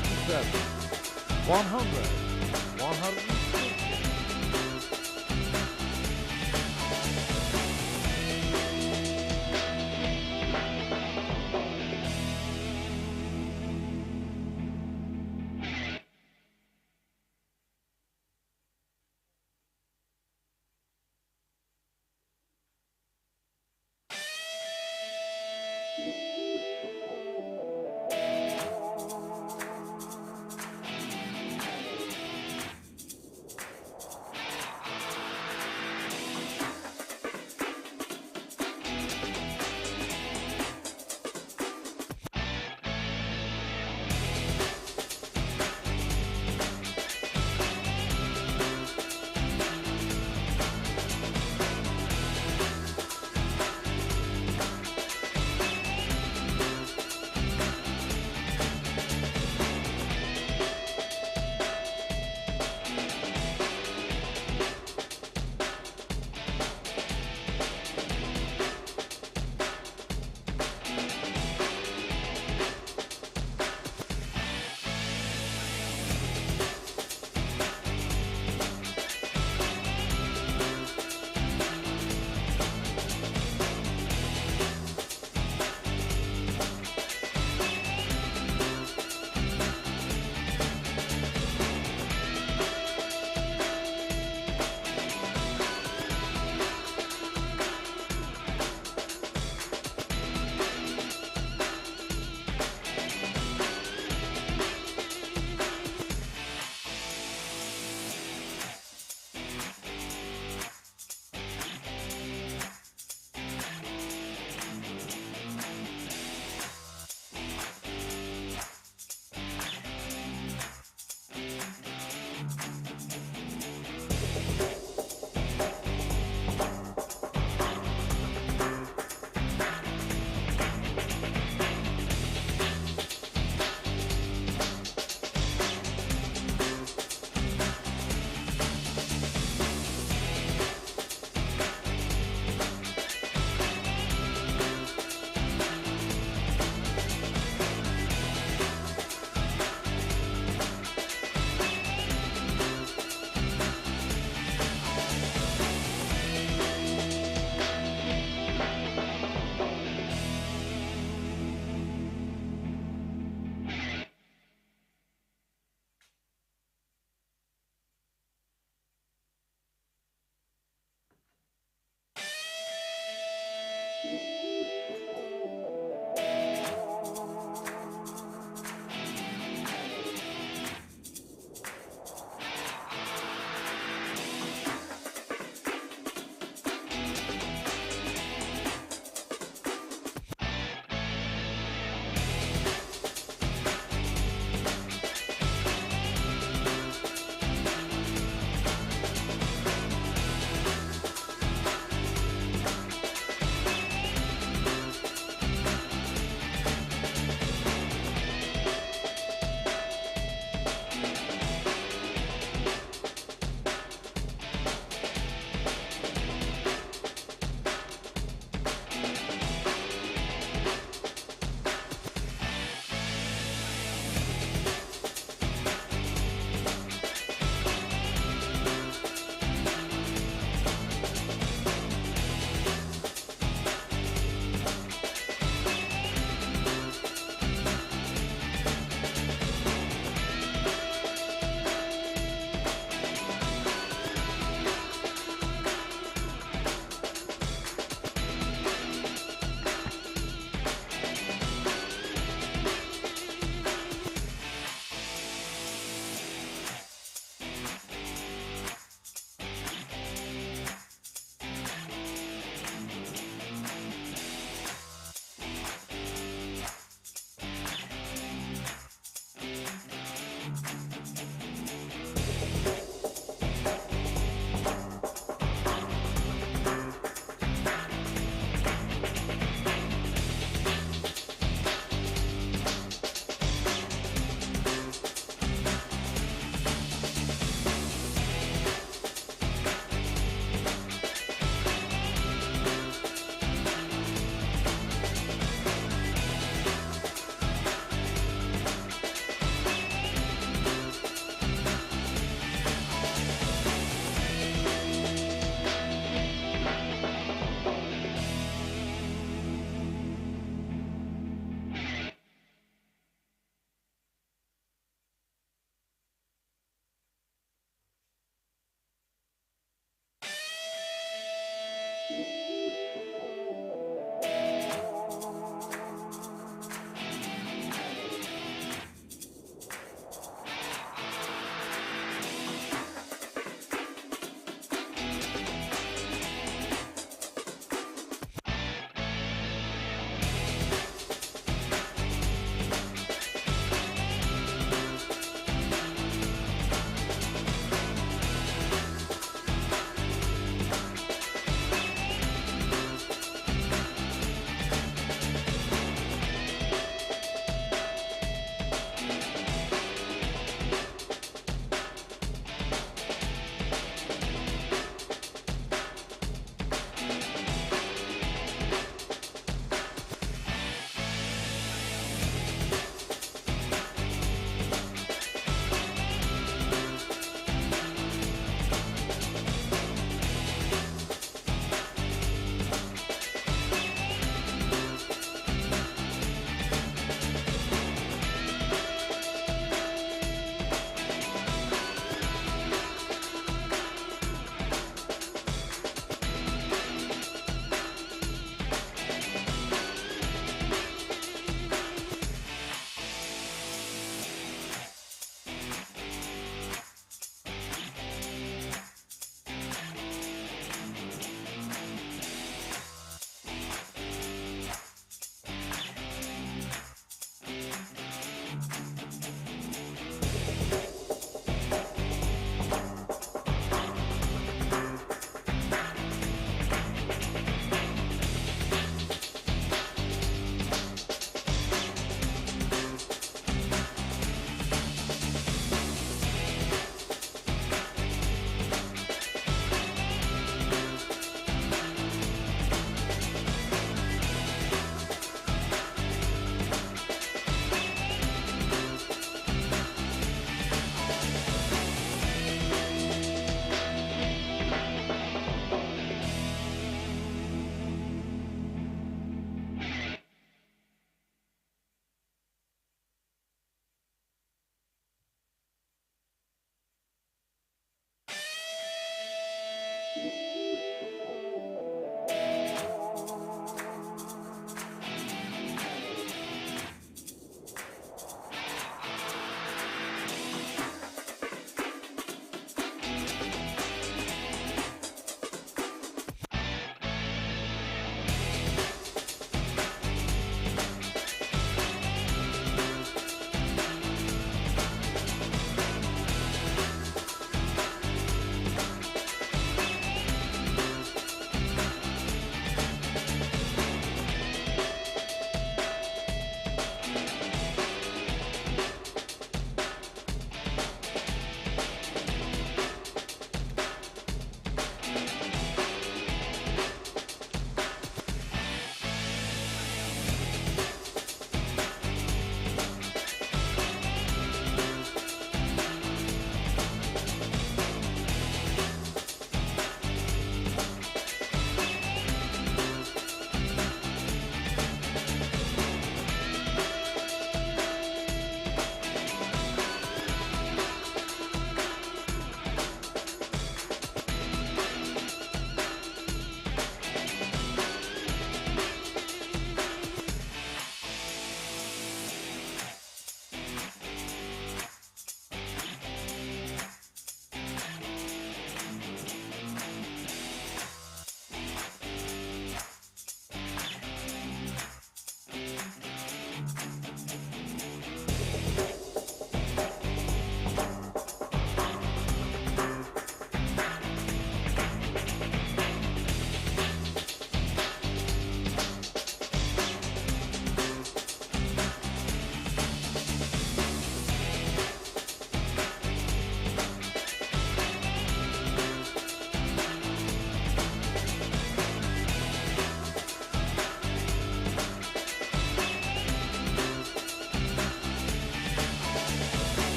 97, 100, 150.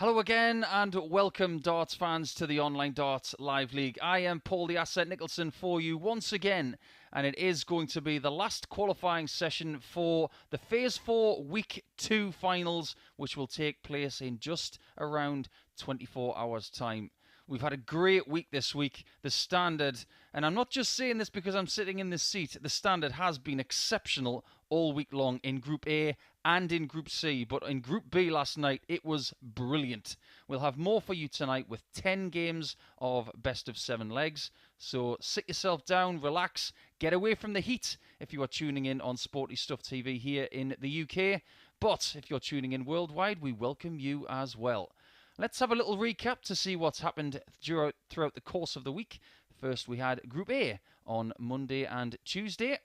Hello again and welcome darts fans to the Online Darts Live League. I am Paul the Asset Nicholson for you once again, and it is going to be the last qualifying session for the Phase 4 Week 2 finals, which will take place in just around 24 hours time. We've had a great week this week. The standard, and I'm not just saying this because I'm sitting in this seat, the standard has been exceptional all week long in Group A and in Group C, but in Group B last night it was brilliant. We'll have more for you tonight with 10 games of best of 7 legs, so sit yourself down, relax, get away from the heat if you are tuning in on Sporty Stuff TV here in the UK, but if you're tuning in worldwide, we welcome you as well. Let's have a little recap to see what's happened throughout the course of the week. First, we had Group A on Monday and Tuesday.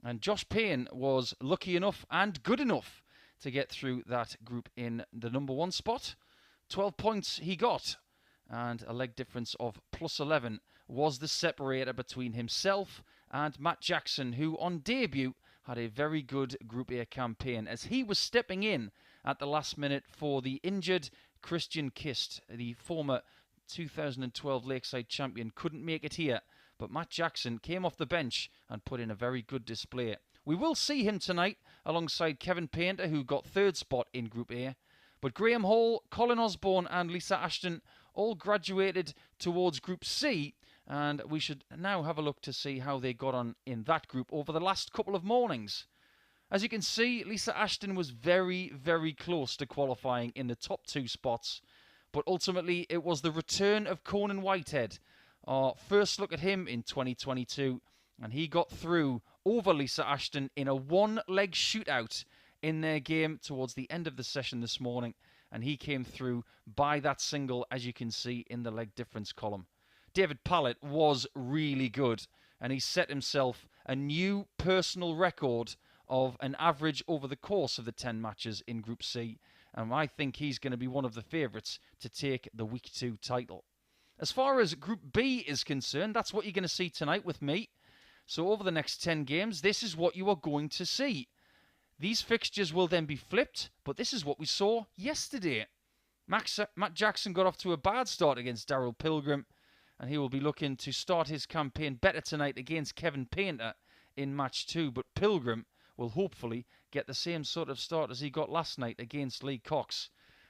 And Josh Payne was lucky enough and good enough to get through that group in the number 1 spot. 12 points he got, and a leg difference of plus 11 was the separator between himself and Matt Jackson, who on debut had a very good Group A campaign as he was stepping in at the last minute for the injured Christian Kist, the former 2012 Lakeside champion, couldn't make it here. But Matt Jackson came off the bench and put in a very good display. We will see him tonight alongside Kevin Painter, who got 3rd spot in Group A. But Graham Hall, Colin Osborne and Lisa Ashton all graduated towards Group C, and we should now have a look to see how they got on in that group over the last couple of mornings. As you can see, Lisa Ashton was very, very close to qualifying in the top 2 spots, but ultimately it was the return of Conan Whitehead. Our first look at him in 2022, and he got through over Lisa Ashton in a 1-leg shootout in their game towards the end of the session this morning, and he came through by that single, as you can see in the leg difference column. David Pallett was really good, and he set himself a new personal record of an average over the course of the 10 matches in Group C, and I think he's going to be one of the favourites to take the Week 2 title. As far as Group B is concerned, that's what you're going to see tonight with me. So over the next 10 games, this is what you are going to see. These fixtures will then be flipped, but this is what we saw yesterday. Matt Jackson got off to a bad start against Darryl Pilgrim, and he will be looking to start his campaign better tonight against Kevin Painter in match 2, but Pilgrim will hopefully get the same sort of start as he got last night against Lee Cox.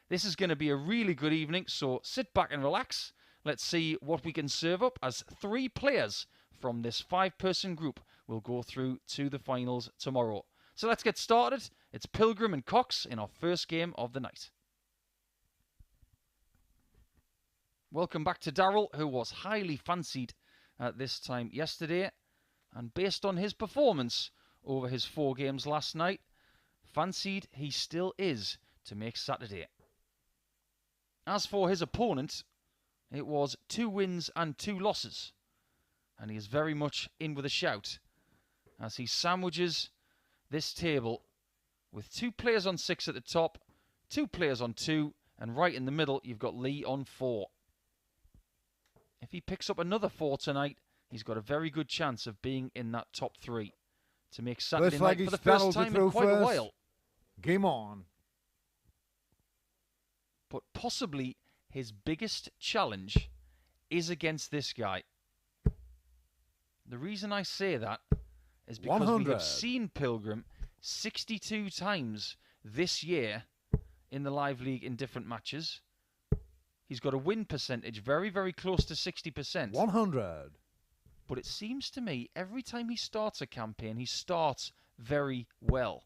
This is going to be a really good evening, so sit back and relax. Let's see what we can serve up as 3 players from this 5-person group will go through to the finals tomorrow. So let's get started. It's Pilgrim and Cox in our first game of the night. Welcome back to Darryl, who was highly fancied at this time yesterday. And based on his performance over his 4 games last night, fancied he still is to make Saturday. As for his opponent, it was 2 wins and 2 losses, and he is very much in with a shout as he sandwiches this table with 2 players on 6 at the top, 2 players on 2, and right in the middle you've got Lee on 4. If he picks up another 4 tonight, he's got a very good chance of being in that top 3 to make Saturday night for the first time in quite a while. Game on. But possibly his biggest challenge is against this guy. The reason I say that is because 100. we have seen Pilgrim 62 times this year in the Live League in different matches. He's got a win percentage very, very close to 60%. 100. But it seems to me every time he starts a campaign, he starts very well.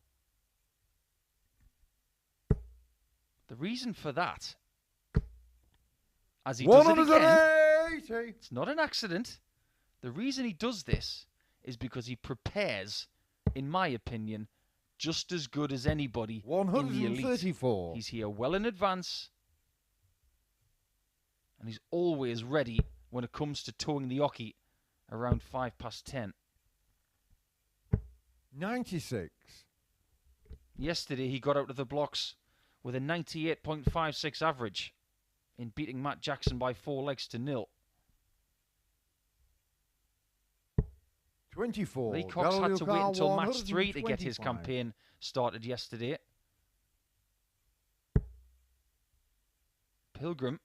The reason for that, as he does it again, it's not an accident. The reason he does this is because he prepares, in my opinion, just as good as anybody in the elite. He's here well in advance, and he's always ready when it comes to towing the oche around 10:05. 96. Yesterday he got out of the blocks with a 98.56 average in beating Matt Jackson by 4 legs to 0. 24. Lee Cox had to wait until match 3 to get his campaign started yesterday. Pilgrim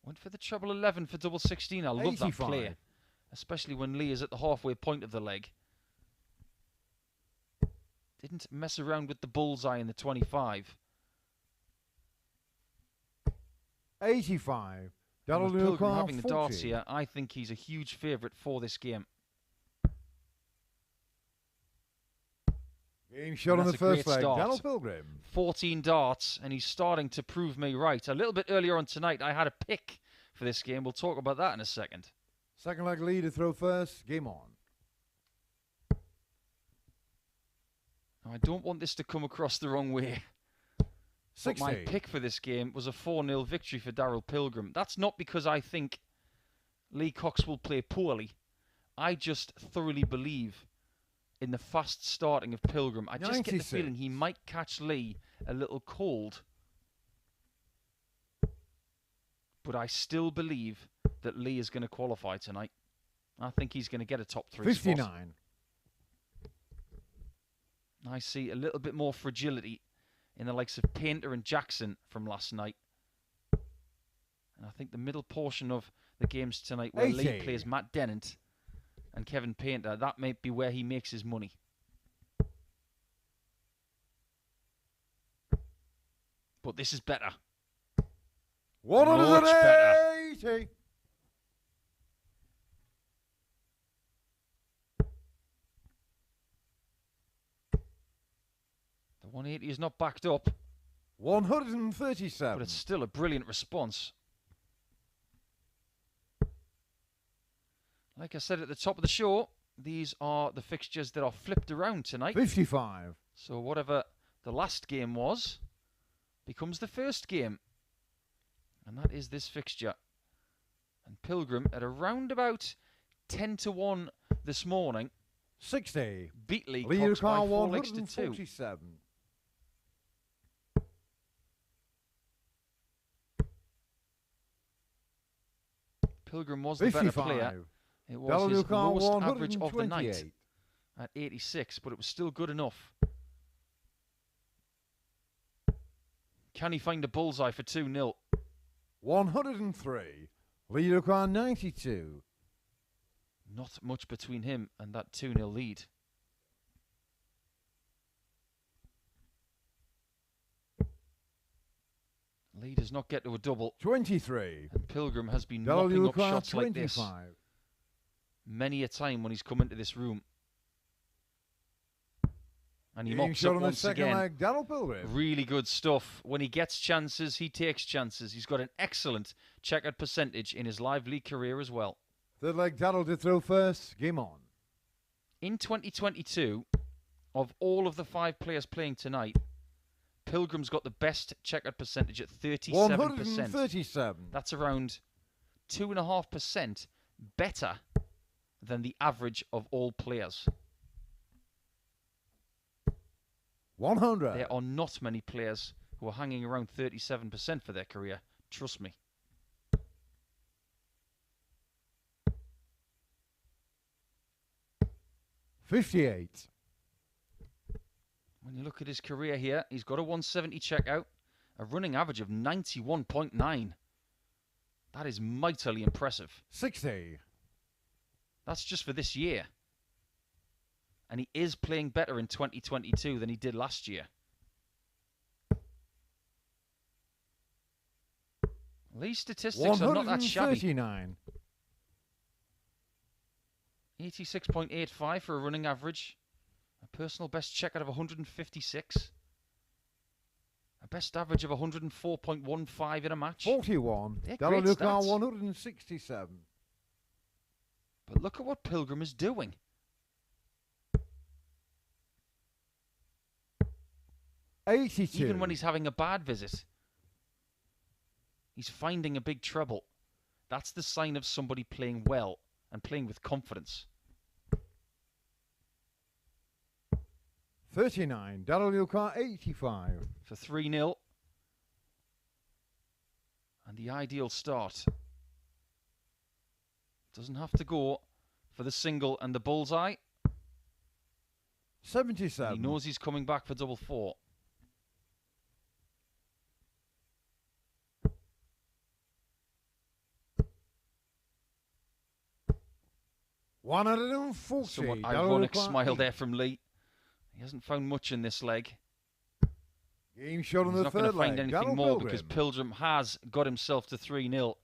went for the treble 11 for double 16. I love that 85. play, especially when Lee is at the halfway point of the leg. Didn't mess around with the bullseye in the 25. 85. And with Darryl Pilgrim having the 40. darts here, I think he's a huge favourite for this game. Game shot on that's the a first great leg. start. Darryl Pilgrim. 14 darts, and he's starting to prove me right. A little bit earlier on tonight, I had a pick for this game. We'll talk about that in a second. Second leg lead to throw first. Game on. Now, I don't want this to come across the wrong way. But 60. my pick for this game was a 4-0 victory for Darryl Pilgrim. That's not because I think Lee Cox will play poorly. I just thoroughly believe in the fast starting of Pilgrim. I just get the 96. feeling he might catch Lee a little cold. But I still believe that Lee is going to qualify tonight. I think he's going to get a top 3 spot. 59. I see a little bit more fragility in the likes of Painter and Jackson from last night. And I think the middle portion of the games tonight where 80. Lee plays Matt Dennant and Kevin Painter, that might be where he makes his money. But this is better. 180. The 180 is not backed up, 137. but it's still a brilliant response. Like I said at the top of the show, these are the fixtures that are flipped around tonight. 55. So whatever the last game was becomes the first game. And that is this fixture. And Pilgrim at around about 10-1 this morning 60. beat Lee Lee Cox by Cox 4 legs to 2. 147. Pilgrim was the better player. 55. It was his Darryl lowest average of the 128. night at 86, but it was still good enough. Can he find a bullseye for 2-0? 103. Lee Cox 92. Not much between him and that 2-0 lead. Lee does not get to a double. 23. And Pilgrim has been mopping Darryl up Cox shots like this 25. many a time when he's come into this room. And he Getting mops shot up on the once second again. leg. Darryl Pilgrim. Really good stuff. When he gets chances, he takes chances. He's got an excellent checkered percentage in his live league career as well. Third leg. Darryl to throw first. Game on. In 2022, of all of the 5 players playing tonight, Pilgrim's got the best checkered percentage at 37%. 137. That's around 2.5% better than the average of all players. 100. There are not many players who are hanging around 37% for their career. Trust me. $58. When you look at his career here, he's got a 170 checkout, a running average of 91.9. That is mightily impressive. 60. That's just for this year. And he is playing better in 2022 than he did last year. These statistics are not that shabby. 139. 86.85 for a running average. A personal best checkout of 156. A best average of 104.15 in a match. 41. They're Darryl great Cox stats. 167. But look at what Pilgrim is doing. $82. Even when he's having a bad visit, he's finding a big treble. That's the sign of somebody playing well and playing with confidence. 39. Darryl Cox 85. For 3-0. And the ideal start. Doesn't have to go for the single and the bullseye. 77. He knows he's coming back for double 4. 140. Somewhat Darryl ironic Pilgrim, smile there from Lee. He hasn't found much in this leg. Game shot on He's the not going third to find leg. anything Darryl more Pilgrim. because Pilgrim has got himself to 3-0.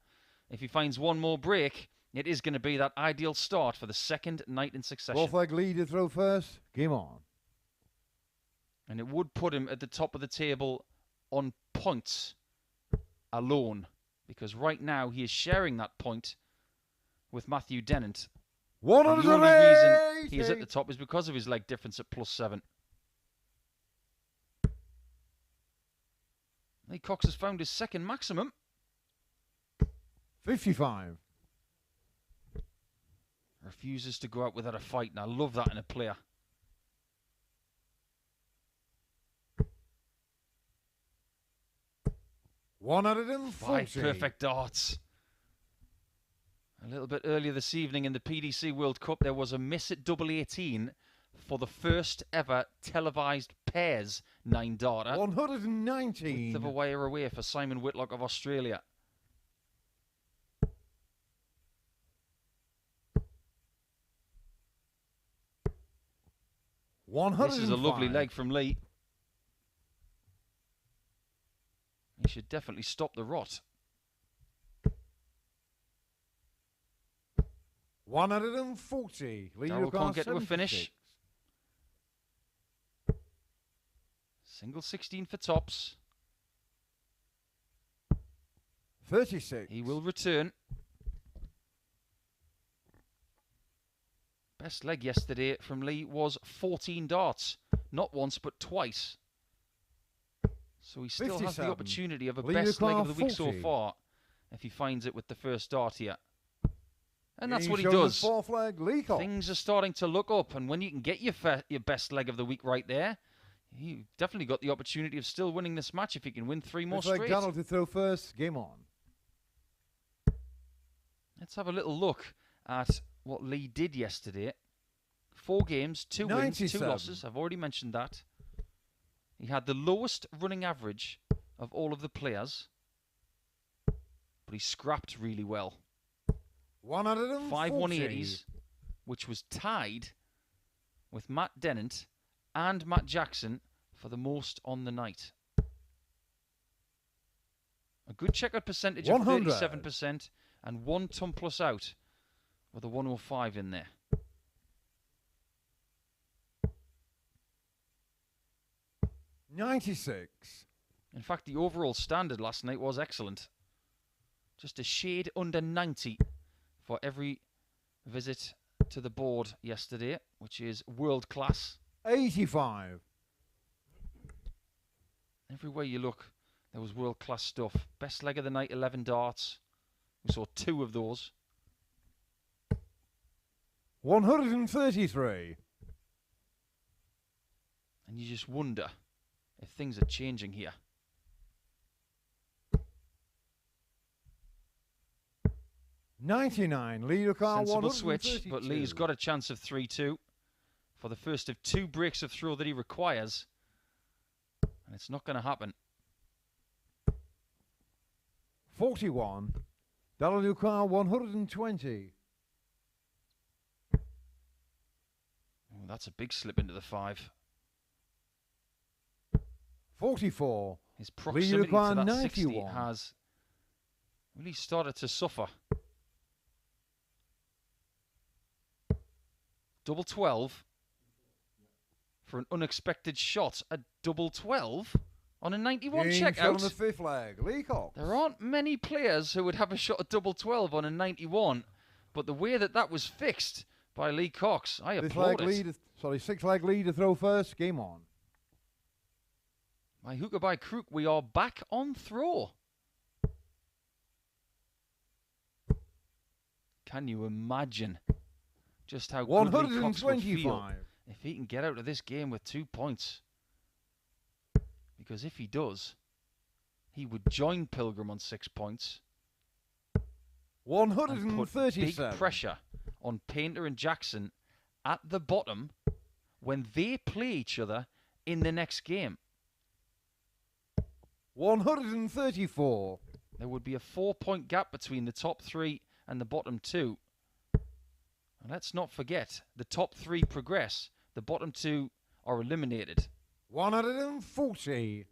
If he finds one more break, it is going to be that ideal start for the second night in succession. Fourth leg lead to throw first. Game on. And it would put him at the top of the table on points alone, because right now he is sharing that point with Matthew Dennant. The only reason he is at the top is because of his leg difference at +7. Lee Cox has found his second maximum. 55. Refuses to go out without a fight, and I love that in a player. 140. 5 perfect darts. A little bit earlier this evening in the PDC World Cup, there was a miss at double 18 for the first ever televised pairs 9-darter. 119. Width of a wire away for Simon Whitlock of Australia. This is a lovely leg from Lee. He should definitely stop the rot. 140. Darryl can't get to a finish. Single 16 for tops. 36. He will return. Best leg yesterday from Lee was 14 darts. Not once, but twice. So he still has the opportunity of a best leg of the week so far, if he finds it with the first dart here. And that's what he does. Fourth leg, Lee Cox. Things are starting to look up, and when you can get your best leg of the week right there, you definitely got the opportunity of still winning this match if he can win 3 more straight. Darryl to throw first. Game on. Let's have a little look at what Lee did yesterday. 4 games, 2 wins, 2 losses. I've already mentioned that. He had the lowest running average of all of the players, but he scrapped really well. 140. 5 180s, which was tied with Matt Dennant and Matt Jackson for the most on the night. A good checkout percentage of 37% and 1 ton plus out with a 105 in there. $96. In fact, the overall standard last night was excellent. Just a shade under 90 for every visit to the board yesterday, which is world class. 85. Everywhere you look, there was world class stuff. Best leg of the night, 11 darts. We saw 2 of those. 133. And you just wonder if things are changing here. 99. Lee Ricard, Sensible switch, but Lee's got a chance of 3-2 for the first of 2 breaks of throw that he requires. And it's not going to happen. 41. Darryl Ricard, 120. Oh, that's a big slip into the 5. 44. His proximity to that 91. 60 has really started to suffer. Double 12 for an unexpected shot. A double 12 on a 91 checkout. On the 5th leg, Lee Cox. There aren't many players who would have a shot at double 12 on a 91, but the way that that was fixed by Lee Cox, I applaud it. 6 leg lead to throw first. Game on. By hook or by crook, we are back on throw. Can you imagine just how good Lee Cox will feel if he can get out of this game with 2 points? Because if he does, he would join Pilgrim on 6 points. 137. And put big pressure on Painter and Jackson at the bottom when they play each other in the next game. 134. There would be a 4-point gap between the top 3 and the bottom 2. And let's not forget, the top 3 progress. The bottom 2 are eliminated. 140.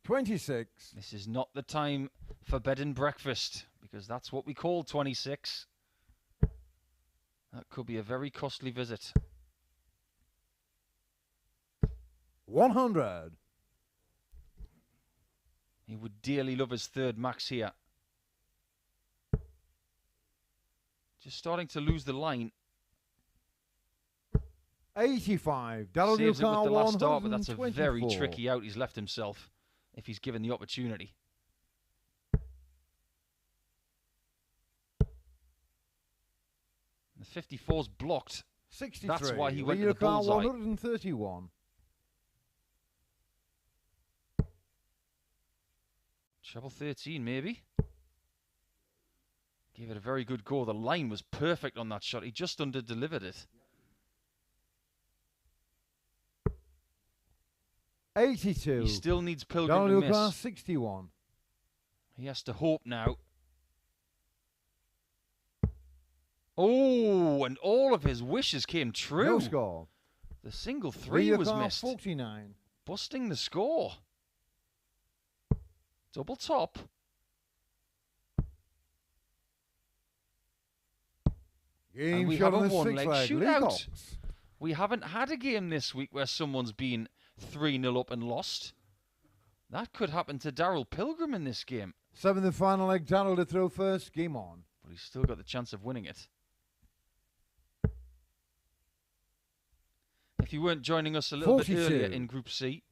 26. This is not the time for bed and breakfast, because that's what we call 26. That could be a very costly visit. 100. He would dearly love his 3rd max here. Just starting to lose the line. 85. Darryl Saves it with the last start, but that's a 124. very tricky out he's left himself if he's given the opportunity. The 54's blocked. 63. That's why he went to Leader the car bullseye. 131. Treble 13, maybe. Gave it a very good go. The line was perfect on that shot. He just under-delivered it. 82. He still needs Pilgrim Darryl to car miss. 61. He has to hope now. Oh, and all of his wishes came true. No score. The single 3 Leader was car missed. 49. Busting the score. Double top. Game And we shot have on a the one-leg 6 leg. shootout. Leacox. We haven't had a game this week where someone's been 3-0 up and lost. That could happen to Darryl Pilgrim in this game. 7th and final leg. Darryl to throw first. Game on. But he's still got the chance of winning it. If you weren't joining us a little bit 42. earlier in Group C,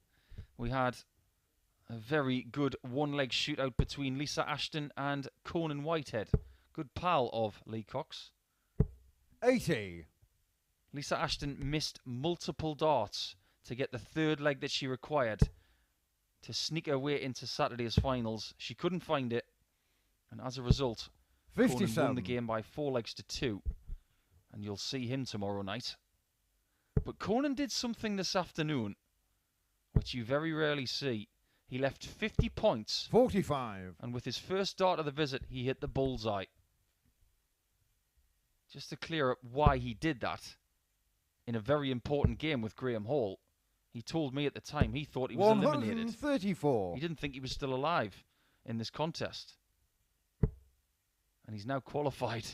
we had a very good one-leg shootout between Lisa Ashton and Conan Whitehead. Good pal of Lee Cox. 80. Lisa Ashton missed multiple darts to get the 3rd leg that she required to sneak her way into Saturday's finals. She couldn't find it, and as a result, Conan 57. won the game by 4 legs to 2, and you'll see him tomorrow night. But Conan did something this afternoon which you very rarely see. He left 50 points, 45. and with his first dart of the visit, he hit the bullseye. Just to clear up why he did that, in a very important game with Graham Hall, he told me at the time he thought he was eliminated. 134. He didn't think he was still alive in this contest. And he's now qualified.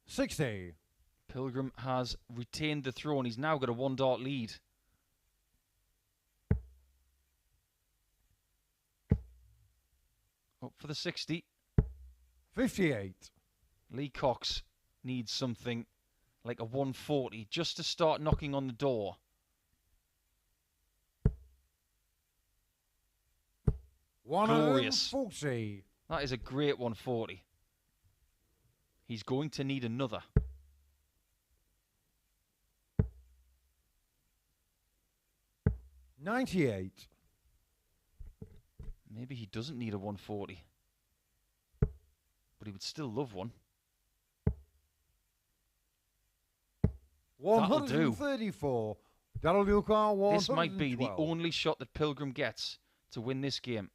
60. Pilgrim has retained the throw, and he's now got a 1-dart lead. Up for the 60. 58. Lee Cox needs something like a 140 just to start knocking on the door. Glorious. 140. That is a great 140. He's going to need another. $98. Maybe he doesn't need a 140. But he would still love one. That'll do. 134. Darryl Pilgrim 112. This might be the only shot that Pilgrim gets to win this game.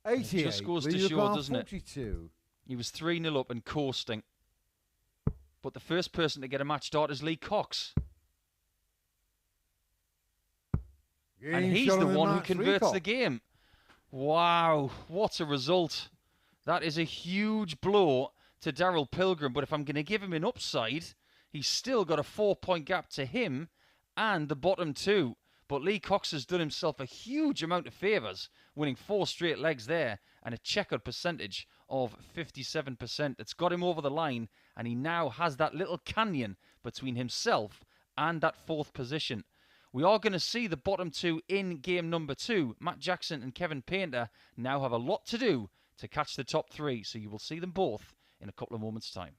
88. It just goes to Leader show, car doesn't it? 42. He was 3-0 up and coasting. But the first person to get a match start is Lee Cox. And Game he's shot the on one who match, converts Leacox. the game. Wow, what a result. That is a huge blow to Darryl Pilgrim. But if I'm going to give him an upside, he's still got a 4-point gap to him and the bottom 2. But Lee Cox has done himself a huge amount of favours, winning 4 straight legs there and a checkered percentage of 57%. That's got him over the line, and he now has that little canyon between himself and that 4th position. We are going to see the bottom 2 in game number 2. Matt Jackson and Kevin Painter now have a lot to do to catch the top 3, so you will see them both in a couple of moments' time.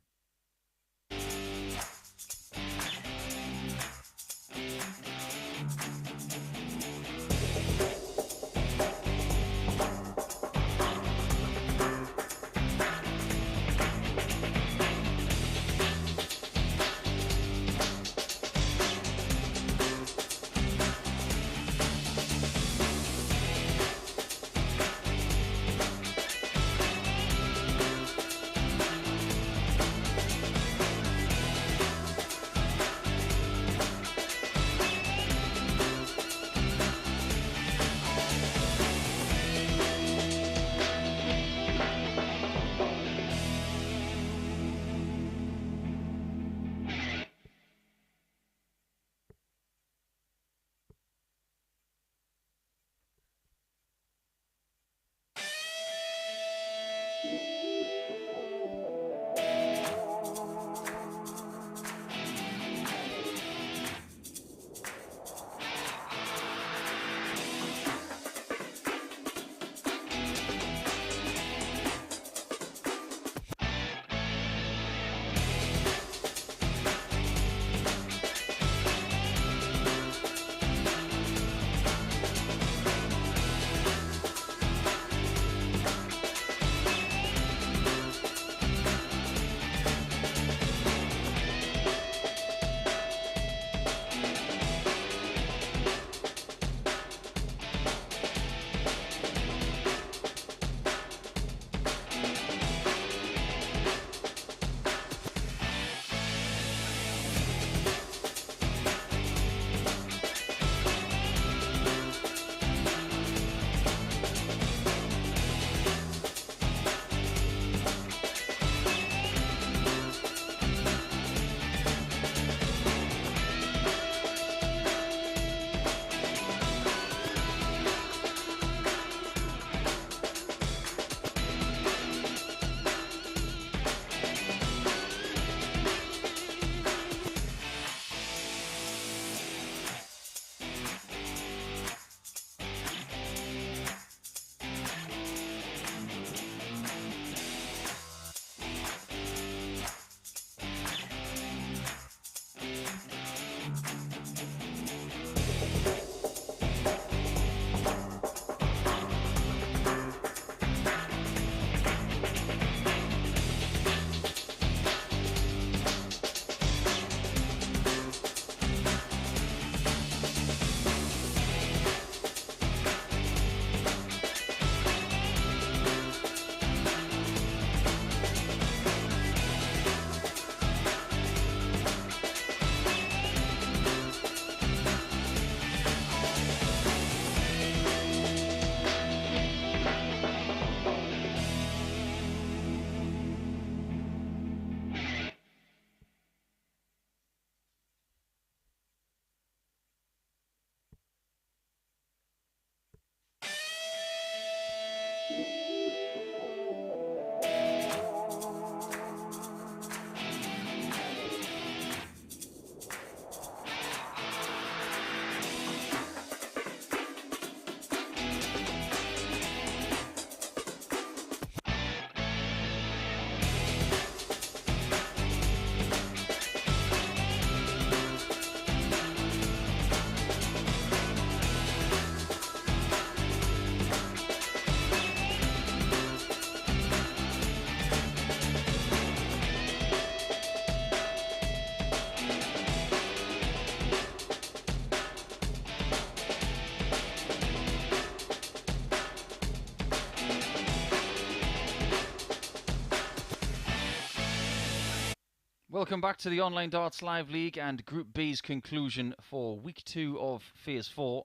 Welcome back to the Online Darts Live League and Group B's conclusion for Week 2 of Phase 4.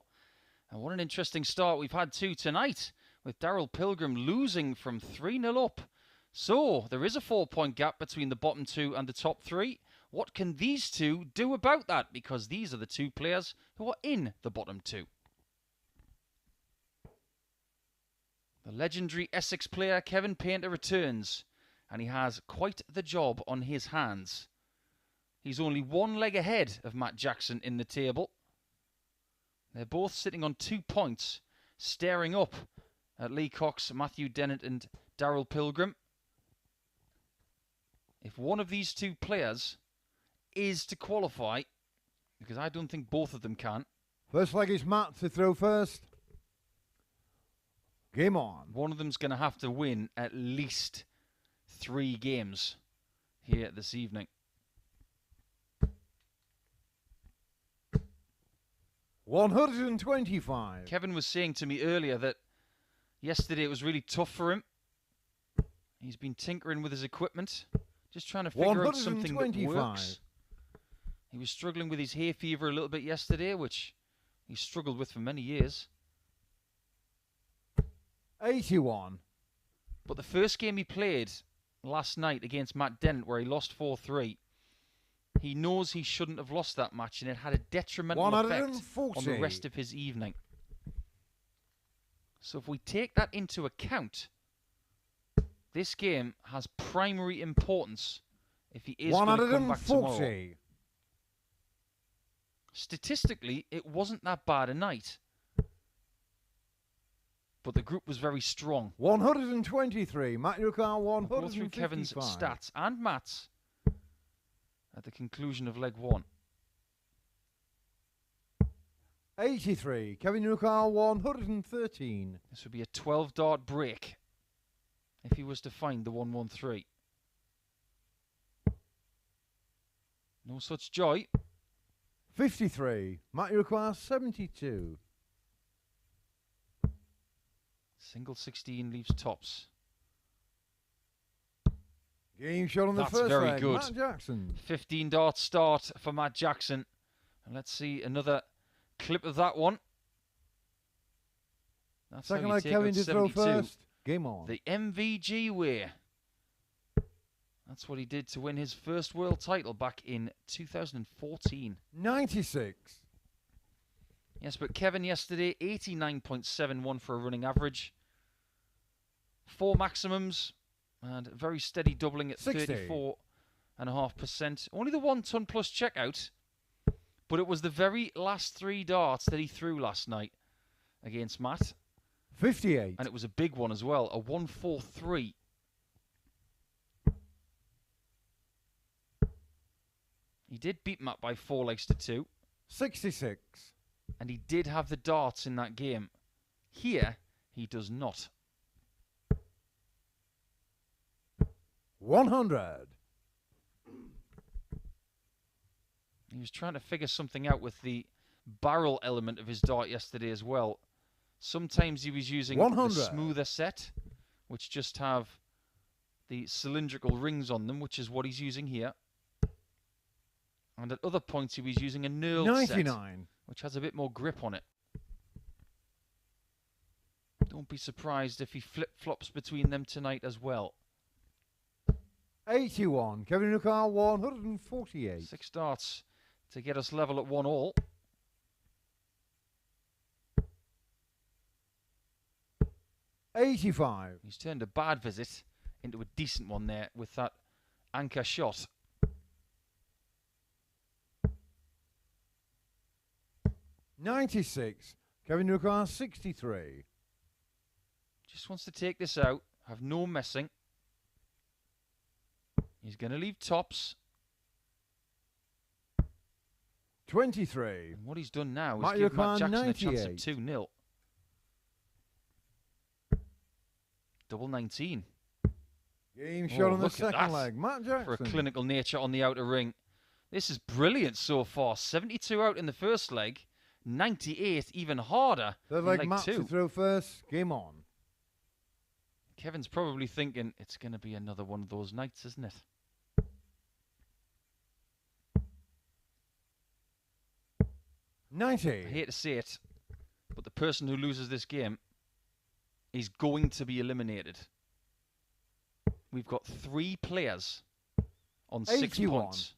And what an interesting start we've had to tonight, with Darryl Pilgrim losing from 3-0 up. So, there is a 4-point gap between the bottom 2 and the top 3. What can these two do about that? Because these are the two players who are in the bottom 2. The legendary Essex player Kevin Painter returns, and he has quite the job on his hands. He's only one leg ahead of Matt Jackson in the table. They're both sitting on 2 points, staring up at Lee Cox, Matthew Dennant and Darryl Pilgrim. If one of these two players is to qualify, because I don't think both of them can. First leg is Matt to throw first. Game on. One of them's going to have to win at least 3 games here this evening. $125. Kevin was saying to me earlier that yesterday it was really tough for him. He's been tinkering with his equipment, just trying to figure out something that works. He was struggling with his hay fever a little bit yesterday, which he struggled with for many years. 81. But the first game he played last night against Matt Dennant, where he lost 4-3, he knows he shouldn't have lost that match, and it had a detrimental effect on the rest of his evening. So if we take that into account, this game has primary importance if he is going to come back tomorrow. 140. Statistically, it wasn't that bad a night. But the group was very strong. 123. Matt Yukar, We'll go through 155. Kevin's stats and Matt's at the conclusion of leg 1. 83. Kevin Yukar, 113. This would be a 12 dart break if he was to find the 113. No such joy. 53. Matt Yukar, 72. Single 16 leaves tops. Game shot on the That's first very leg. good. Matt Jackson. 15 dart start for Matt Jackson. And let's see another clip of that one. That's Second how you leg, take Kevin out to throw 72. first. Game on. The MVG way. That's what he did to win his first world title back in 2014. 96. Yes, but Kevin yesterday, 89.71 for a running average. 4 maximums and very steady doubling at 60. 34.5%. Only the 1 ton plus checkout, but it was the very last 3 darts that he threw last night against Matt. 58. And it was a big one as well, a 143. He did beat Matt by 4 legs to 2. 66. And he did have the darts in that game. Here, he does not. 100. He was trying to figure something out with the barrel element of his dart yesterday as well. Sometimes he was using 100. the smoother set, which just have the cylindrical rings on them, which is what he's using here. And at other points he was using a knurled set, 99. which has a bit more grip on it. Don't be surprised if he flip-flops between them tonight as well. 81. Kevin Yukar, 148. 6 darts to get us level at 1-all. $85. He's turned a bad visit into a decent one there with that anchor shot. $96. Kevin Yukar, 63. Just wants to take this out, have no messing. He's going to leave tops. 23. And what he's done now is Matt give Matt Yukar, Jackson a chance 98. of 2-0. Double 19. Game shot on the look at second that leg. Matt Jackson. For a clinical nature on the outer ring. This is brilliant so far. 72 out in the first leg. 98 even harder Third in leg, leg Matt 2. to throw first. Game on. Kevin's probably thinking it's going to be another one of those nights, isn't it? I 90. hate to say it, but the person who loses this game is going to be eliminated. We've got 3 players on 6 81. points.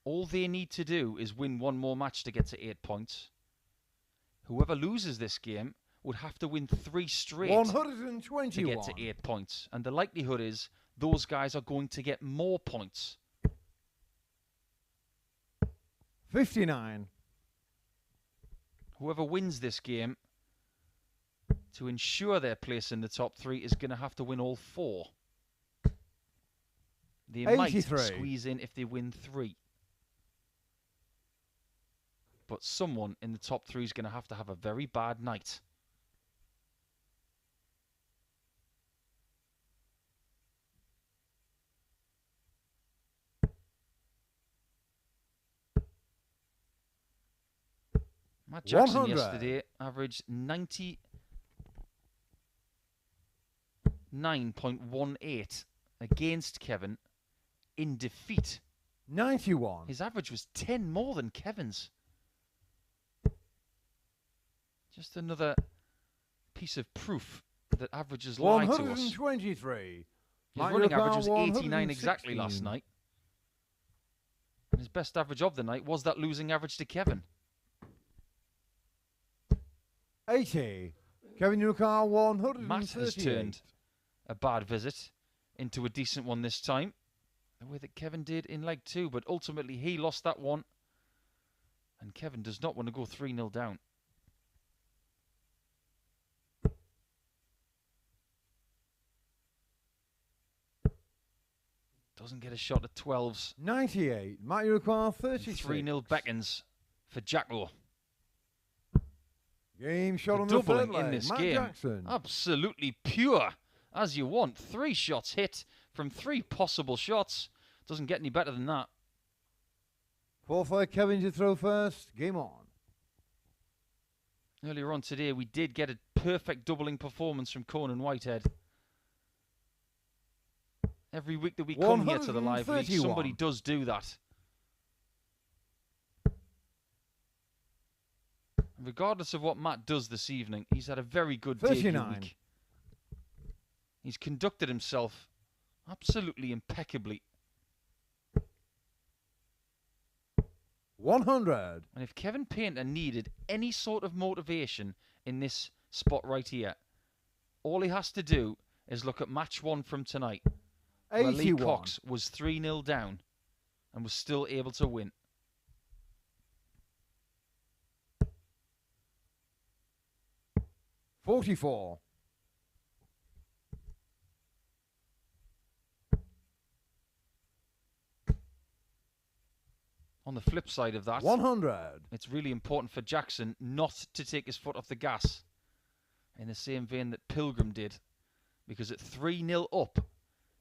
All they need to do is win 1 more match to get to 8 points. Whoever loses this game would have to win 3 straight 121. to get to 8 points. And the likelihood is those guys are going to get more points. 59. Whoever wins this game, to ensure their place in the top 3, is going to have to win all 4. They 83. might squeeze in if they win 3. But someone in the top 3 is going to have a very bad night. Matt Jackson 100. yesterday averaged 99.18 against Kevin in defeat. 91. His average was 10 more than Kevin's. Just another piece of proof that averages lie to us. 123. His running average was 89 exactly last night. And his best average of the night was that losing average to Kevin. 80. Kevin Yukar, 138. Matt has turned a bad visit into a decent one this time, the way that Kevin did in leg 2, but ultimately he lost that one, and Kevin does not want to go 3-0 down. Doesn't get a shot at 12s. 98. Might you require 36? 3-0 beckons for Jacko. Game shot on the doubling third leg. in this Matt game. Jackson. Absolutely pure, as you want. 3 shots hit from 3 possible shots. Doesn't get any better than that. Fourth leg, Kevin to throw first. Game on. Earlier on today, we did get a perfect doubling performance from Conan Whitehead. Every week that we come here to the live league, somebody does do that. Regardless of what Matt does this evening, he's had a very good debut week. He's conducted himself absolutely impeccably. 100. And if Kevin Painter needed any sort of motivation in this spot right here, all he has to do is look at match 1 from tonight, where Lee Cox was 3-0 down and was still able to win. $44. On the flip side of that, 100. It's really important for Jackson not to take his foot off the gas in the same vein that Pilgrim did, because at 3-0 up,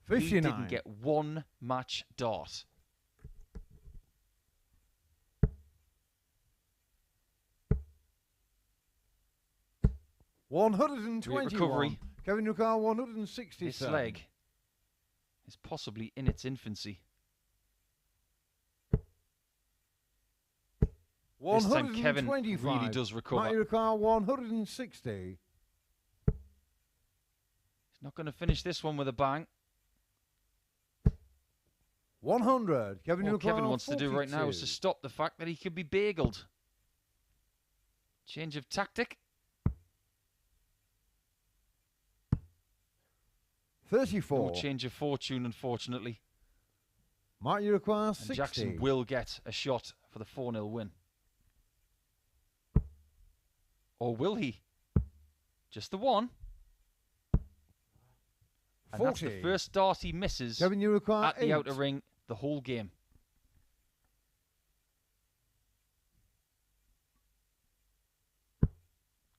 59. he didn't get one match dart. $121. Recovery. Kevin Nukar, 167. This leg is possibly in its infancy. This time Kevin really does recover. Matthew Nukar, 160. He's not going to finish this one with a bang. 100. Kevin All Nukar, Kevin wants 42. to do right now is to stop the fact that he could be bageled. Change of tactic. 34. No change of fortune, unfortunately. Matthew requires 60. And Jackson will get a shot for the 4-0 win. Or will he? Just the one. And 40. That's the first dart he misses Kevin, you require at the outer ring the whole game.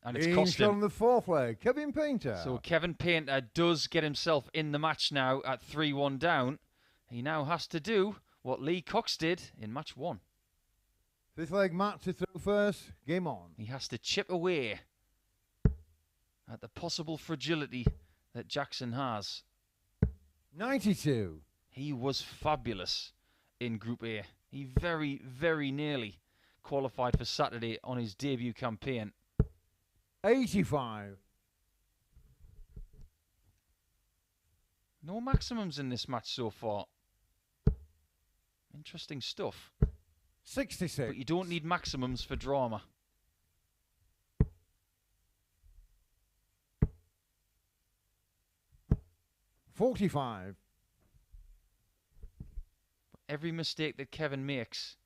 And it's cost him. On the fourth leg, Kevin Painter. So Kevin Painter does get himself in the match now at 3-1 down. He now has to do what Lee Cox did in match 1. Fifth leg, Matt to throw first. Game on. He has to chip away at the possible fragility that Jackson has. 92. He was fabulous in Group A. He very, very nearly qualified for Saturday on his debut campaign. 85. No maximums in this match so far. Interesting stuff. 66. But you don't need maximums for drama. $45. Every mistake that Kevin makes,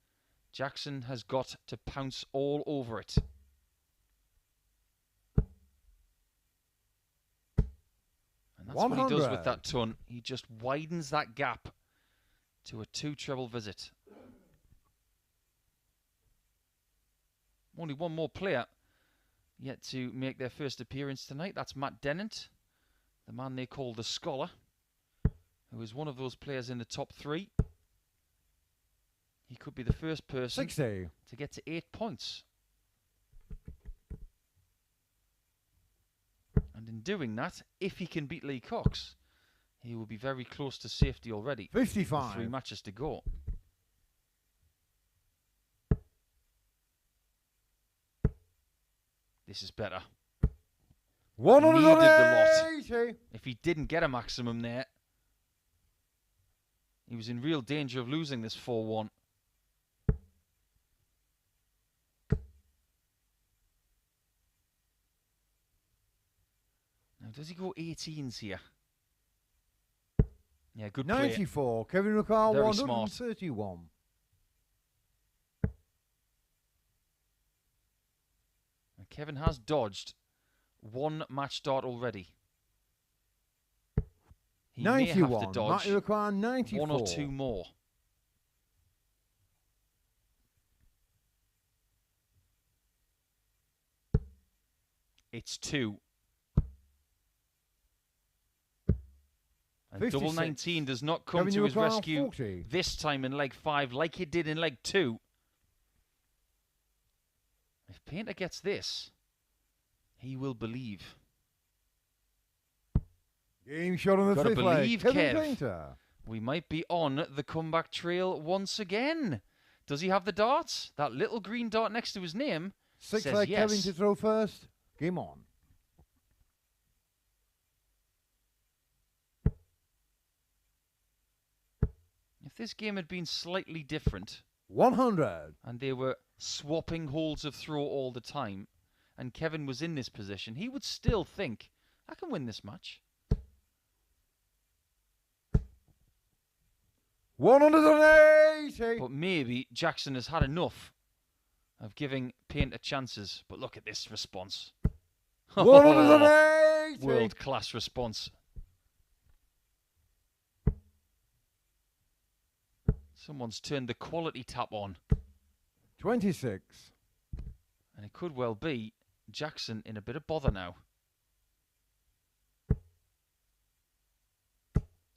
Jackson has got to pounce all over it. And that's 100. what he does with that ton. He just widens that gap to a 2 treble visit. Only one more player yet to make their first appearance tonight. That's Matt Dennant, the man they call the Scholar, who is one of those players in the top 3. He could be the first person 60. to get to 8 points. And in doing that, if he can beat Lee Cox, he will be very close to safety already. 55. 3 matches to go. This is better. 180. If he didn't get a maximum there, he was in real danger of losing this 4-1. Now, does he go 18s here? Yeah, good play. 94. Kevin McCall, Very 131. And Kevin has dodged one match dart already. He 91. may have to dodge Matthew McCall, 94. one or two more. It's 2. And 56. double 19 does not come Kevin to his McCall, rescue 40. this time in leg 5 like it did in leg 2. If Painter gets this, he will believe. Game shot on the Gotta fifth leg. believe, Kevin Kev. Painter. We might be on the comeback trail once again. Does he have the darts? That little green dart next to his name Sixth says leg, yes. Kevin to throw first. Game on. If this game had been slightly different, 100. and they were swapping holes of throw all the time, and Kevin was in this position, he would still think, I can win this match. 180. But maybe Jackson has had enough of giving Painter chances. But look at this response. 180. World-class response. Someone's turned the quality tap on. 26. And it could well be Jackson in a bit of bother now.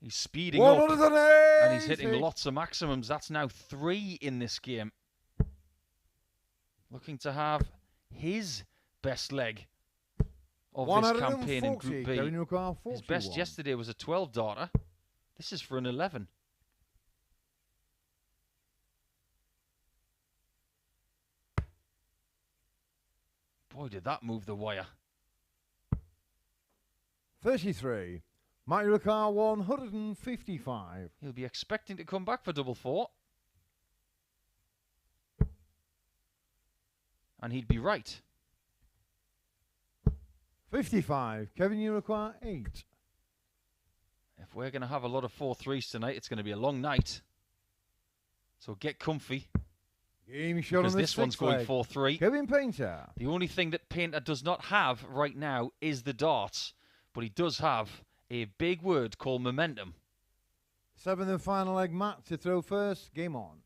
He's speeding up. 180. And he's hitting lots of maximums. That's now 3 in this game. Looking to have his best leg of this campaign in Group B. His best yesterday was a 12 darter. This is for an 11. Boy, did that move the wire. 33. Matty Ricard, 155. He'll be expecting to come back for double 4. And he'd be right. 55. Kevin, you require 8. If we're going to have a lot of 4-3s tonight, it's going to be a long night. So get comfy. Game shot on Because the this one's going 4-3. Kevin Painter. The only thing that Painter does not have right now is the darts. But he does have a big word called momentum. 7th and final leg, Matt to throw first. Game on.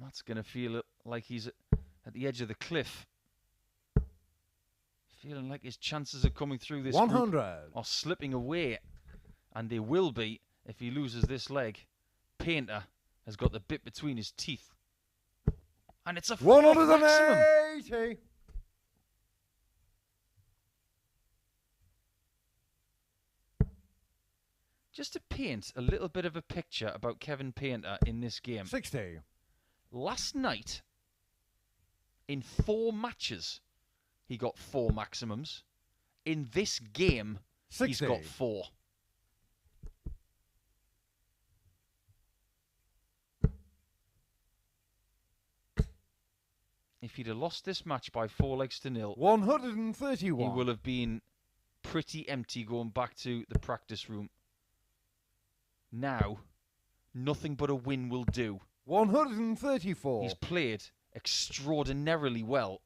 Matt's going to feel like he's at the edge of the cliff. Feeling like his chances of coming through this 100. group are slipping away. And they will be if he loses this leg. Painter has got the bit between his teeth. And it's a 4th maximum. 180. Just to paint a little bit of a picture about Kevin Painter in this game. 60. Last night, in 4 matches, he got 4 maximums. In this game, 60. he's got 4. If he'd have lost this match by 4 legs to 0, 131. he will have been pretty empty going back to the practice room. Now, nothing but a win will do. 134. He's played extraordinarily well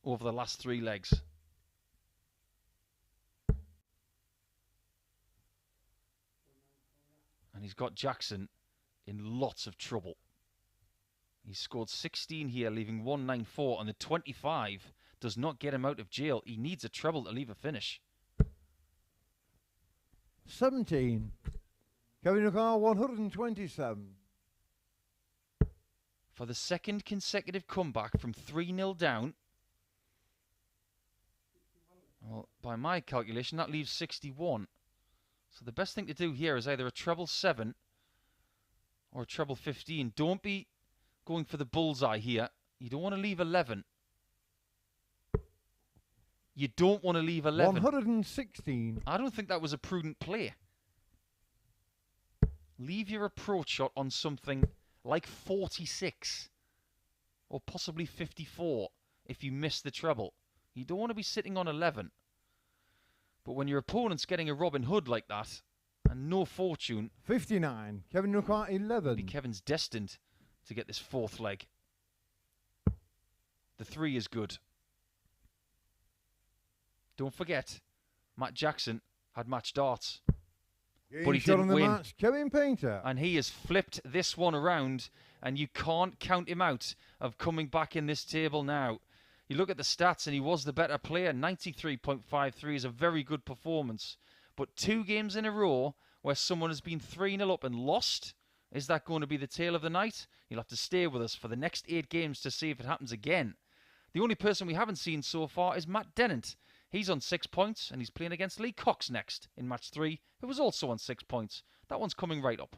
over the last 3 legs. And he's got Jackson in lots of trouble. He's scored 16 here, leaving 194, and the 25 does not get him out of jail. He needs a treble to leave a finish. 17. Kevin Ricard, 127. For the 2nd consecutive comeback from 3-0 down, well, by my calculation, that leaves 61. So the best thing to do here is either a treble 7 or a treble 15. Don't be going for the bullseye here. You don't want to leave 11. You don't want to leave 11. 116. I don't think that was a prudent play. Leave your approach shot on something like 46 or possibly 54 if you miss the treble. You don't want to be sitting on 11. But when your opponent's getting a Robin Hood like that and no fortune. 59. Kevin Nuckart, 11. Maybe Kevin's destined to get this fourth leg. The 3 is good. Don't forget, Matt Jackson had match darts. But he Shot didn't on the win. match, Kevin Painter. And he has flipped this one around, and you can't count him out of coming back in this table now. You look at the stats, and he was the better player. 93.53 is a very good performance. But 2 games in a row where someone has been 3-0 up and lost, is that going to be the tale of the night? You'll have to stay with us for the next 8 games to see if it happens again. The only person we haven't seen so far is Matt Dennant. He's on 6 points, and he's playing against Lee Cox next in match 3, who was also on 6 points. That one's coming right up.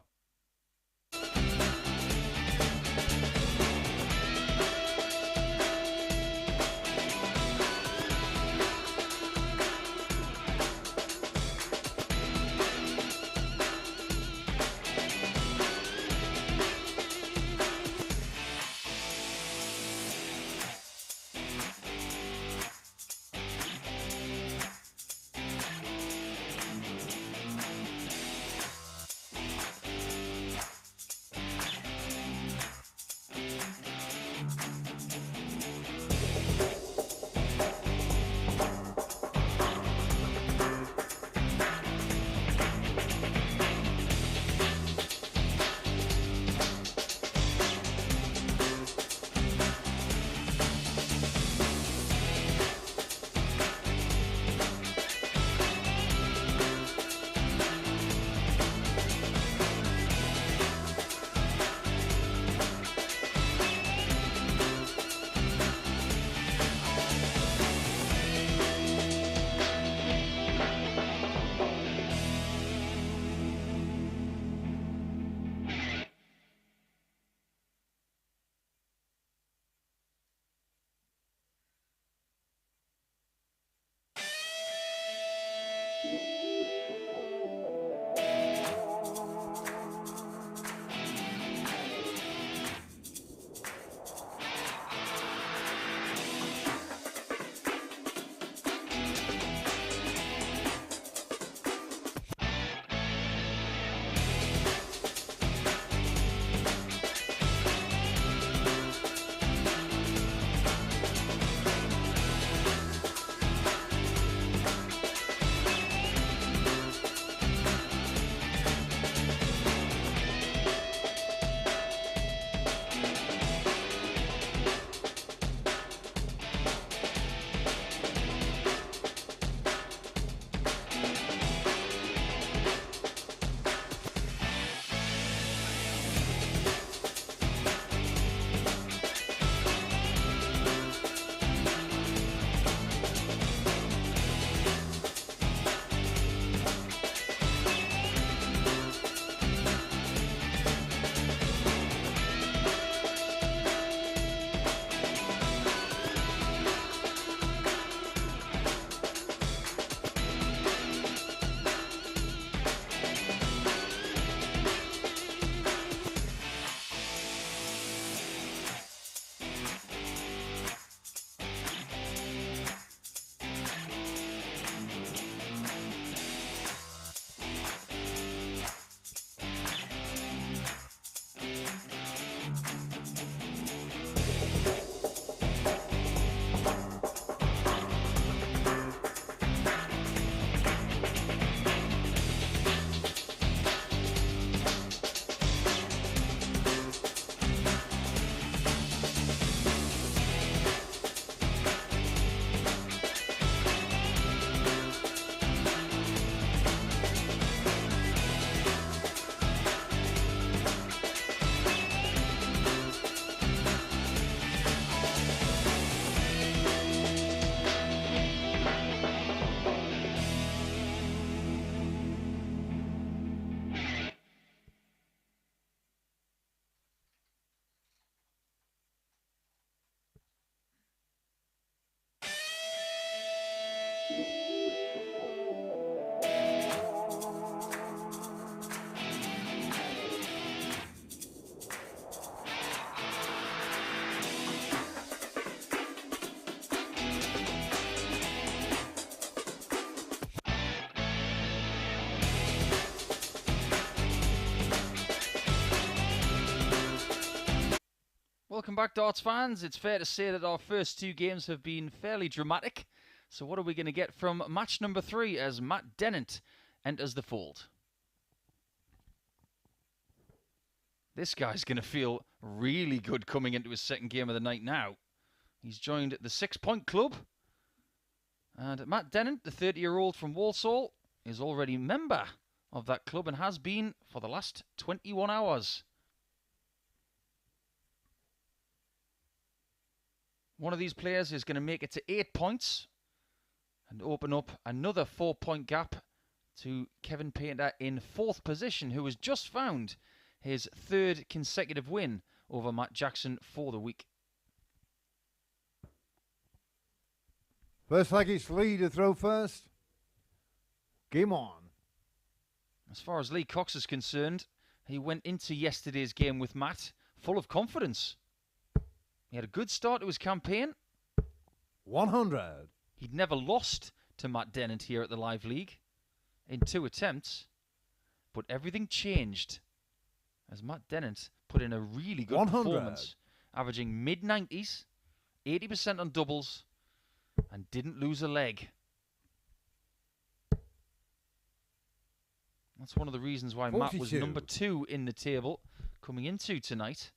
Welcome back, Darts fans. It's fair to say that our first two games have been fairly dramatic. So what are we going to get from match number 3 as Matt Dennant enters the fold? This guy's going to feel really good coming into his second game of the night now. He's joined the 6 Point Club. And Matt Dennant, the 30-year-old from Walsall, is already a member of that club and has been for the last 21 hours. One of these players is going to make it to 8 points and open up another 4-point gap to Kevin Painter in 4th position, who has just found his 3rd consecutive win over Matt Jackson for the week. First like it's Lee to throw first. Game on. As far as Lee Cox is concerned, he went into yesterday's game with Matt full of confidence. He had a good start to his campaign. 100. He'd never lost to Matt Dennant here at the Live League in 2 attempts. But everything changed as Matt Dennant put in a really good 100. performance, averaging mid-90s, 80% on doubles, and didn't lose a leg. That's one of the reasons why 42. Matt was number 2 in the table coming into tonight.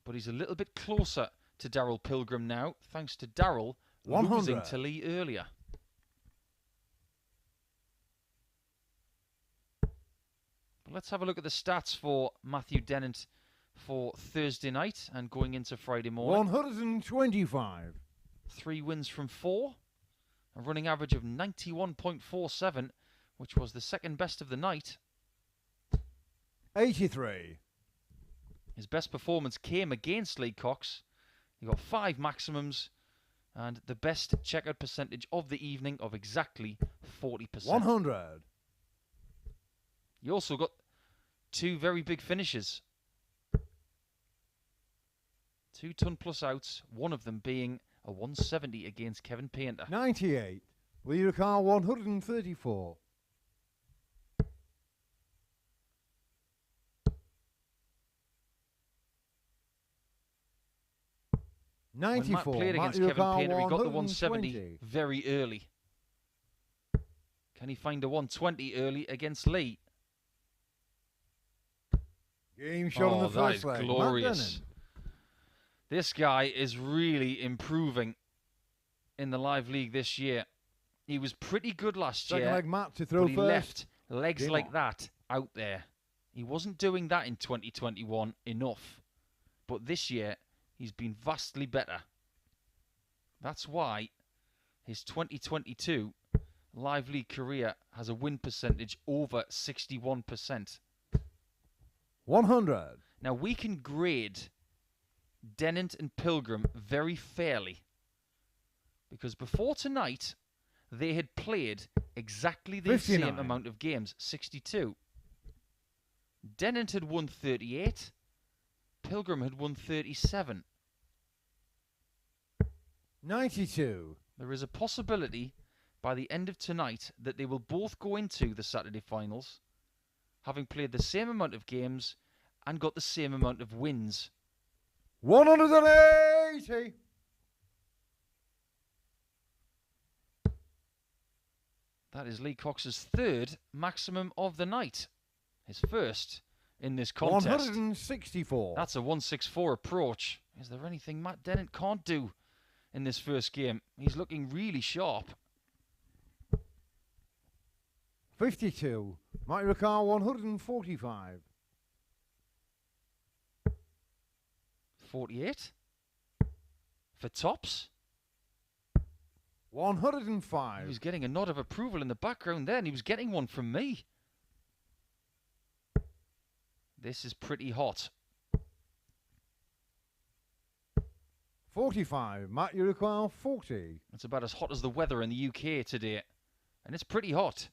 But he's a little bit closer to Darryl Pilgrim now, thanks to Darryl losing to Lee earlier. But let's have a look at the stats for Matthew Dennant for Thursday night and going into Friday morning. 125. 3 wins from 4. A running average of 91.47, which was the second best of the night. 83. His best performance came against Lee Cox. He got 5 maximums and the best checkout percentage of the evening of exactly 40%. 100. He also got 2 very big finishes. 2 ton plus outs, one of them being a 170 against Kevin Painter. 98. Lee Ricard 134. When Matt played against Kevin Painter, he got the 170 very early. Can he find a 120 early against Lee? Game shot on the first that is leg. glorious. This guy is really improving in the Live League this year. He was pretty good last year, leg Matt to throw but he first. left legs Game like on. that out there. He wasn't doing that in 2021 enough. But this year, he's been vastly better. That's why his 2022 Live League career has a win percentage over 61%. 100. Now, we can grade Dennant and Pilgrim very fairly, because before tonight they had played exactly the 59. same amount of games, 62. Dennant had won 38, Pilgrim had won 37. 92. There is a possibility by the end of tonight that they will both go into the Saturday finals having played the same amount of games and got the same amount of wins. 180. That is Lee Cox's 3rd maximum of the night. His first in this contest. 164. That's a 164 approach. Is there anything Matt Dennant can't do in this first game? He's looking really sharp. 52. Mike Ricard 145. 48 for tops. 105. He was getting a nod of approval in the background there, and he was getting one from me. This is pretty hot. 45. Matt, you require 40. It's about as hot as the weather in the UK today, and it's pretty hot.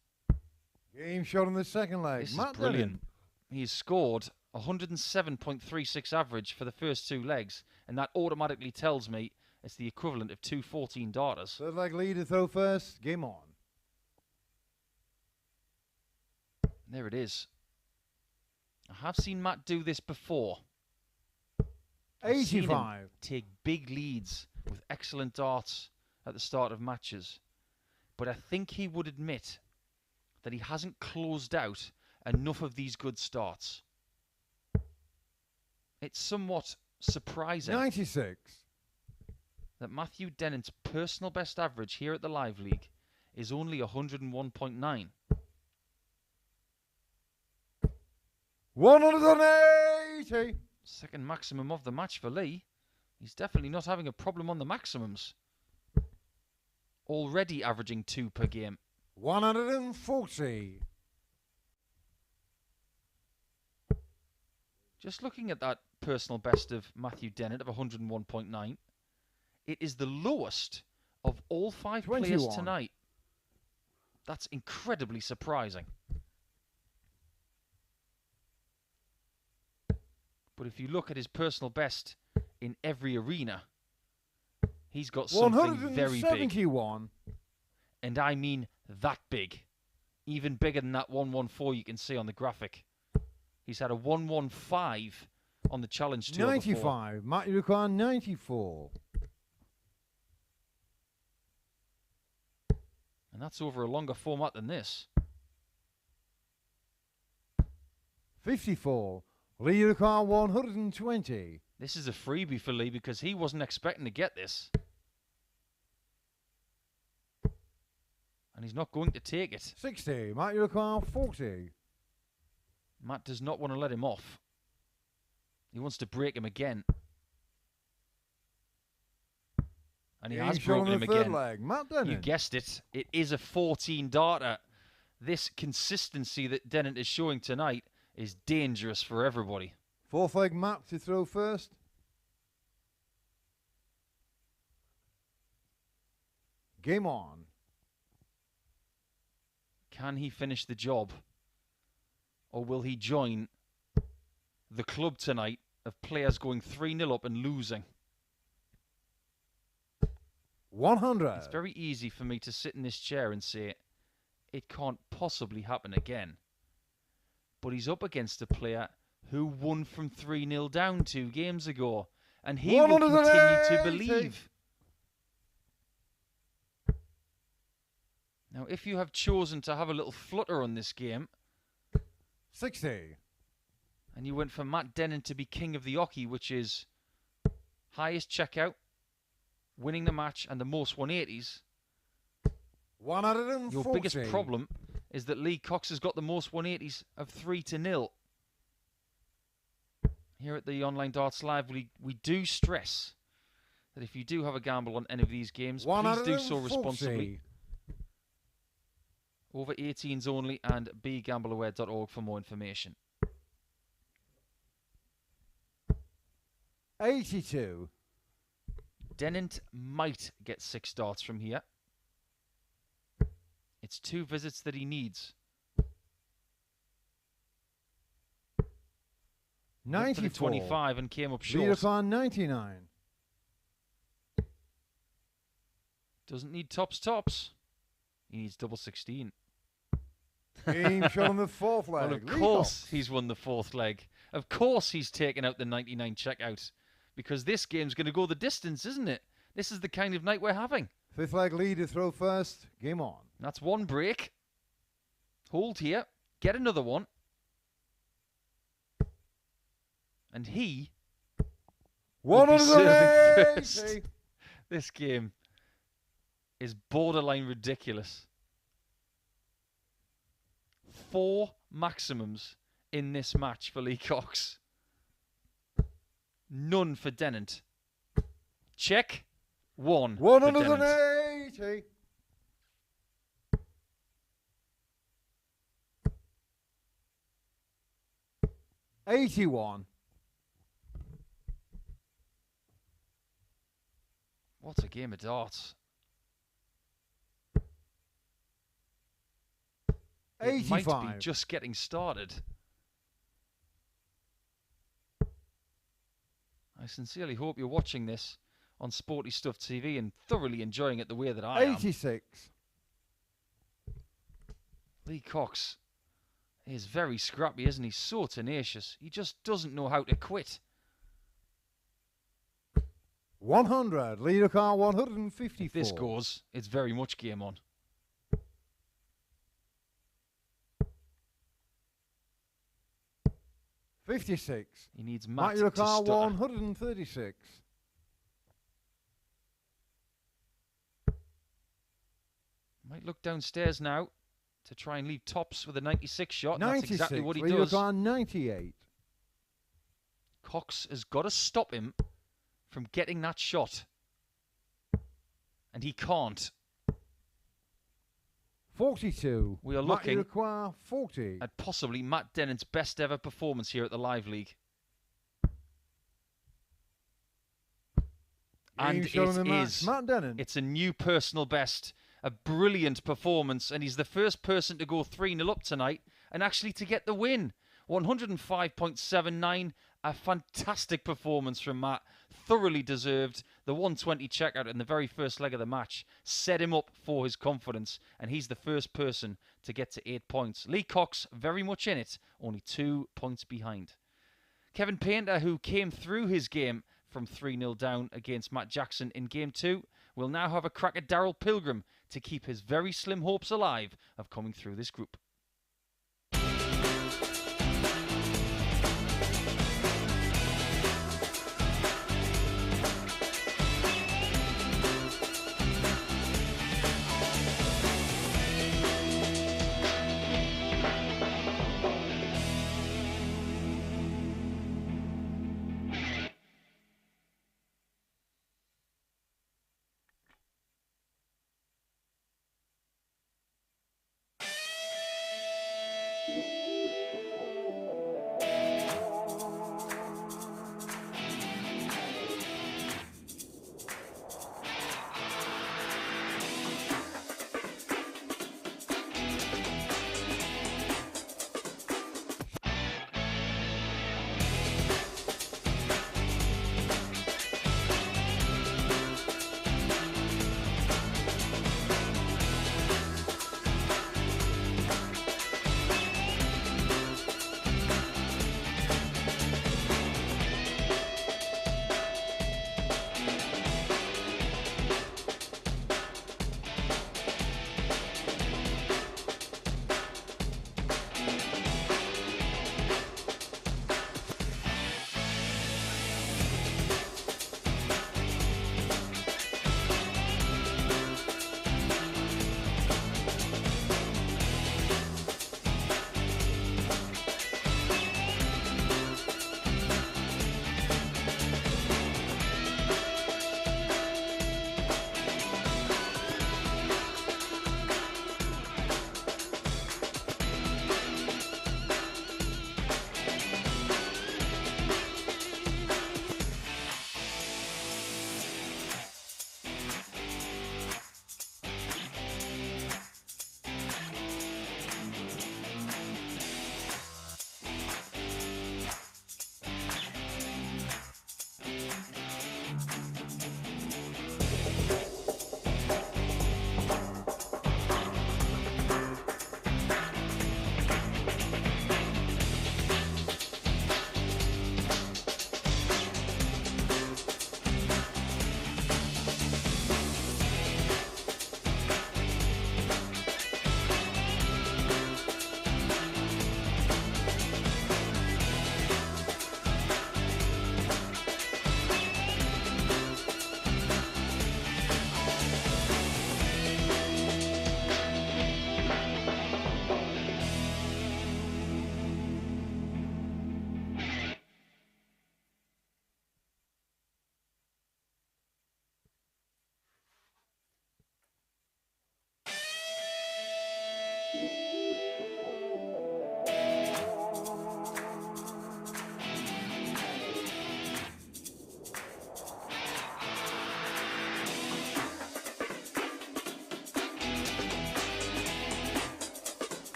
Game shot on the second leg. This Matt is brilliant. Dennant. He's scored 107.36 average for the first 2 legs, and that automatically tells me it's the equivalent of 214 darters. Third leg lead to throw first. Game on. There it is. I have seen Matt do this before. I've seen him 85. take big leads with excellent darts at the start of matches. But I think he would admit that he hasn't closed out enough of these good starts. It's somewhat surprising 96. that Matthew Dennant's personal best average here at the Live League is only 101.9. 180. Second maximum of the match for Lee. He's definitely not having a problem on the maximums. Already averaging 2 per game. 140. Just looking at that personal best of Matthew Dennant of 101.9, it is the lowest of all 5 players 21. tonight. That's incredibly surprising. But if you look at his personal best in every arena, he's got something very big. 171. And I mean that big. Even bigger than that 114 you can see on the graphic. He's had a 115 on the Challenge Tour 95. before. Matt Yukon 94. And that's over a longer format than this. 54. Lee Yukon 120. This is a freebie for Lee because he wasn't expecting to get this. And he's not going to take it. 60. Matt Yukon 40. Matt does not want to let him off. He wants to break him again. And he has broken him again. Leg. Matt Dennant. You guessed it. It is a 14 darter. This consistency that Dennant is showing tonight is dangerous for everybody. Fourth leg Matt to throw first. Game on. Can he finish the job? Or will he join the club tonight of players going 3-0 up and losing? 100. It's very easy for me to sit in this chair and say, it can't possibly happen again. But he's up against a player who won from 3-0 down 2 games ago. And he will continue to believe. Now, if you have chosen to have a little flutter on this game, 60. and you went for Matt Dennant to be king of the Oki, which is highest checkout, winning the match, and the most 180s, 140. your biggest problem is that Lee Cox has got the most 180s of 3-0. Here at the Online Darts Live, we do stress that if you do have a gamble on any of these games, please do so responsibly. Over 18s only, and begambleaware.org for more information. 82. Dennant might get 6 darts from here. It's 2 visits that he needs. 94. 25 and came up short. Beautiful 99. Doesn't need tops. He needs double 16. Game shot on the fourth leg. Well, of course he's won the 4th leg. Of course he's taken out the 99 checkout. Because this game's going to go the distance, isn't it? This is the kind of night we're having. Fifth leg lead to throw first. Game on. That's 1 break. Hold here. Get another one. And he will be serving first. This game is borderline ridiculous. 4 maximums in this match for Lee Cox. None for Dennant. Check. 1 for Dennant. 180. $81. What a game of darts. It might be just getting started. I sincerely hope you're watching this on Sporty Stuff TV and thoroughly enjoying it the way that I am. 86. Lee Cox He's very scrappy, isn't he? So tenacious. He just doesn't know how to quit. 100. Leader car 154. If this goes, it's very much game on. $56. He needs Matt Leader to car stutter. 136. Might look downstairs now to try and leave tops with a 96 shot. 96. That's exactly what he Leader does. car 98. Cox has got to stop him from getting that shot. And he can't. 42. We are looking require 40. at possibly Matt Dennant's best ever performance here at the Live League. And it is. Matt Dennant. It's a new personal best. A brilliant performance. And he's the first person to go 3-0 up tonight and actually to get the win. 105.79. A fantastic performance from Matt. Thoroughly deserved. The 120 checkout in the very first leg of the match set him up for his confidence. And he's the first person to get to 8 points. Lee Cox very much in it. Only 2 points behind. Kevin Painter, who came through his game from 3-0 down against Matt Jackson in Game 2, will now have a crack at Darryl Pilgrim to keep his very slim hopes alive of coming through this group.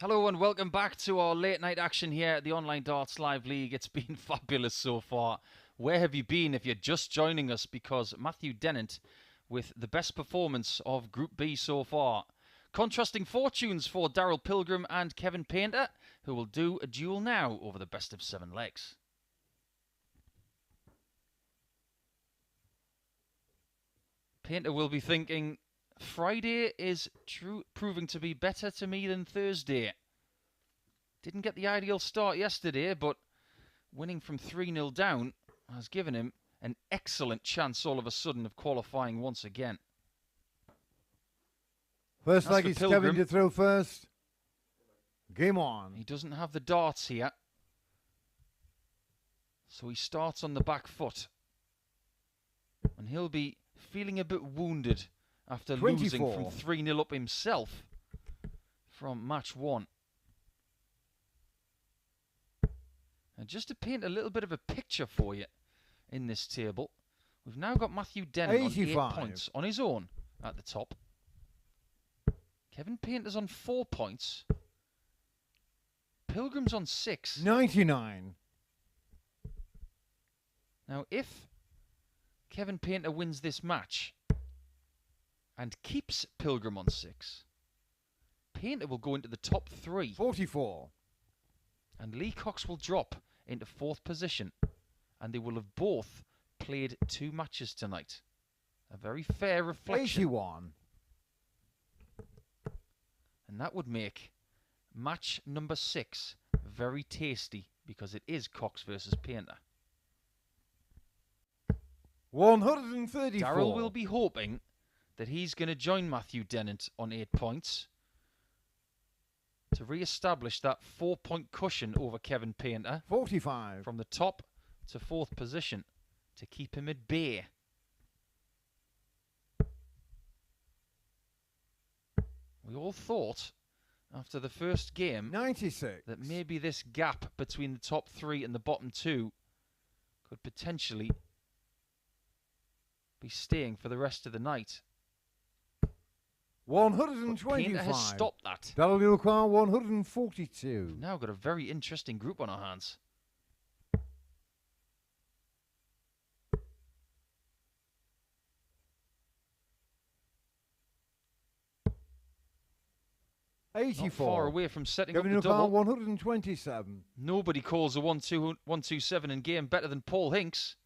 Hello and welcome back to our late night action here at the Online Darts Live League. It's been fabulous so far. Where have you been if you're just joining us? Because Matthew Dennant with the best performance of Group B so far. Contrasting fortunes for Darryl Pilgrim and Kevin Painter, who will do a duel now over the best of 7 legs. Painter will be thinking, Friday is proving to be better to me than Thursday. Didn't get the ideal start yesterday, but winning from 3-0 down has given him an excellent chance all of a sudden of qualifying once again. First leg is Kevin to throw first. Game on. He doesn't have the darts here, so he starts on the back foot. And he'll be feeling a bit wounded after 24. losing from 3-0 up himself from match 1. And just to paint a little bit of a picture for you in this table, we've now got Matthew Dennant on 8 points on his own at the top. Kevin Painter's on 4 points. Pilgrim's on 6. 99. Now, if Kevin Painter wins this match and keeps Pilgrim on 6, Painter will go into the top 3. 44. And Lee Cox will drop into 4th position. And they will have both played 2 matches tonight. A very fair reflection. 81. And that would make match number 6 very tasty because it is Cox versus Painter. 134. Darryl will be hoping that he's going to join Matthew Dennant on 8 points to re-establish that 4-point cushion over Kevin Painter. 45. From the top to 4th position to keep him at bay. We all thought after the first game 96. that maybe this gap between the top 3 and the bottom 2 could potentially be staying for the rest of the night. 125. Painter has stopped that. Darryl Pilgrim 142. We've now got a very interesting group on our hands. Not far away from setting up the double. 127. Nobody calls a 1-2-1-2-7 in game better than Paul Hinks.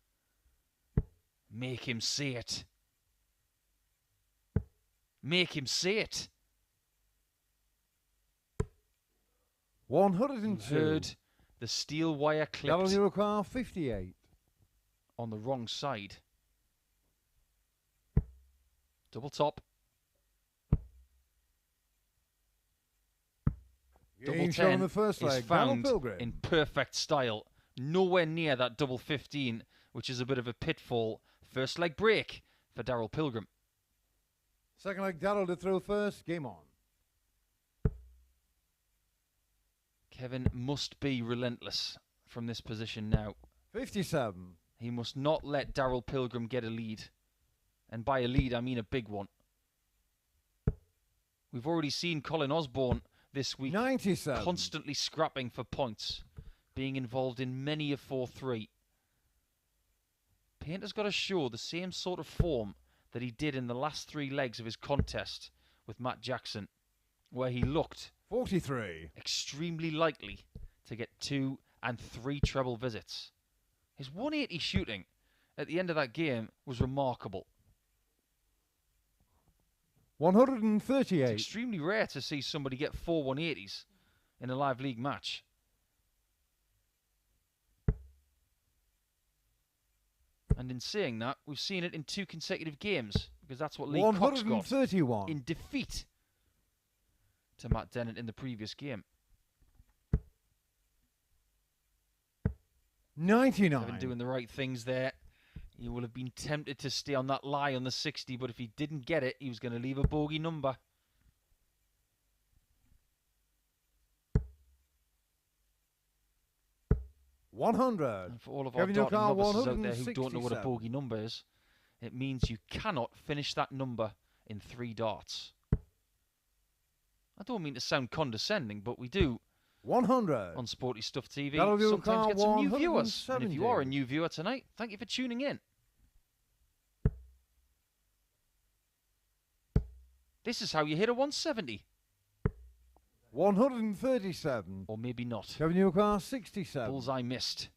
Make him say it. Make him say it. 102. You heard the steel wire clipped. Darryl 58. On the wrong side. Double top. Double 10 the first leg. is found in perfect style. Nowhere near that double 15, which is a bit of a pitfall. First leg break for Darryl Pilgrim. Second leg, Darryl to throw first. Game on. Kevin must be relentless from this position now. 57. He must not let Darryl Pilgrim get a lead. And by a lead, I mean a big one. We've already seen Colin Osborne this week 97. Constantly scrapping for points, being involved in many a 4-3. Painter's got to show the same sort of form that he did in the last 3 legs of his contest with Matt Jackson, where he looked 43. extremely likely to get 2 and 3 treble visits. His 180 shooting at the end of that game was remarkable. 138. It's extremely rare to see somebody get 4 180s in a live league match. And in saying that, we've seen it in 2 consecutive games, because that's what Lee Cox got in defeat to Matt Dennant in the previous game. 99. Kevin doing the right things there. He will have been tempted to stay on that lie on the 60, but if he didn't get it, he was going to leave a bogey number. And for all of our darting novices out there who don't know what a bogey number is, it means you cannot finish that number in 3 darts. I don't mean to sound condescending, but we do 100. on Sporty Stuff TV That'll do, sometimes Carl, get some new viewers. And if you are a 170. new viewer tonight, thank you for tuning in. This is how you hit a 170. 137. Or maybe not. Kevin Newcastle, 67. Bullseye missed.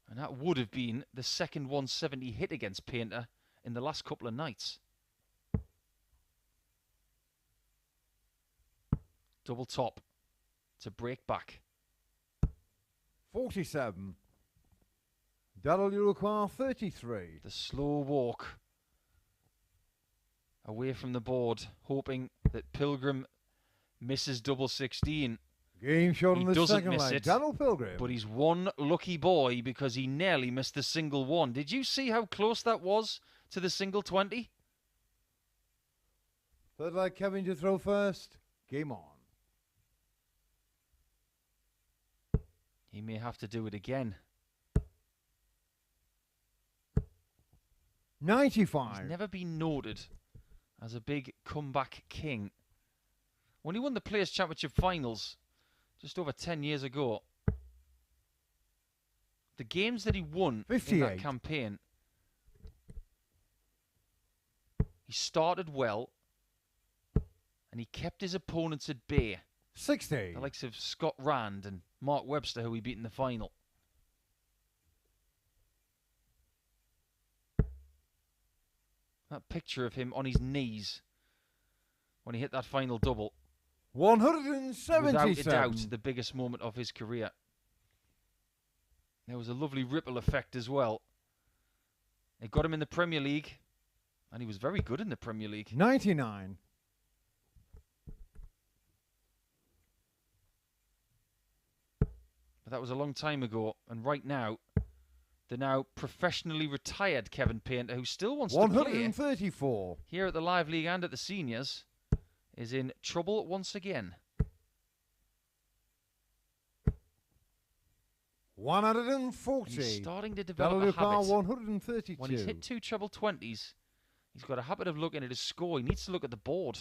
And that would have been the second 170 hit against Painter in the last couple of nights. Double top to break back. 47. Darryl Pilgrim, 33. The slow walk away from the board, hoping that Pilgrim misses double 16. Game shot He on the doesn't second miss line. it, Darryl Pilgrim. But he's one lucky boy because he nearly missed the single one. Did you see how close that was to the single 20? Third leg, Kevin to throw first. Game on. He may have to do it again. 95. He's never been noted as a big comeback king. When he won the Players' Championship finals just over 10 years ago, the games that he won 58. in that campaign, he started well and he kept his opponents at bay. 60. The likes of Scott Rand and Mark Webster, who he beat in the final. That picture of him on his knees when he hit that final double. 177. Without a doubt, the biggest moment of his career. There was a lovely ripple effect as well. It got him in the Premier League, and he was very good in the Premier League. 99. But that was a long time ago, and right now, the now professionally retired Kevin Painter, who still wants to play 134. here at the Live League and at the Seniors, is in trouble once again. 140. And he's starting to develop a Darryl habit. 132. When he's hit two treble 20s, he's got a habit of looking at his score. He needs to look at the board.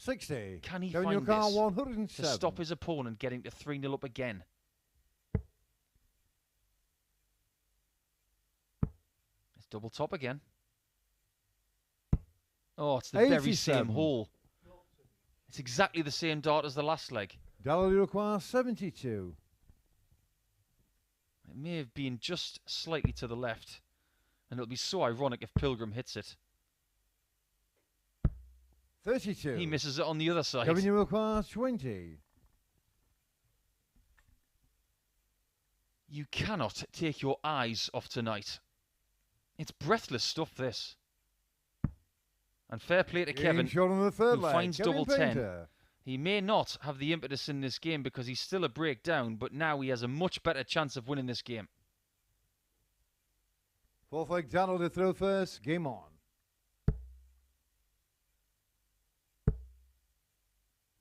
60. Can he Kevin find Newcastle, this 107. to stop his opponent getting to 3-0 up again? It's double top again. Oh, it's the very same 87. hole. It's exactly the same dart as the last leg. Darryl requires 72. It may have been just slightly to the left, and it'll be so ironic if Pilgrim hits it. 32. He misses it on the other side. Kevin requires 20. You cannot take your eyes off tonight. It's breathless stuff, this. And fair play to Kevin, Shot on the third who leg. finds Kevin double 10. Painter. He may not have the impetus in this game because he's still a breakdown, but now he has a much better chance of winning this game. Fourth leg, Dennant to throw first. Game on.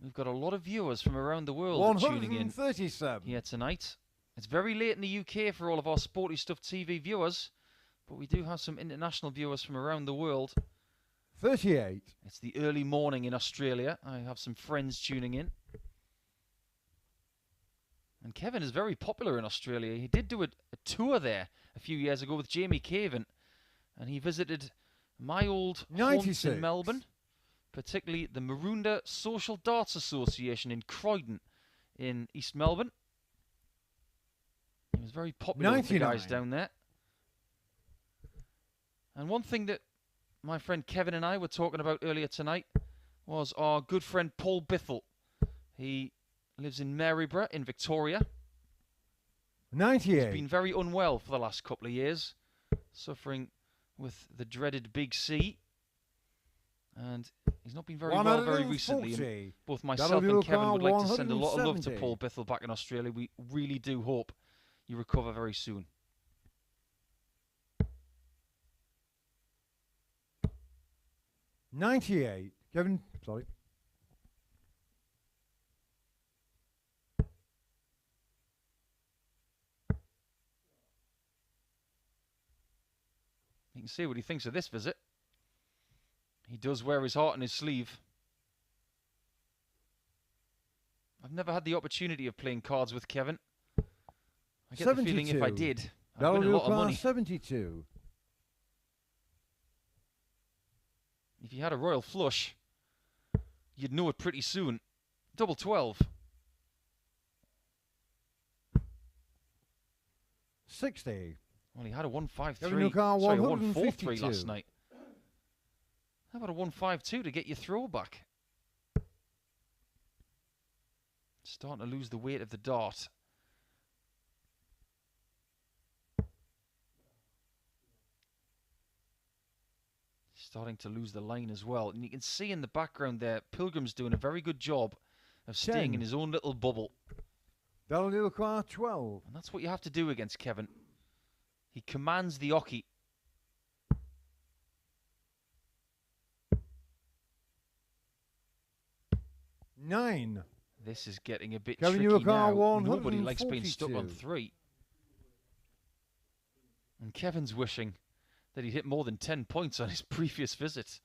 We've got a lot of viewers from around the world tuning in 137. here tonight. It's very late in the UK for all of our Sporty Stuff TV viewers, but we do have some international viewers from around the world. 38. It's the early morning in Australia. I have some friends tuning in. And Kevin is very popular in Australia. He did do a tour there a few years ago with Jamie Caven, and he visited my old haunts 96. in Melbourne, particularly the Maroondah Social Darts Association in Croydon in East Melbourne. He was very popular with the guys 99. down there. And one thing that my friend Kevin and I were talking about earlier tonight was our good friend Paul Bithell. He lives in Maryborough in Victoria. 98. He's been very unwell for the last couple of years, suffering with the dreaded big C. And he's not been very well very recently. And both myself and Kevin would like to send a lot of love to Paul Bithell back in Australia. We really do hope you recover very soon. 98. Kevin, sorry. can see what he thinks of this visit. He does wear his heart on his sleeve. I've never had the opportunity of playing cards with Kevin. I get 72. The feeling if I did, I'd win a lot of money. 72. If you had a royal flush, you'd know it pretty soon. Double 12. 60. Well, he had a 1-5-3. Sorry, a 1-4-3 last night. How about a 1-5-2 to get your throwback? Starting to lose the weight of the dart. Starting to lose the line as well. And you can see in the background there, Pilgrim's doing a very good job of staying in his own little bubble. That'll do require 12. And that's what you have to do against Kevin. He commands the oche. Nine. This is getting a bit Kevin, tricky now. Nobody likes being stuck on 3. And Kevin's wishing that he'd hit more than 10 points on his previous visit.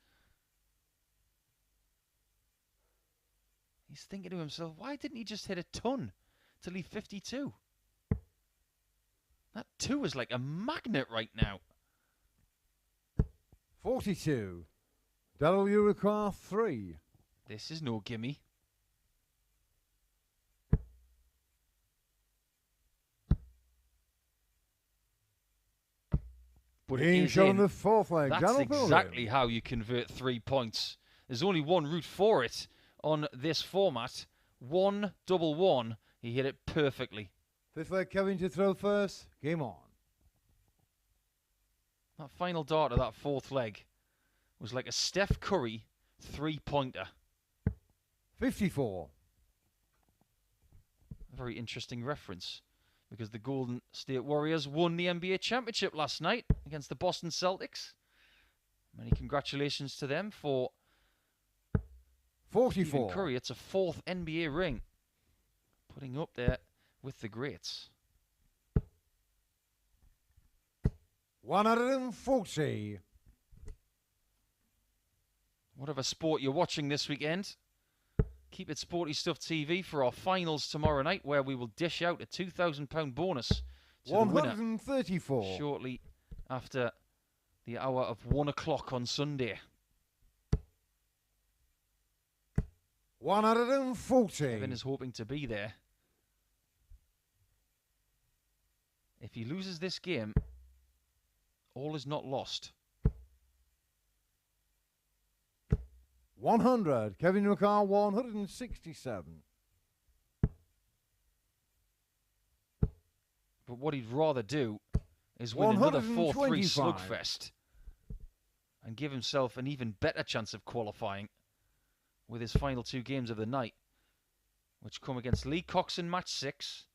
He's thinking to himself, why didn't he just hit a ton to leave 52? That 2 is like a magnet right now. 42. That'll you require 3. This is no gimme. But it is on the 4th leg. That's exactly how you convert 3 points. There's only one route for it on this format. 1-1-1. He hit it perfectly. 5th leg, Kevin to throw first. Game on. That final dart of that 4th leg was like a Steph Curry 3-pointer. 54. A very interesting reference, because the Golden State Warriors won the NBA championship last night against the Boston Celtics. Many congratulations to them for 44. Stephen Curry. It's a 4th NBA ring, putting up there with the greats. 140. Whatever sport you're watching this weekend, keep it Sporty Stuff TV for our finals tomorrow night, where we will dish out a £2,000 bonus to 134. The winner shortly after the hour of 1 o'clock on Sunday. 140. Kevin is hoping to be there. If he loses this game, all is not lost. 100. Kevin McCall, 167. But what he'd rather do is win another 4-3 slugfest and give himself an even better chance of qualifying with his final 2 games of the night, which come against Lee Cox in match 6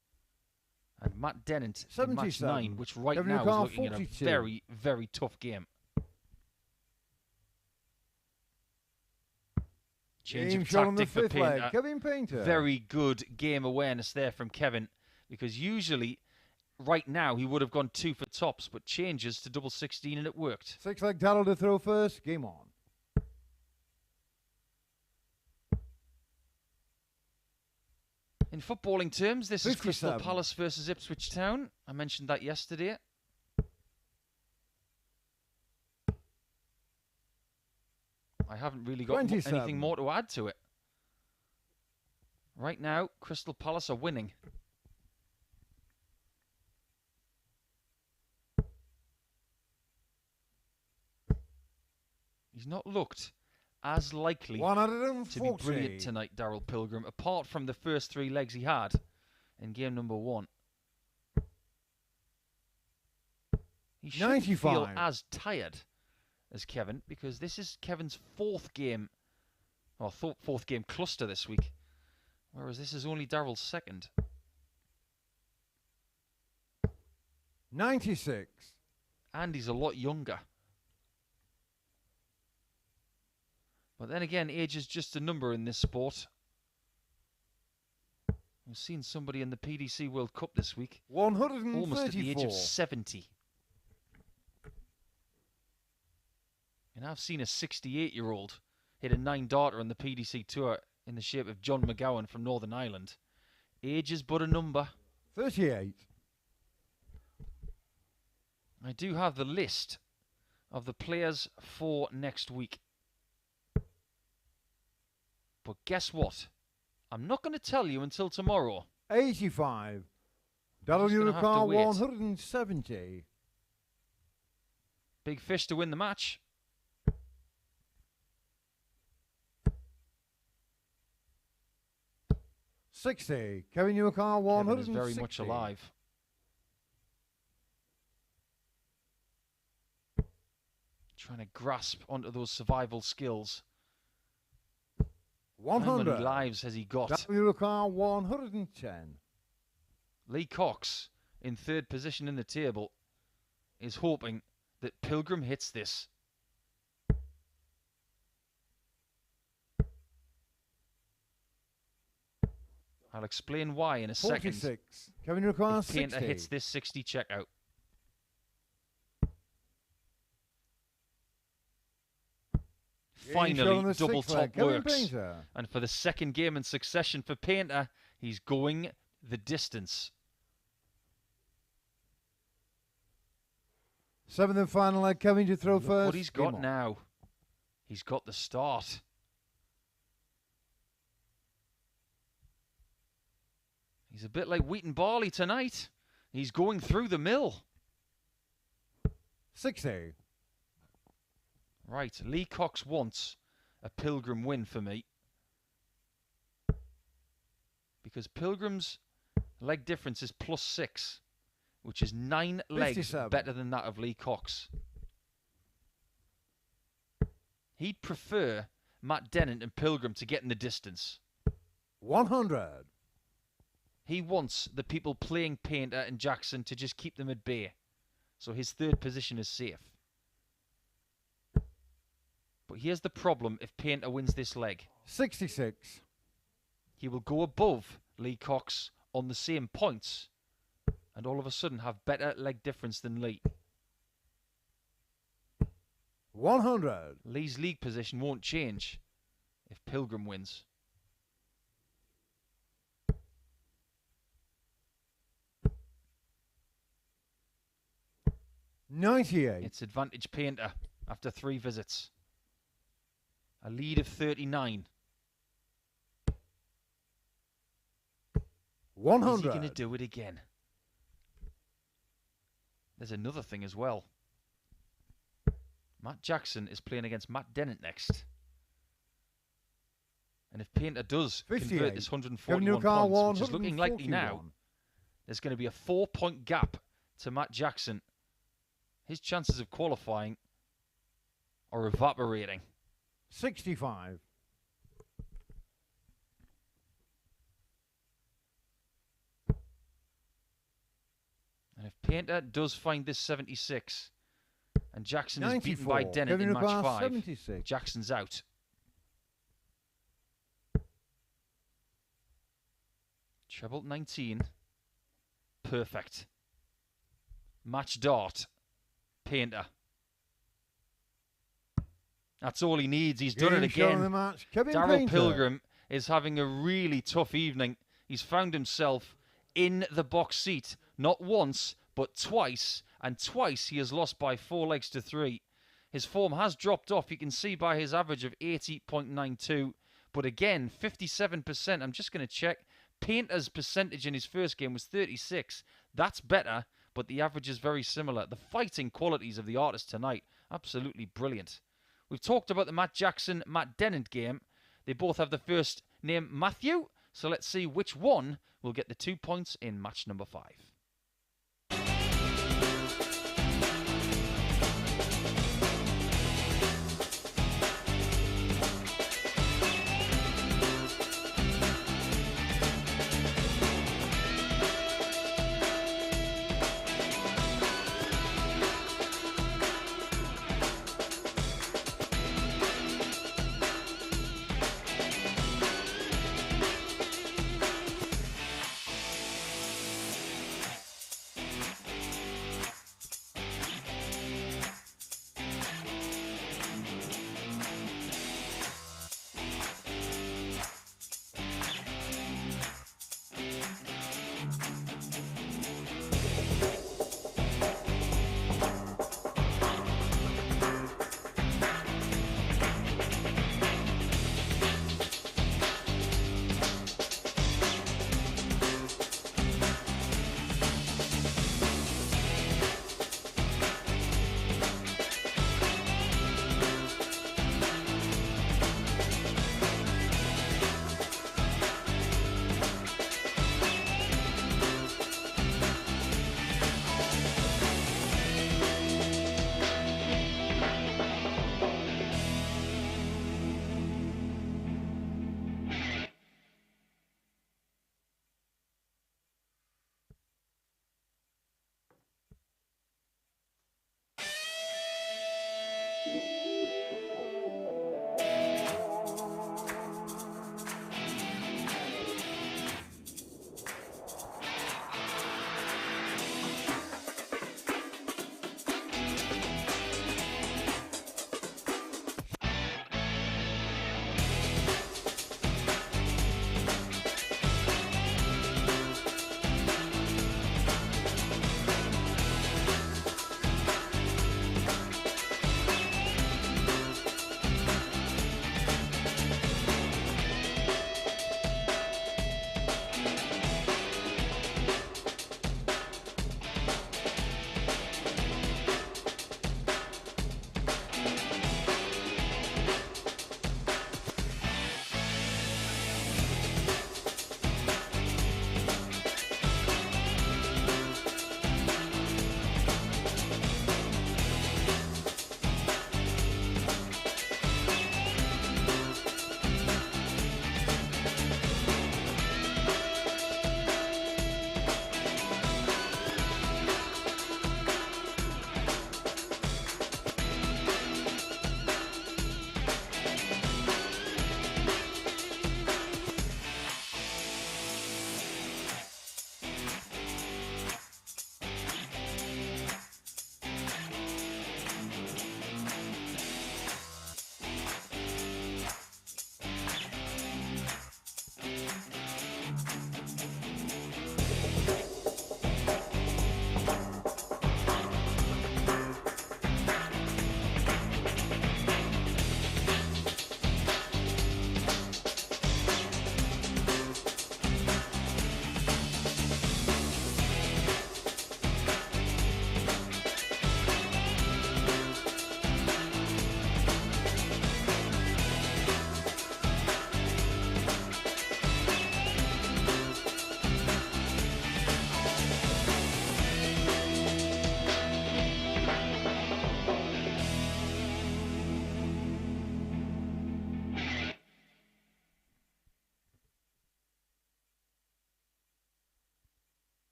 and Matt Dennant in match 9, which right Kevin now is looking 42. at a very, very tough game. Change of tactic for Painter. Kevin Painter. Very good game awareness there from Kevin, because usually, right now, he would have gone 2 for tops, but changes to double 16 and it worked. 6 leg Darryl to throw first. Game on. In footballing terms, this 57. is Crystal Palace versus Ipswich Town. I mentioned that yesterday. I haven't really got anything more to add to it. Right now, Crystal Palace are winning. He's not looked as likely to be brilliant tonight, Darryl Pilgrim, apart from the first 3 legs he had in game number 1. He shouldn't feel as tired as Kevin, because this is Kevin's 4th game, or 4th game cluster this week, whereas this is only Darryl's 2nd. 96. And he's a lot younger. But then again, age is just a number in this sport. We've seen somebody in the PDC World Cup this week, 134. almost at the age of 70. And I've seen a 68-year-old hit a 9-darter on the PDC Tour in the shape of John McGowan from Northern Ireland. Age is but a number. 38. I do have the list of the players for next week. But guess what? I'm not going to tell you until tomorrow. 85. Just gonna have to wait. 170. Big fish to win the match. $60. Kevin Newcar, Kevin 160. is very much alive. Trying to grasp onto those survival skills. How 100. many lives has he got? Newcar, 110. Lee Cox, in third position in the table, is hoping that Pilgrim hits this. I'll explain why in a 46. second. Kevin Newcar, If Painter 60. hits this 60 checkout. Finally, double top works. And for the second game in succession for Painter, he's going the distance. Seventh and final leg, Kevin to throw Look first. what he's got now. He's got the start. He's a bit like wheat and barley tonight. He's going through the mill. 60. Right, Lee Cox wants a Pilgrim win for me. Because Pilgrim's leg difference is +6, which is 9 legs 57. better than that of Lee Cox. He'd prefer Matt Dennant and Pilgrim to get in the distance. 100. He wants the people playing Painter and Jackson to just keep them at bay. So his third position is safe. But here's the problem if Painter wins this leg. 66. He will go above Lee Cox on the same points and all of a sudden have better leg difference than Lee. 100. Lee's league position won't change if Pilgrim wins. $98. It's advantage Painter after 3 visits. A lead of 39. 100. Is he going to do it again? There's another thing as well. Matt Jackson is playing against Matt Dennant next. And if Painter does 58. convert this 141 points, which is looking likely now, there's going to be a 4-point gap to Matt Jackson. His chances of qualifying are evaporating. 65. And if Painter does find this 76 and Jackson is beaten by 94. Dennant Kevin in match Newcar, 5, 76. Jackson's out. Treble 19. Perfect. Match dart. Painter. That's all he needs. He's done it again. Darryl Pilgrim is having a really tough evening. He's found himself in the box seat. Not once, but twice. And twice he has lost by 4 legs to 3. His form has dropped off. You can see by his average of 80.92. But again, 57%. I'm just going to check. Painter's percentage in his first game was 36. That's better, but the average is very similar. The fighting qualities of the artist tonight, absolutely brilliant. We've talked about the Matt Jackson, Matt Dennant game. They both have the first name Matthew, so let's see which one will get the 2 points in match number 5.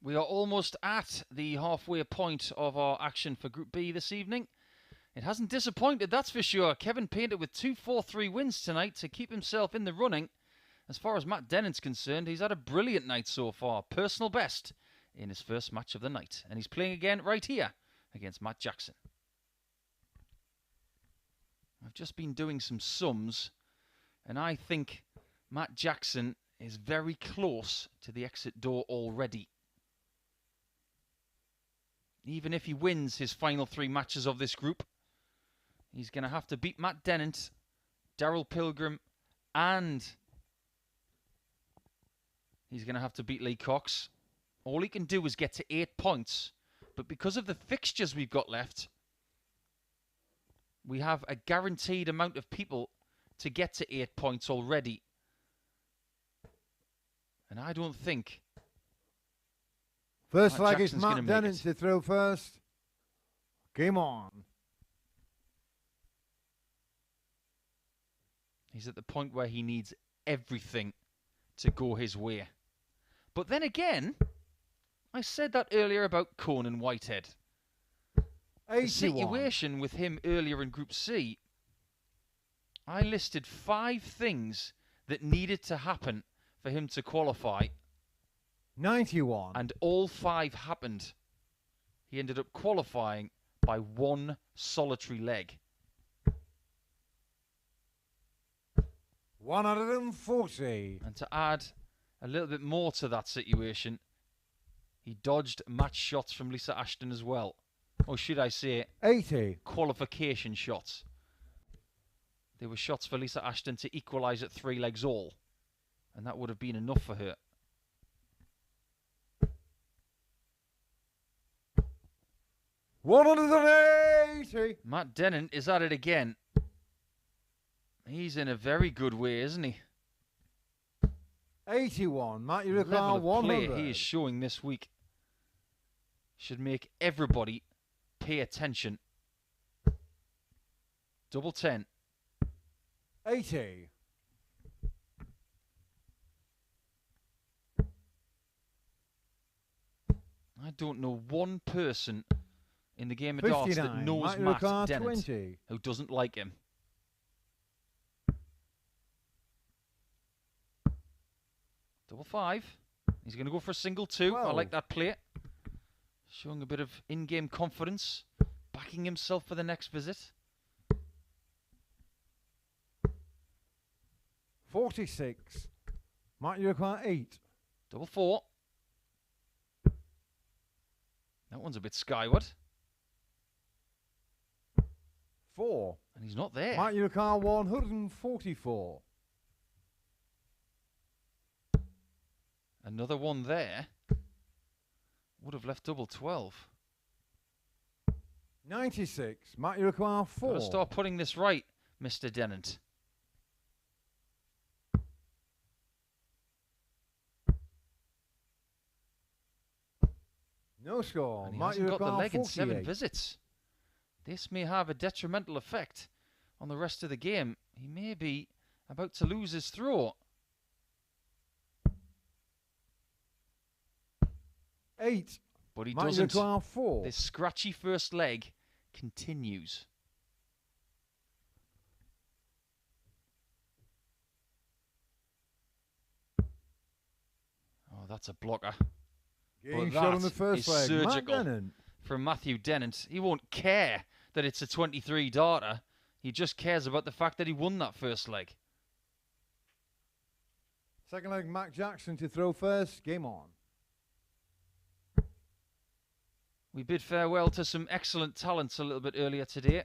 We are almost at the halfway point of our action for Group B this evening. It hasn't disappointed, that's for sure. Kevin Painter with 2-4-3 wins tonight to keep himself in the running. As far as Matt Dennant's concerned, he's had a brilliant night so far. Personal best in his first match of the night. And he's playing again right here against Matt Jackson. I've just been doing some sums, and I think Matt Jackson is very close to the exit door already. Even if he wins his final 3 matches of this group, he's going to have to beat Matt Dennant, Darryl Pilgrim, and he's going to have to beat Lee Cox. All he can do is get to 8 points. But because of the fixtures we've got left, we have a guaranteed amount of people to get to 8 points already. And I don't think... First leg is Matt Dennant to throw first. Game on. He's at the point where he needs everything to go his way. But then again, I said that earlier about Conan Whitehead. 81. The situation with him earlier in Group C, I listed 5 things that needed to happen for him to qualify. 91. And all 5 happened. He ended up qualifying by 1 solitary leg. 140. And to add a little bit more to that situation, he dodged match shots from Lisa Ashton as well. Or should I say, 80. Qualification shots. There were shots for Lisa Ashton to equalise at 3 legs all. And that would have been enough for her. 180. Matt Dennant is at it again. He's in a very good way, isn't he? 81. Matt, you The look level of 100. play he is showing this week should make everybody pay attention. Double 10. 80. I don't know one person in the game of darts that 59. knows Matt Matt Dennant 20. who doesn't like him. Double 5. He's going to go for a single 2. I like that play. Showing a bit of in-game confidence. Backing himself for the next visit. 46. Matt, you require 8. Double 4. That one's a bit skyward. 4. And he's not there. Matt, you require 144. Another one there. Would have left double 12. 96. Matt, you require 4. Gotta start putting this right, Mr. Dennant. No score. And he Matt, you hasn't got the require leg in 7 48. visits. This may have a detrimental effect on the rest of the game. He may be about to lose his throw. 8. But he Matt, you doesn't. require 4. This scratchy first leg continues. Oh, that's a blocker. Game But shot on the that first is leg. surgical. Matt Dennant. From Matthew Dennant. He won't care that it's a 23 darter. He just cares about the fact that he won that first leg. Second leg, Matt Jackson to throw first. Game on. We bid farewell to some excellent talents a little bit earlier today.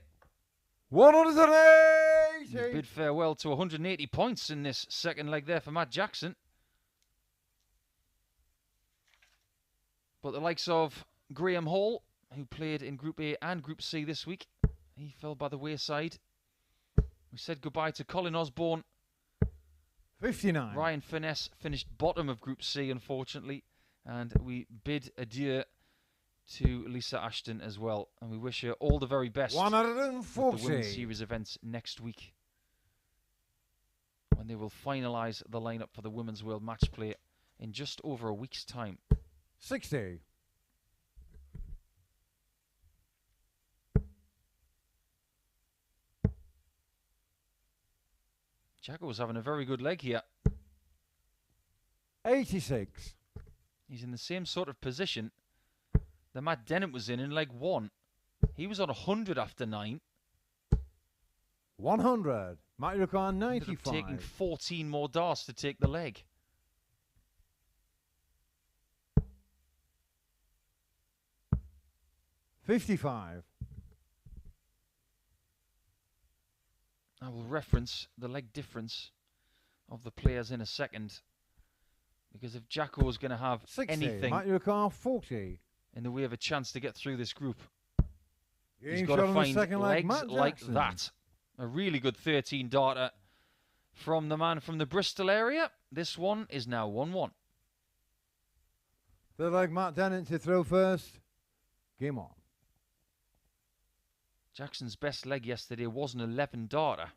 180. We bid farewell to 180 points in this second leg there for Matt Jackson. But the likes of Graham Hall, who played in Group A and Group C this week, he fell by the wayside. We said goodbye to Colin Osborne. 59. Ryan Finesse finished bottom of Group C, unfortunately. And we bid adieu to Lisa Ashton as well. And we wish her all the very best with 140. the Women's Series events next week, when they will finalise the lineup for the Women's World Match Play in just over a week's time. 60. Jacko's having a very good leg here. 86. He's in the same sort of position that Matt Dennant was in leg 1. He was on 100 after 9. 100. Matthew Khan, Ended up 95. taking 14 more darts to take the leg. $55. I will reference the leg difference of the players in a second. Because if Jacko is going to have 60. anything Matthew Khan, 40. in the way of a chance to get through this group, he's Game got shot to on the find second leg, legs Matt like Jackson. that. A really good 13 darter from the man from the Bristol area. This one is now 1-1. Third leg, Matt Dennant to throw first. Game on. Jackson's best leg yesterday was an 11 darter.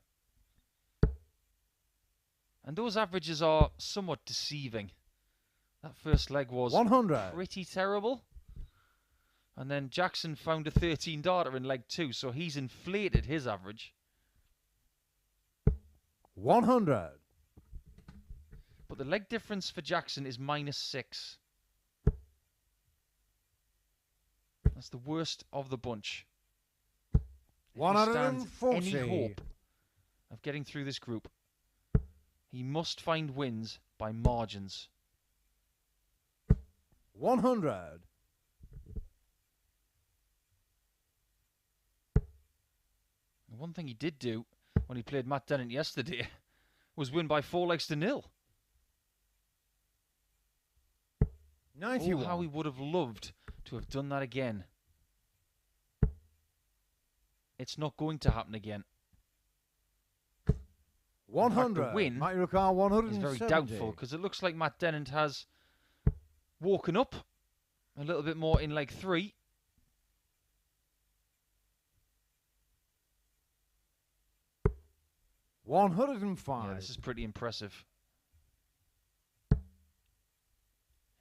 And those averages are somewhat deceiving. That first leg was 100. pretty terrible. And then Jackson found a 13 darter in leg 2, so he's inflated his average. 100. But the leg difference for Jackson is -6. That's the worst of the bunch. If he stands 140. any hope of getting through this group, he must find wins by margins. 100. One thing he did do when he played Matt Dennant yesterday was win by 4-0. 91. Oh, how he would have loved to have done that again. It's not going to happen again. 100. the win Matthew Khan, It's 170. very doubtful because it looks like Matt Dennant has woken up a little bit more in leg 3. 105. Yeah, this is pretty impressive.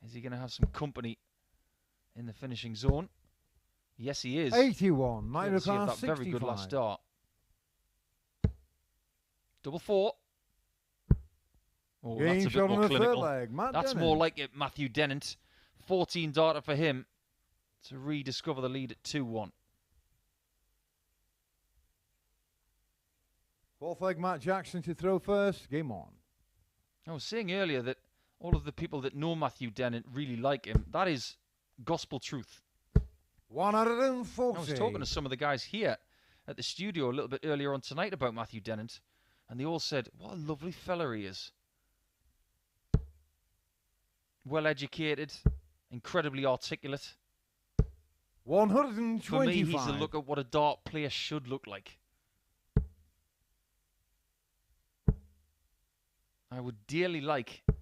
Is he going to have some company in the finishing zone? Yes, he is. 81. Matthew Courtesy of Khan, that 65. very good last start. Double 4. Oh, Game that's a bit shot on more the third clinical. leg. Matt That's Dennant. more like it, Matthew Dennant. 14 darter for him to rediscover the lead at 2-1. Fourth leg, Matt Jackson to throw first. Game on. I was saying earlier that all of the people that know Matthew Dennant really like him. That is gospel truth. 140. I was talking to some of the guys here at the studio a little bit earlier on tonight about Matthew Dennant, and they all said, what a lovely fella he is. Well educated, incredibly articulate. 125. For me, he's a look at what a dart player should look like. I would dearly like him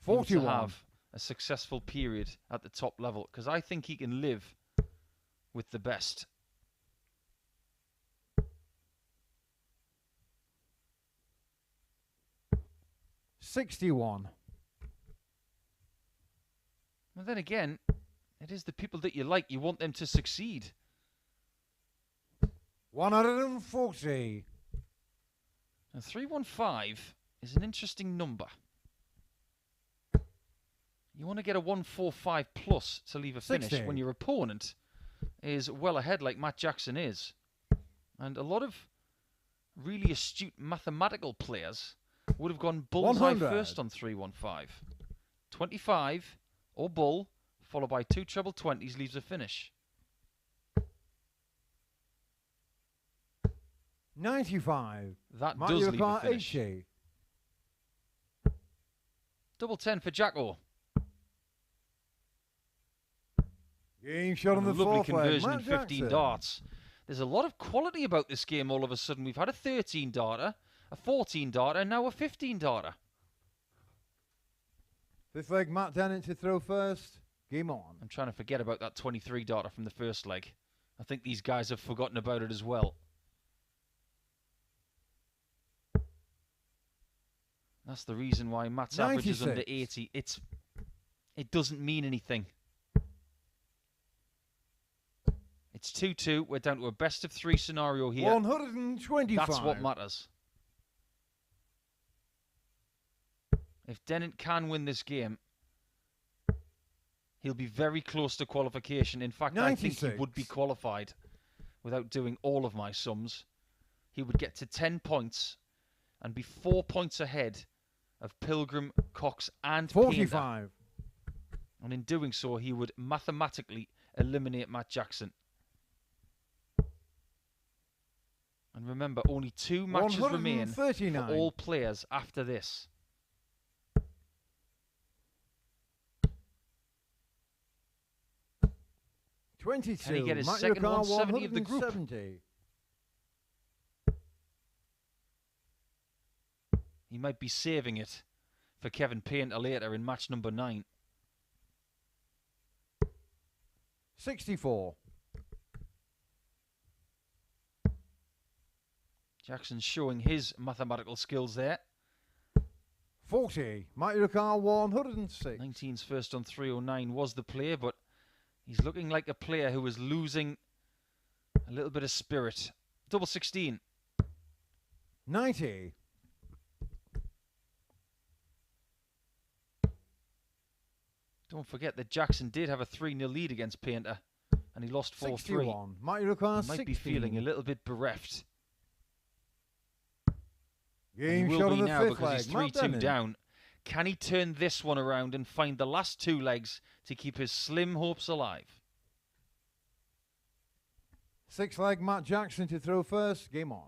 41. to have a successful period at the top level, because I think he can live with the best. $61. And then again, it is the people that you like. You want them to succeed. 140. And 315 is an interesting number. You want to get a 145 plus to leave a finish 60. when your opponent is well ahead like Matt Jackson is. And a lot of really astute mathematical players would have gone bullseye 100. first on 315. 25 or bull, followed by 2 treble 20s leaves a finish. 95. That Matthew does leave a Khan, finish. 80. Double 10 for Jacko. Game shot on And a the lovely fourth leg. conversion Matt in 15 Jackson. darts. There's a lot of quality about this game all of a sudden. We've had a 13 darter, a 14 darter, and now a 15 darter. Fifth leg, Matt Dennant to throw first. Game on. I'm trying to forget about that 23 darter from the first leg. I think these guys have forgotten about it as well. That's the reason why Matt's average is under 96. 80. It doesn't mean anything. It's 2-2. We're down to a best-of-3 scenario here. 125. That's what matters. If Dennant can win this game, he'll be very close to qualification. In fact, 96. I think he would be qualified without doing all of my sums. He would get to 10 points and be 4 points ahead of Pilgrim, Cox and 45. Painter. And in doing so, he would mathematically eliminate Matt Jackson. And remember, only 2 matches remain for all players after this. Can he get his second 170 of the group? He might be saving it for Kevin Painter later in match number 9. 64. Jackson's showing his mathematical skills there. 40. Might require 106. 19's first on 309 was the play, but he's looking like a player who is losing a little bit of spirit. Double 16. 90. Don't forget that Jackson did have a 3-0 lead against Painter, and he lost 4-3. Might require He might 16. be feeling a little bit bereft. Game he shot will on be the now fifth because leg. he's 3-2 down. Can he turn this one around and find the last 2 legs to keep his slim hopes alive? 6 leg, Matt Jackson to throw first. Game on.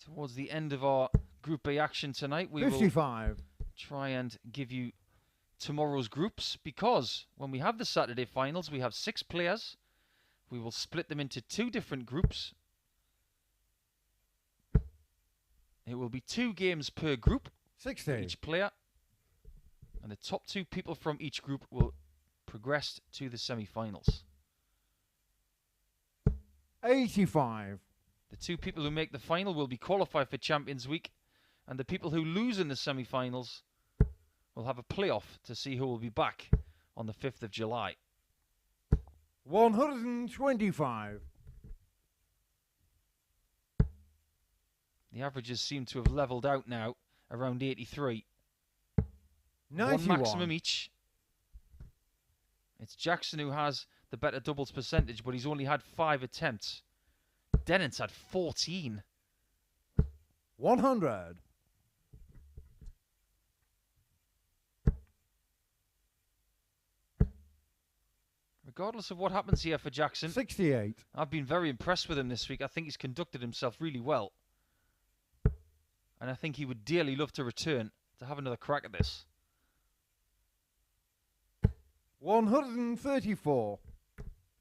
Towards the end of our Group B action tonight, we 55. will try and give you tomorrow's groups, because when we have the Saturday finals, we have 6 players. We will split them into 2 different groups. It will be 2 games per group 60. for each player. And the top 2 people from each group will progress to the semi-finals. 85. The 2 people who make the final will be qualified for Champions Week, and the people who lose in the semi-finals will have a playoff to see who will be back on the 5th of July. 125. The averages seem to have levelled out now, around 83. 91. 1 maximum each. It's Jackson who has the better doubles percentage, but he's only had 5 attempts. Dennant's had 14. 100. Regardless of what happens here for Jackson, 68. I've been very impressed with him this week. I think he's conducted himself really well. And I think he would dearly love to return to have another crack at this. 134.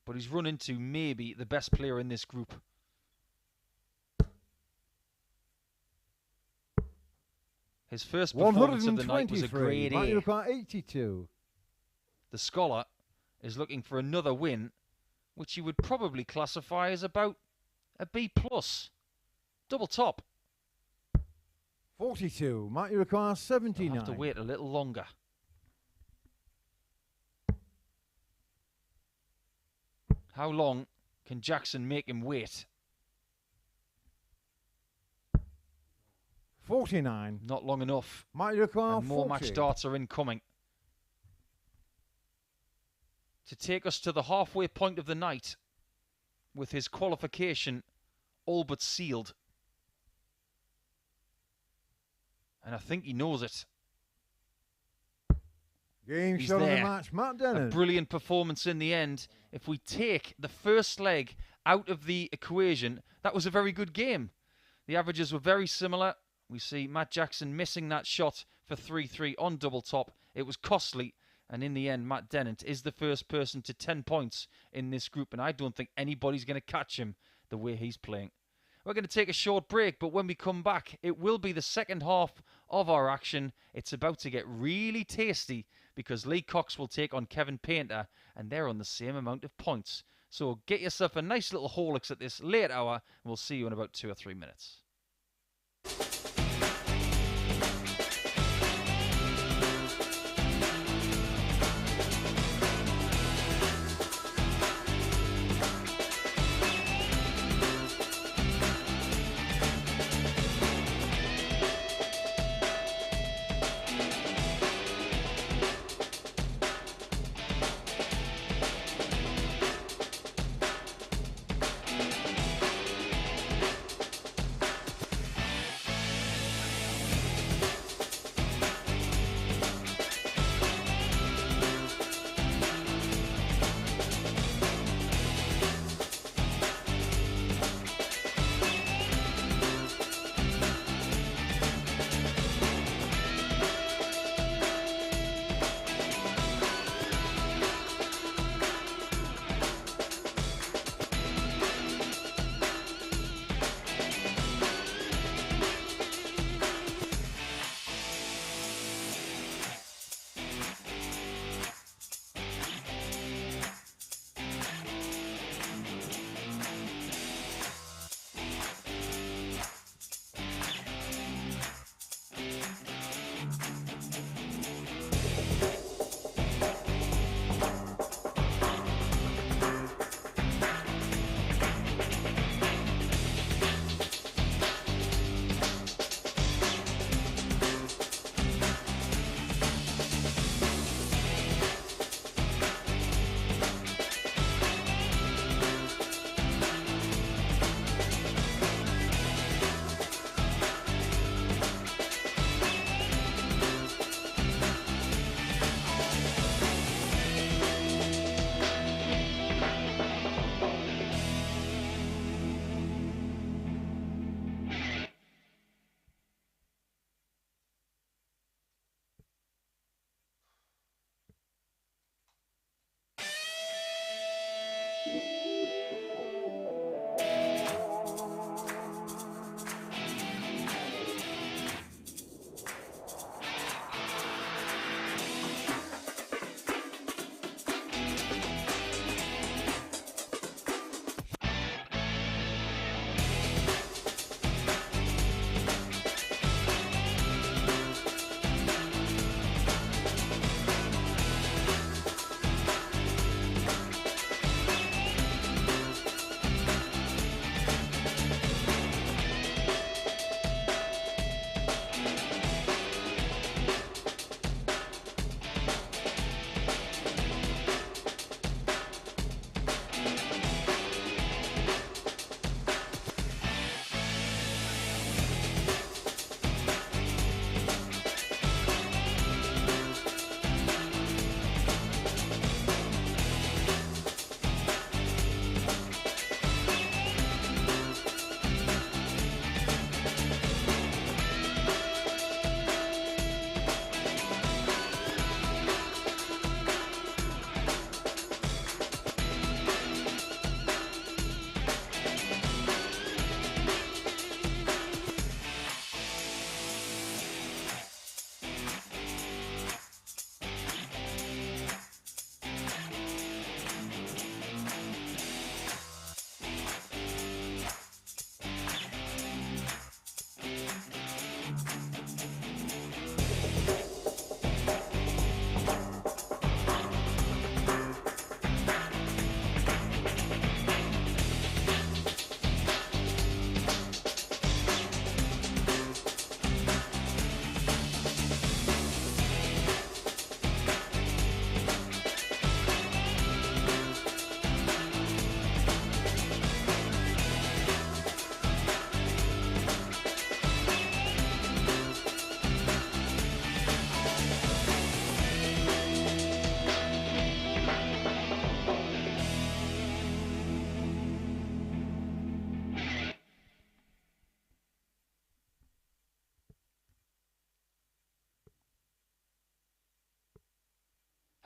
But he's run into maybe the best player in this group. His first performance of the night was a grade A. 82. The Scholar is looking for another win, which he would probably classify as about a B+. Double top. 42. Might you require 79? He'll have to wait a little longer. How long can Jackson make him wait? 49. Not long enough. Might you require And more 40? match darts are incoming. To take us to the halfway point of the night, with his qualification all but sealed. And I think he knows it. Game He's shot of the there. match, Matt A Dennant. brilliant performance in the end. If we take the first leg out of the equation, that was a very good game. The averages were very similar. We see Matt Jackson missing that shot for 3-3 on double top. It was costly. And in the end, Matt Dennant is the first person to 10 points in this group. And I don't think anybody's going to catch him the way he's playing. We're going to take a short break, but when we come back, it will be the second half of our action. It's about to get really tasty because Lee Cox will take on Kevin Painter, and they're on the same amount of points. So get yourself a nice little Horlicks at this late hour, and we'll see you in about 2 or 3 minutes.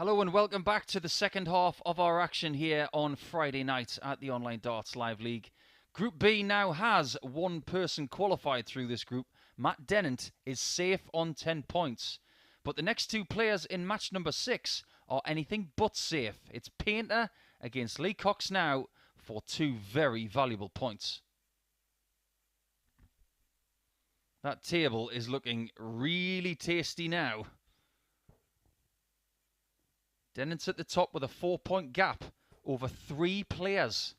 Hello and welcome back to the second half of our action here on Friday night at the Online Darts Live League. Group B now has one person qualified through this group. Matt Dennant is safe on 10 points. But the next two players in match number 6 are anything but safe. It's Painter against Lee Cox now for 2 very valuable points. That table is looking really tasty now. Dennant's at the top with a 4-point gap over 3 players.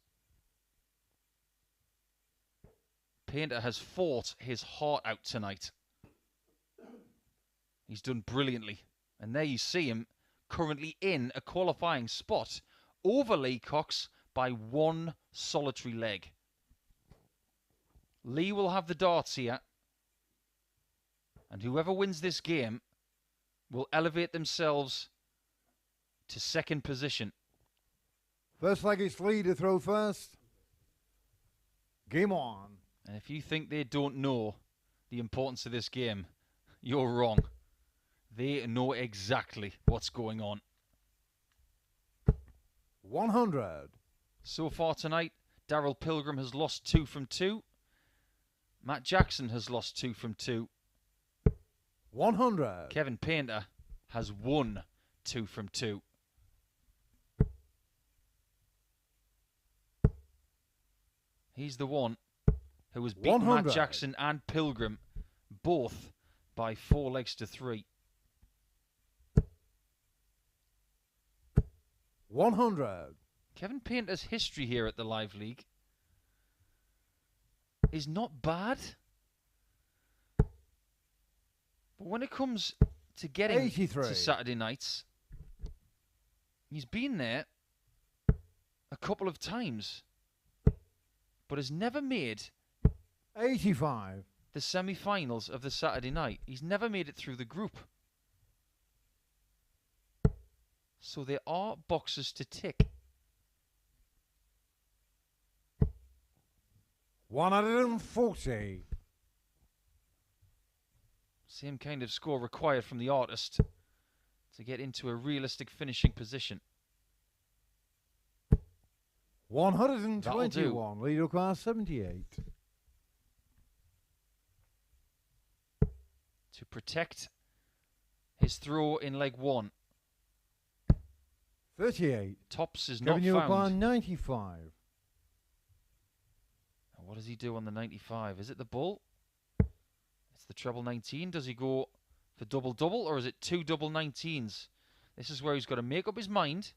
Painter has fought his heart out tonight. He's done brilliantly. And there you see him currently in a qualifying spot over Lee Cox by 1 solitary leg. Lee will have the darts here. And whoever wins this game will elevate themselves to second position. First leg is Lee to throw first. Game on. And if you think they don't know the importance of this game, you're wrong. They know exactly what's going on. 100. So far tonight, Darryl Pilgrim has lost 2 from 2. Matt Jackson has lost 2 from 2. 100. Kevin Painter has won 2 from 2. He's the one who has beaten 100. Matt Jackson and Pilgrim both by 4 legs to 3. 100. Kevin Painter's history here at the Live League is not bad. But when it comes to getting 83. to Saturday nights, he's been there a couple of times, but has never made 85. the semi-finals of the Saturday night. He's never made it through the group. So there are boxes to tick. 140. Same kind of score required from the artist to get into a realistic finishing position. 121. Lead requires 78. To protect his throw in leg 1. 38. Tops is Kevin, not you require found. 95. And what does he do on the 95? Is it the bull? It's the treble 19. Does he go for double-double or is it 2 double 19s? This is where he's got to make up his mind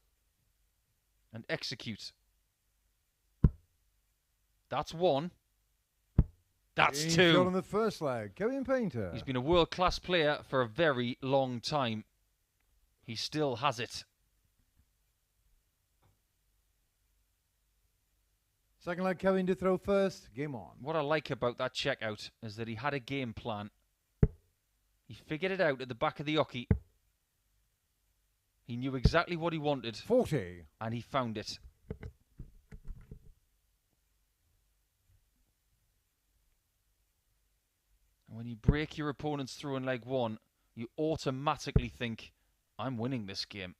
and execute. That's 1. That's He 2. shot on the first leg. Kevin Painter. He's been a world-class player for a very long time. He still has it. Second leg, Kevin to throw first. Game on. What I like about that checkout is that he had a game plan. He figured it out at the back of the hockey. He knew exactly what he wanted. 40. And he found it. And when you break your opponent's throw in leg 1, you automatically think, I'm winning this game.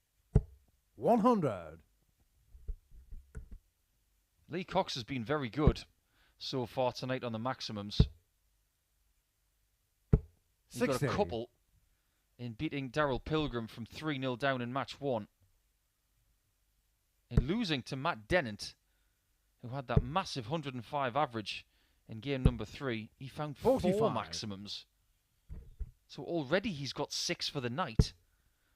100. Lee Cox has been very good so far tonight on the maximums. He's 60. got a couple in beating Darryl Pilgrim from 3-0 down in match 1. In losing to Matt Dennant, who had that massive 105 average in game number 3. He found 45. 4 maximums. So already he's got 6 for the night,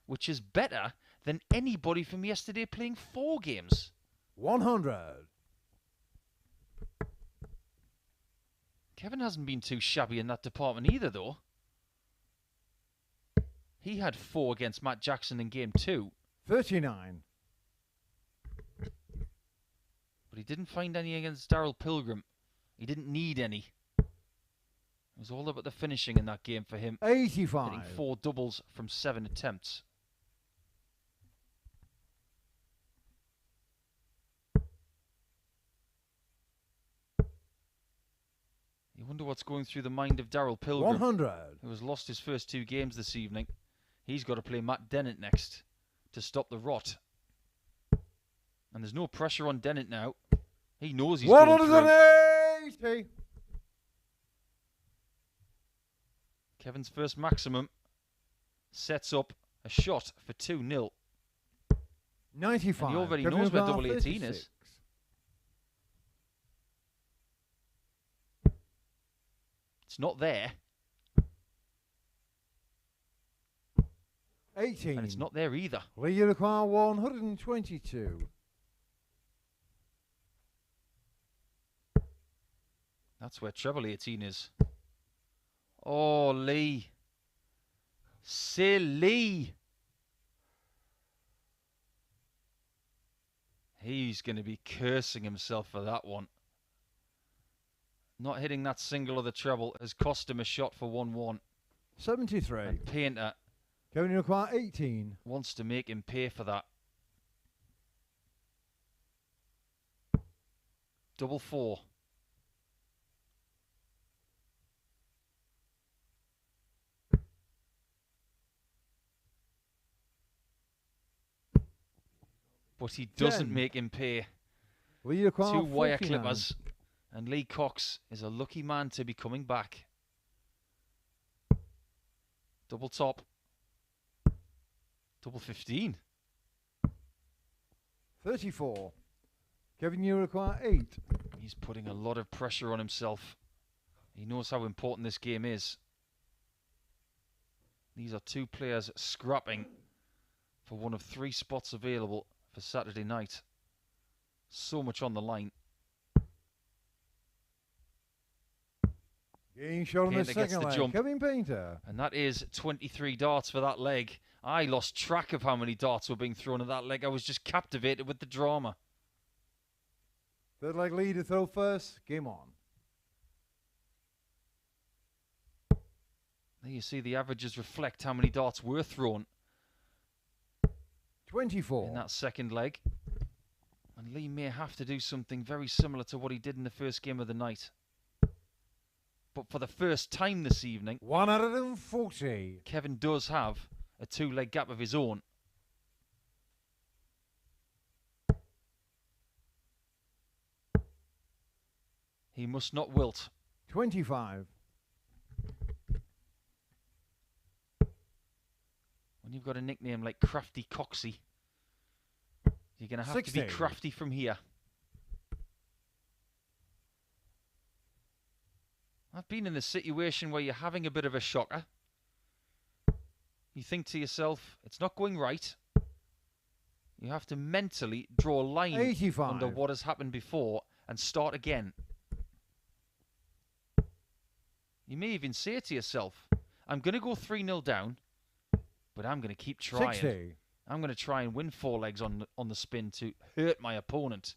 which is better than anybody from yesterday playing 4 games. 100. Kevin hasn't been too shabby in that department either, though. He had 4 against Matt Jackson in game 2. 39. But he didn't find any against Darryl Pilgrim. He didn't need any. It was all about the finishing in that game for him. 85. Hitting 4 doubles from 7 attempts. You wonder what's going through the mind of Darryl Pilgrim, 100. who has lost his first 2 games this evening. He's got to play Matt Dennant next. to stop the rot. And there's no pressure on Dennant now. He knows he's going through. 180. Kevin's first maximum sets up a shot for 2-0. 95. And he already Kevin knows where O'Connor, double 18 36. is. It's not there. 18. And it's not there either. Lee require 122. That's where treble 18 is. Oh, Lee. Silly. He's going to be cursing himself for that one. Not hitting that single or the treble has cost him a shot for 1-1. 73. And Painter Kevin require 18. wants to make him pay for that. Double 4. But he doesn't 10. make him pay. Lee require 2 wire 49. clippers. And Lee Cox is a lucky man to be coming back. Double top. Double 15. 34. Kevin, you require 8. He's putting a lot of pressure on himself. He knows how important this game is. These are 2 players scrapping for one of 3 spots available for Saturday night. So much on the line. Game shot on the Painter gets second the leg. jump. Kevin Painter. And that is 23 darts for that leg. I lost track of how many darts were being thrown at that leg. I was just captivated with the drama. Third leg lead to throw first. Game on. There you see the averages reflect how many darts were thrown 24. in that second leg. And Lee may have to do something very similar to what he did in the first game of the night. But for the first time this evening, 140. Kevin does have a 2-leg gap of his own. He must not wilt. 25. When you've got a nickname like Crafty Coxie, you're going to have to be 16. crafty from here. I've been in the situation where you're having a bit of a shocker. You think to yourself, it's not going right. You have to mentally draw a line 85. under what has happened before and start again. You may even say to yourself, I'm going to go 3-0 down, but I'm going to keep trying. 60. I'm going to try and win 4 legs on the spin to hurt my opponent.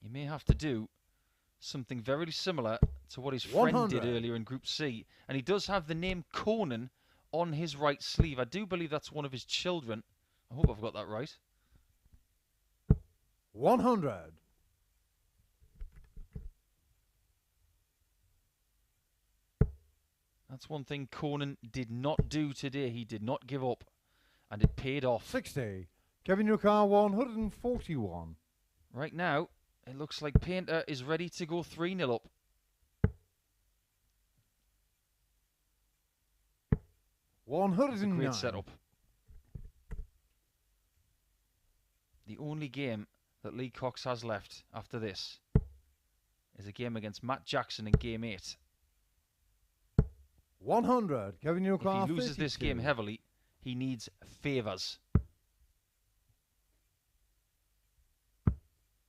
You may have to do something very similar to what his friend 100. did earlier in Group C. And he does have the name Conan on his right sleeve. I do believe that's one of his children. I hope I've got that right. 100. That's one thing Conan did not do today. He did not give up. And it paid off. 60. Kevin Newcar 141. Right now, it looks like Painter is ready to go 3-0 up. That's a 109. great setup. The only game that Lee Cox has left after this is a game against Matt Jackson in Game 8. 100. Kevin Newcar If he loses this game heavily, he needs favours.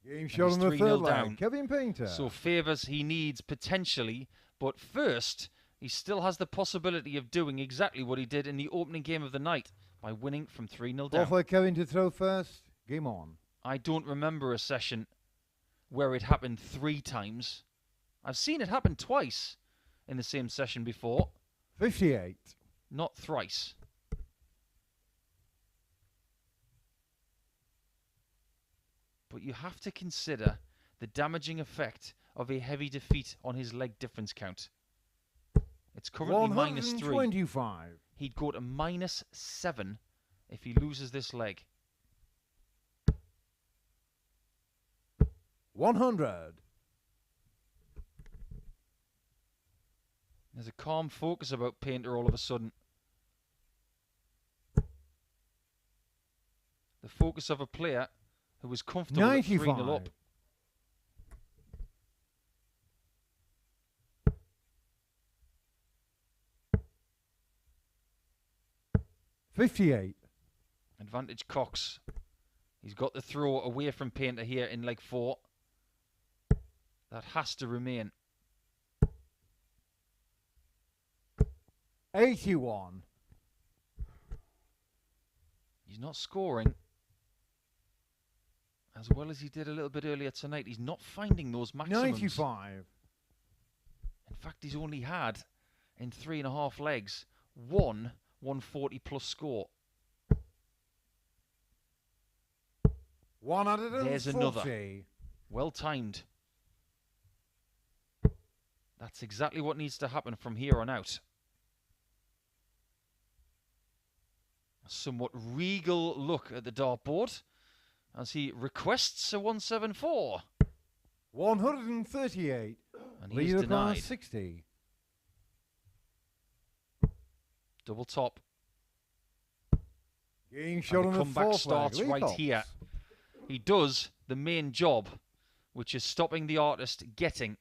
Game shot he's on the 3-0 third down. leg. Kevin Painter. So favours he needs potentially, but first he still has the possibility of doing exactly what he did in the opening game of the night by winning from 3-0 down. Offer Kevin to throw first. Game on. I don't remember a session where it happened 3 times. I've seen it happen twice in the same session before. 58. Not thrice. But you have to consider the damaging effect of a heavy defeat on his leg difference count. It's currently -3. 125. He'd go to -7 if he loses this leg. 100. There's a calm focus about Painter all of a sudden. The focus of a player who was comfortable at 3-0 up. 58. Advantage Cox. He's got the throw away from Painter here in leg 4. That has to remain. 81. He's not scoring as well as he did a little bit earlier tonight. He's not finding those maximums. 95. In fact, he's only had, in 3.5 legs, one 140 plus score. 140. There's another. Well timed. That's exactly what needs to happen from here on out. A somewhat regal look at the dartboard as he requests a 174. 138. And he's denied. 60. Double top. Getting shot on the comeback starts right here. He does the main job, which is stopping the artist getting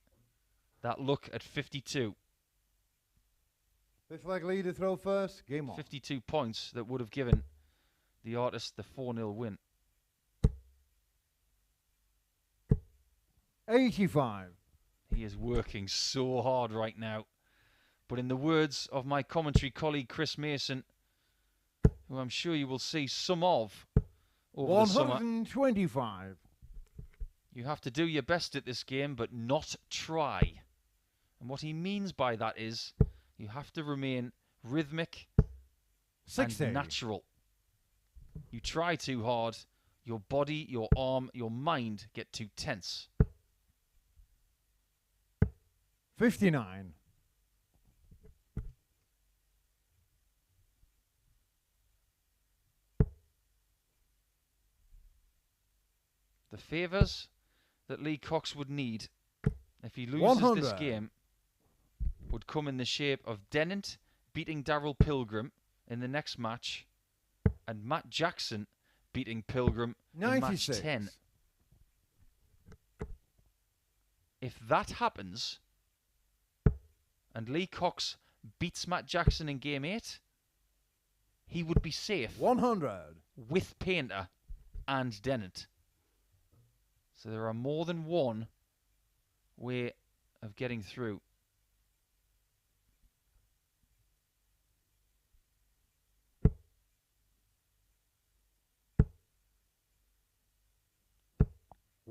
that look at 52. Fifth leg leader throw first. Game on. 52 points that would have given the artist the 4-0 win. 85. He is working so hard right now. But in the words of my commentary colleague Chris Mason, who I'm sure you will see some of over the summer, 125. you have to do your best at this game, but not try. And what he means by that is you have to remain rhythmic 60. and natural. You try too hard, your body, your arm, your mind get too tense. 59. The favours that Lee Cox would need if he loses 100. this game would come in the shape of Dennant beating Darryl Pilgrim in the next match and Matt Jackson beating Pilgrim 96. in match 10. If that happens and Lee Cox beats Matt Jackson in game 8, he would be safe 100. with Painter and Dennant. So there are more than one way of getting through.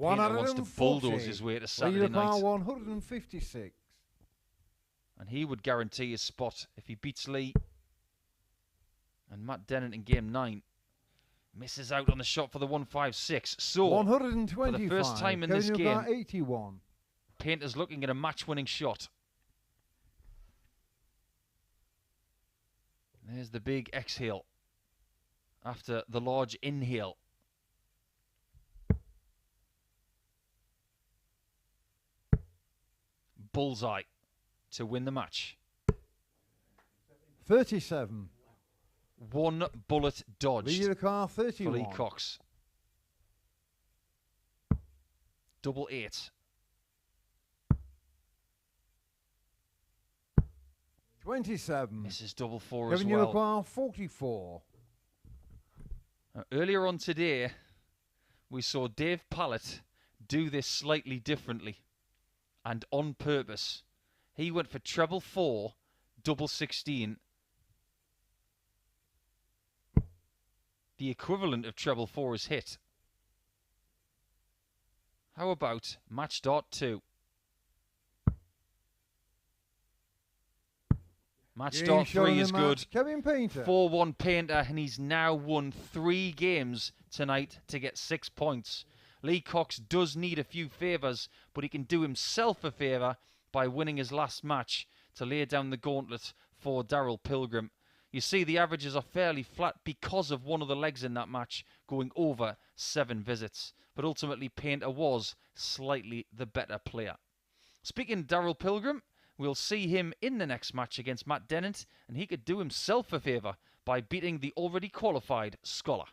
Painter wants to bulldoze his way to Saturday night. 156. And he would guarantee his spot if he beats Lee. And Matt Dennant in game 9 misses out on the shot for the 156. So, 125. for the first time in this game, 81. Painter's looking at a match-winning shot. There's the big exhale after the large inhale. Bullseye to win the match. 37. One bullet dodged Leader car 31. for Lee Cox. Double 8. 27. Misses double 4 as Kevin well. Car 44. Now, earlier on today, we saw Dave Pallett do this slightly differently and on purpose. He went for treble 4, double 16. The equivalent of treble 4 is hit. How about match dart 2? Match dart 3 is good. Kevin Painter. 4-1 Painter, and he's now won 3 games tonight to get 6 points. Lee Cox does need a few favours, but he can do himself a favour by winning his last match to lay down the gauntlet for Darryl Pilgrim. You see, the averages are fairly flat because of one of the legs in that match going over 7 visits. But ultimately, Painter was slightly the better player. Speaking of Darryl Pilgrim, we'll see him in the next match against Matt Dennant, and he could do himself a favour by beating the already qualified Scholar.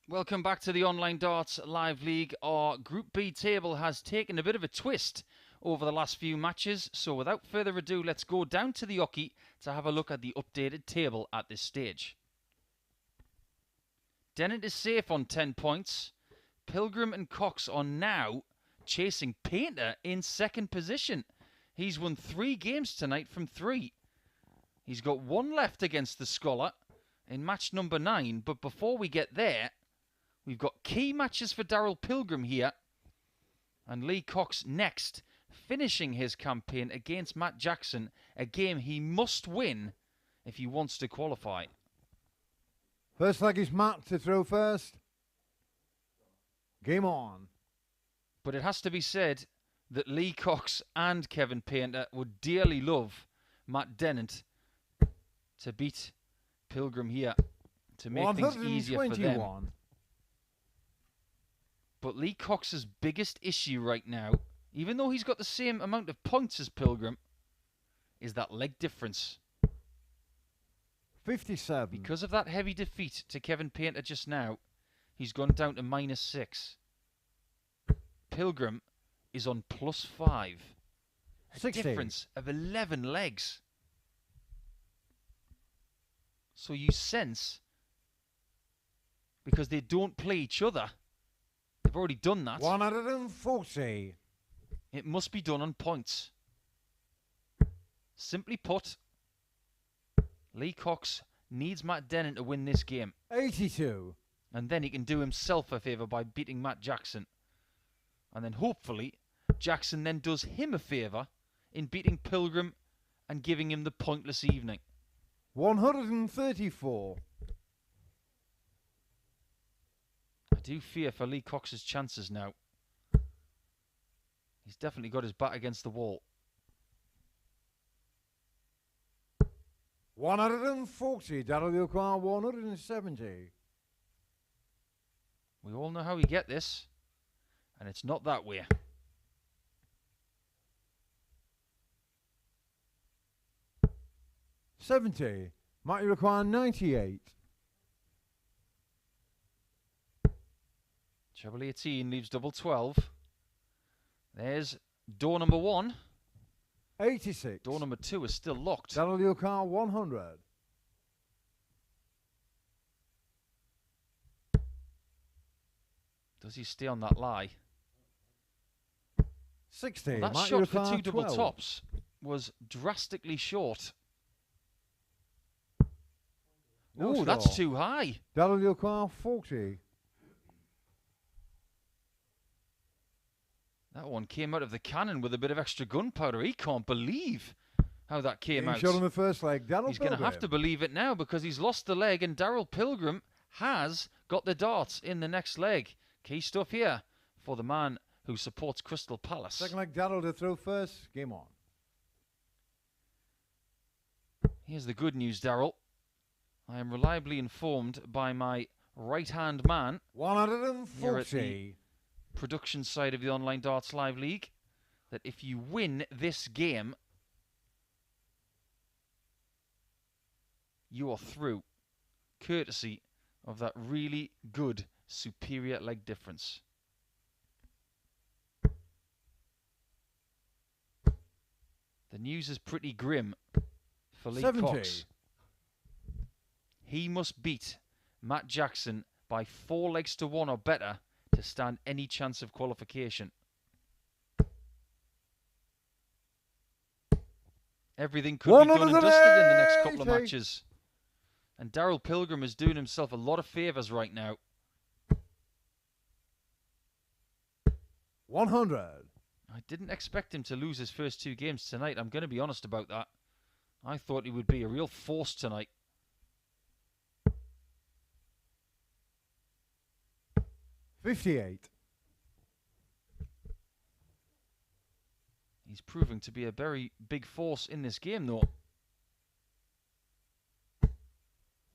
Welcome back to the Online Darts Live League. Our Group B table has taken a bit of a twist over the last few matches, so without further ado, let's go down to the Oki to have a look at the updated table at this stage. Dennant is safe on 10 points. Pilgrim and Cox are now chasing Painter in second position. He's won 3 games tonight from 3. He's got one left against the Scholar in match number 9. But before we get there, we've got key matches for Darryl Pilgrim here. And Lee Cox next, finishing his campaign against Matt Jackson, a game he must win if he wants to qualify. First leg is Matt to throw first. Game on. But it has to be said that Lee Cox and Kevin Painter would dearly love Matt Dennant to beat Pilgrim here, to make things easier for them. But Lee Cox's biggest issue right now, even though he's got the same amount of points as Pilgrim, is that leg difference. 57. Because of that heavy defeat to Kevin Painter just now, he's gone down to -6. Pilgrim is on +5. A 60. difference of 11 legs. So you sense, because they don't play each other, they've already done that. 140. It must be done on points. Simply put, Lee Cox needs Matt Dennant to win this game. 82. And then he can do himself a favour by beating Matt Jackson. And then hopefully Jackson then does him a favour in beating Pilgrim and giving him the pointless evening. 134. I do fear for Lee Cox's chances now. He's definitely got his back against the wall. 140. Darryl Pilgrim 170. We all know how we get this, and it's not that way. $70. Might require 98. Treble 18 leaves double 12. There's door number 1. 86. Door number 2 is still locked. Darryl Pilgrim 100. Does he stay on that lie? 60. Well, that shot for 2 double tops was drastically short. Oh, that's too high. Darryl Pilgrim 40. That one came out of the cannon with a bit of extra gunpowder. He can't believe how that came out. Shot on the first leg. He's going to have to believe it now because he's lost the leg, and Darryl Pilgrim has got the darts in the next leg. Key stuff here for the man who supports Crystal Palace. Second leg, Darryl to throw first. Game on. Here's the good news, Darryl. I am reliably informed by my right-hand man 140. Production side of the Online Darts Live League, that if you win this game, you are through, courtesy of that really good superior leg difference. The news is pretty grim for Lee 70. Cox. He must beat Matt Jackson by 4 legs to 1 or better to stand any chance of qualification. Everything could be done and dusted in the next couple of matches. And Darryl Pilgrim is doing himself a lot of favours right now. 100. I didn't expect him to lose his first 2 games tonight. I'm going to be honest about that. I thought he would be a real force tonight. 58. He's proving to be a very big force in this game, though.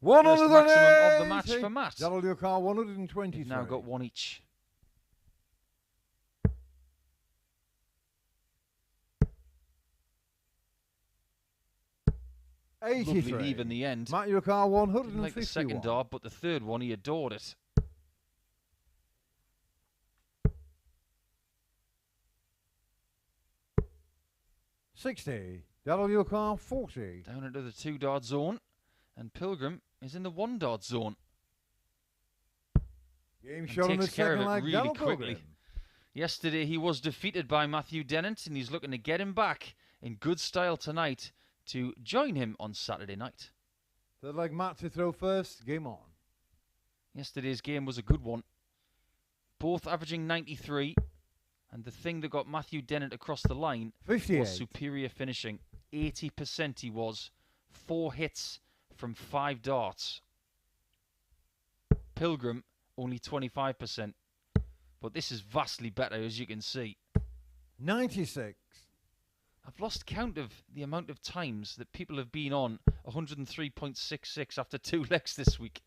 First maximum of the match for Matt. Darryl Pilgrim 123. They've now got 1 each. Lovely leave in the end. Matt Pilgrim 151. Didn't like the second dart, but the third one, he adored it. $60. Darryl Pilgrim 40. Down into the 2 dart zone, and Pilgrim is in the 1 dart zone. Game shot on the takes care of second it leg. really Darryl quickly. Pilgrim. Yesterday he was defeated by Matthew Dennant, and he's looking to get him back in good style tonight to join him on Saturday night. Third leg Matt to throw first. Game on. Yesterday's game was a good one. Both averaging 93. And the thing that got Matthew Dennant across the line 58. was superior finishing. 80% he was. 4 hits from 5 darts. Pilgrim, only 25%. But this is vastly better, as you can see. 96. I've lost count of the amount of times that people have been on 103.66 after 2 legs this week.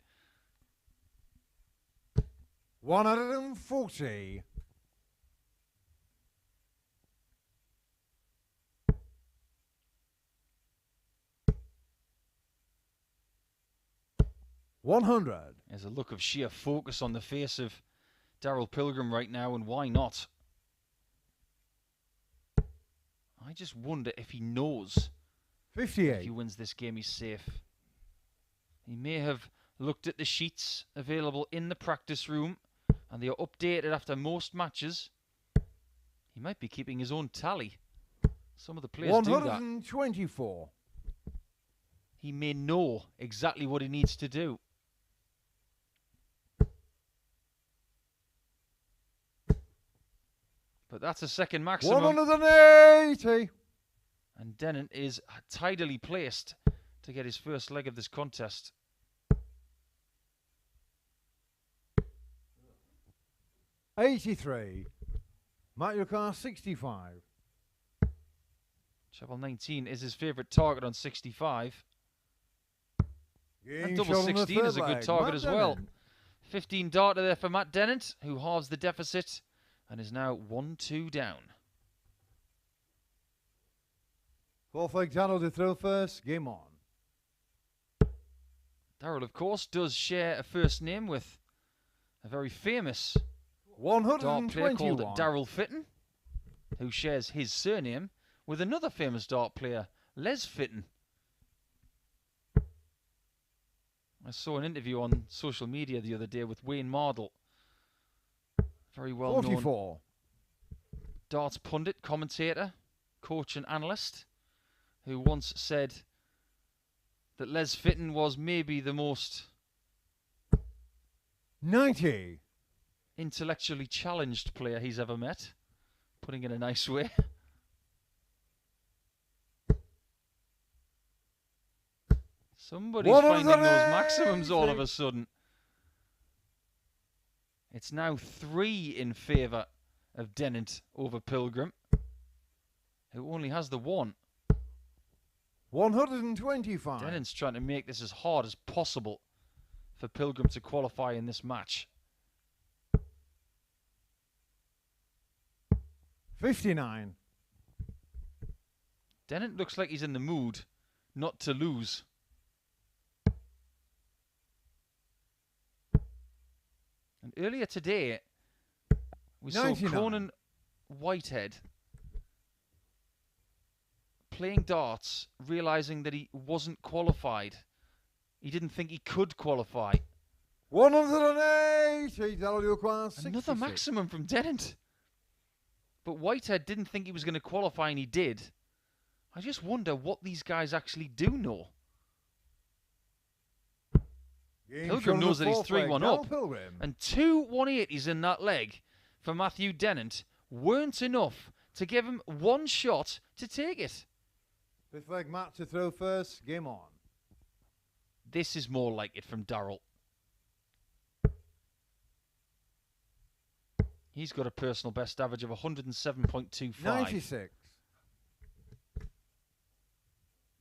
140. 100. There's a look of sheer focus on the face of Darryl Pilgrim right now, and why not? I just wonder if he knows 58. if he wins this game he's safe. He may have looked at the sheets available in the practice room, and they are updated after most matches. He might be keeping his own tally. Some of the players do that. 124. He may know exactly what he needs to do. But that's a second maximum. 180. And Dennant is tidily placed to get his first leg of this contest. $83. Matt, your car 65. Treble 19 is his favourite target on 65. Game And double shot on the 16 is a third good leg. target Matt as well. Dennant. 15 darter there for Matt Dennant, who halves the deficit and is now 1-2 down. Fourth leg Darryl to throw first. Game on. Darryl, of course, does share a first name with a very famous dart player called 121. Darryl Fitton, who shares his surname with another famous dart player, Les Fitton. I saw an interview on social media the other day with Wayne Mardle, very well 44. known darts pundit, commentator, coach and analyst, who once said that Les Fitton was maybe the most 90. intellectually challenged player he's ever met, putting it in a nice way. Somebody's finding those maximums all of a sudden. It's now 3 in favour of Dennant over Pilgrim, who only has the 1. 125. Dennant's trying to make this as hard as possible for Pilgrim to qualify in this match. 59. Dennant looks like he's in the mood not to lose. And earlier today, we 99. saw Conan Whitehead playing darts, realising that he wasn't qualified. He didn't think he could qualify. 180. Darryl, your car 66. Another maximum from Dennant. But Whitehead didn't think he was going to qualify, and he did. I just wonder what these guys actually do know. Game Pilgrim shot on knows the that he's fourth leg. 3-1 Darryl up. Pilgrim. And 2 180s in that leg for Matthew Dennant weren't enough to give him one shot to take it. Fifth leg Matt to throw first. Game on. This is more like it from Darryl. He's got a personal best average of 107.25. 96.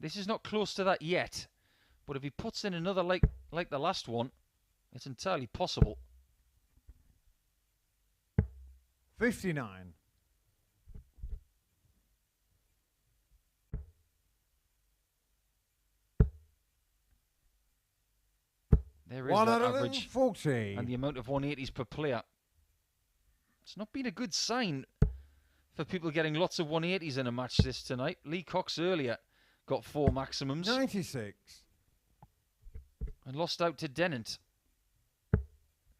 This is not close to that yet, but if he puts in another like the last one, it's entirely possible. 59. There is that average 140. and the amount of 180s per player. It's not been a good sign for people getting lots of 180s in a match this tonight. Lee Cox earlier got 4 maximums 96. and lost out to Dennant.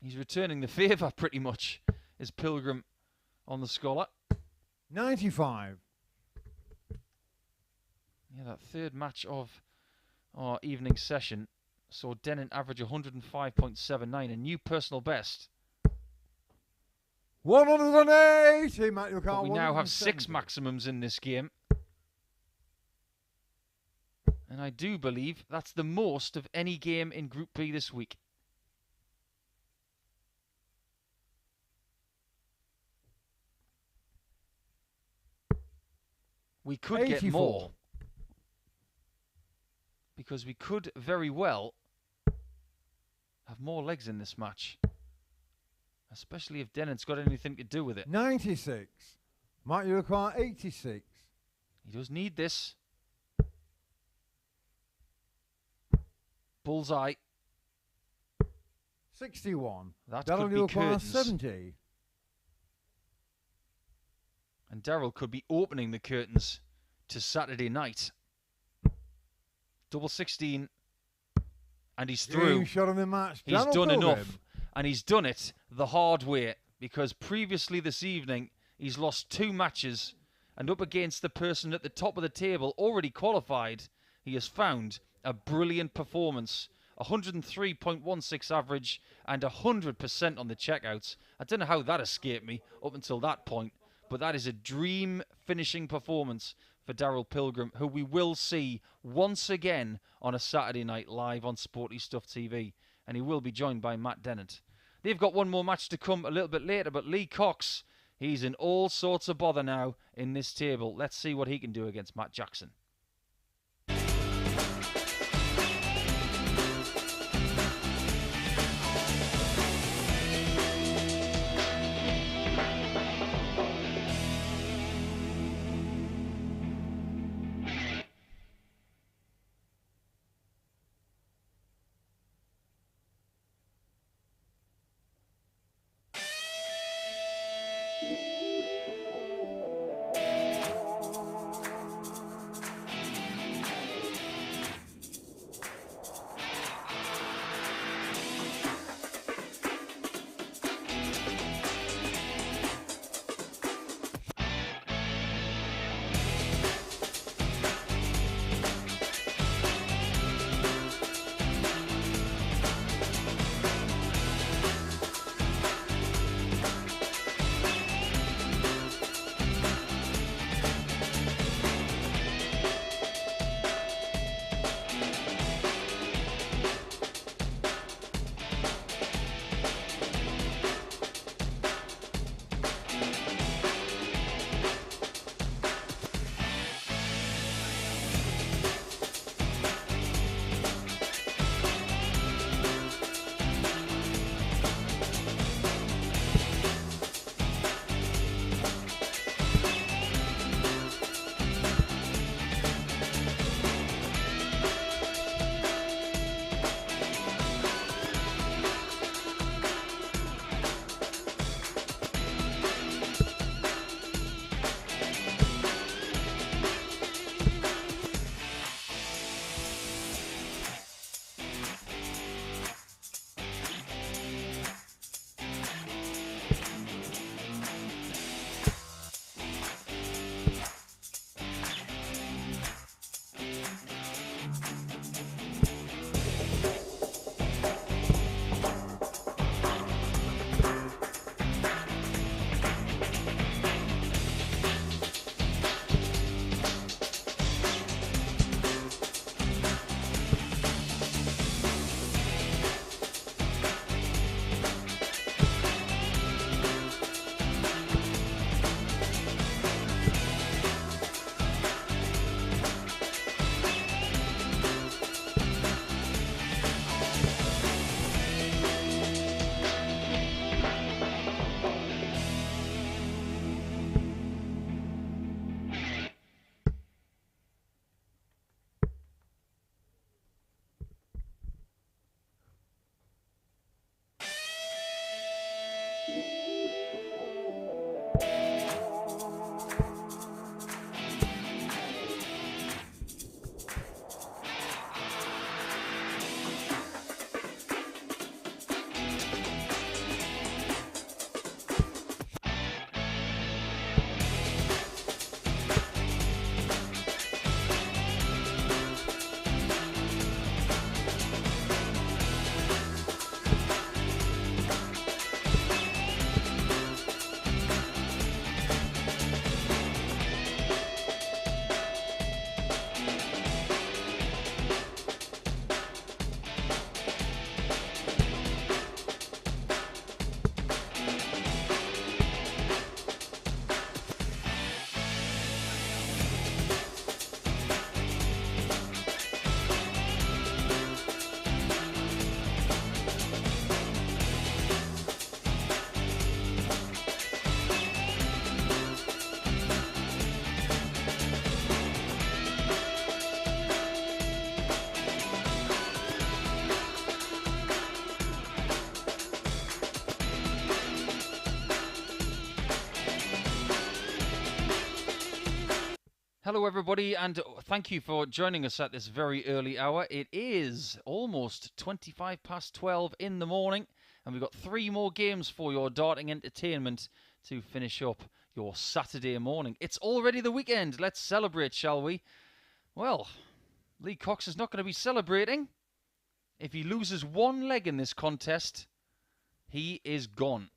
He's returning the favour pretty much, is Pilgrim on the scholar. 95. Yeah, that third match of our evening session saw Dennant average 105.79, a new personal best. 180, Matt. But we now have 6 maximums in this game. And I do believe that's the most of any game in Group B this week. We could 84. get more. Because we could very well have more legs in this match. Especially if Dennant's got anything to do with it. 96. Might you require 86? He does need this. Bullseye. 61. That Darryl could be require curtains. 70. And Darryl could be opening the curtains to Saturday night. Double 16. And he's through. Shot in the match. He's Darryl done Pilgrim. enough. And he's done it the hard way. Because previously this evening, he's lost 2 matches. And up against the person at the top of the table, already qualified, he has found a brilliant performance. 103.16 average and 100% on the checkouts. I don't know how that escaped me up until that point. But that is a dream finishing performance for Darryl Pilgrim, who we will see once again on a Saturday night live on Sporty Stuff TV. And he will be joined by Matt Dennant. They've got one more match to come a little bit later, but Lee Cox, he's in all sorts of bother now in this table. Let's see what he can do against Matt Jackson. Hello, everybody, and thank you for joining us at this very early hour. It is almost 25 past 12 in the morning, and we've got 3 more games for your darting entertainment to finish up your Saturday morning. It's already the weekend. Let's celebrate, shall we? Well, Lee Cox is not going to be celebrating. If he loses one leg in this contest, he is gone.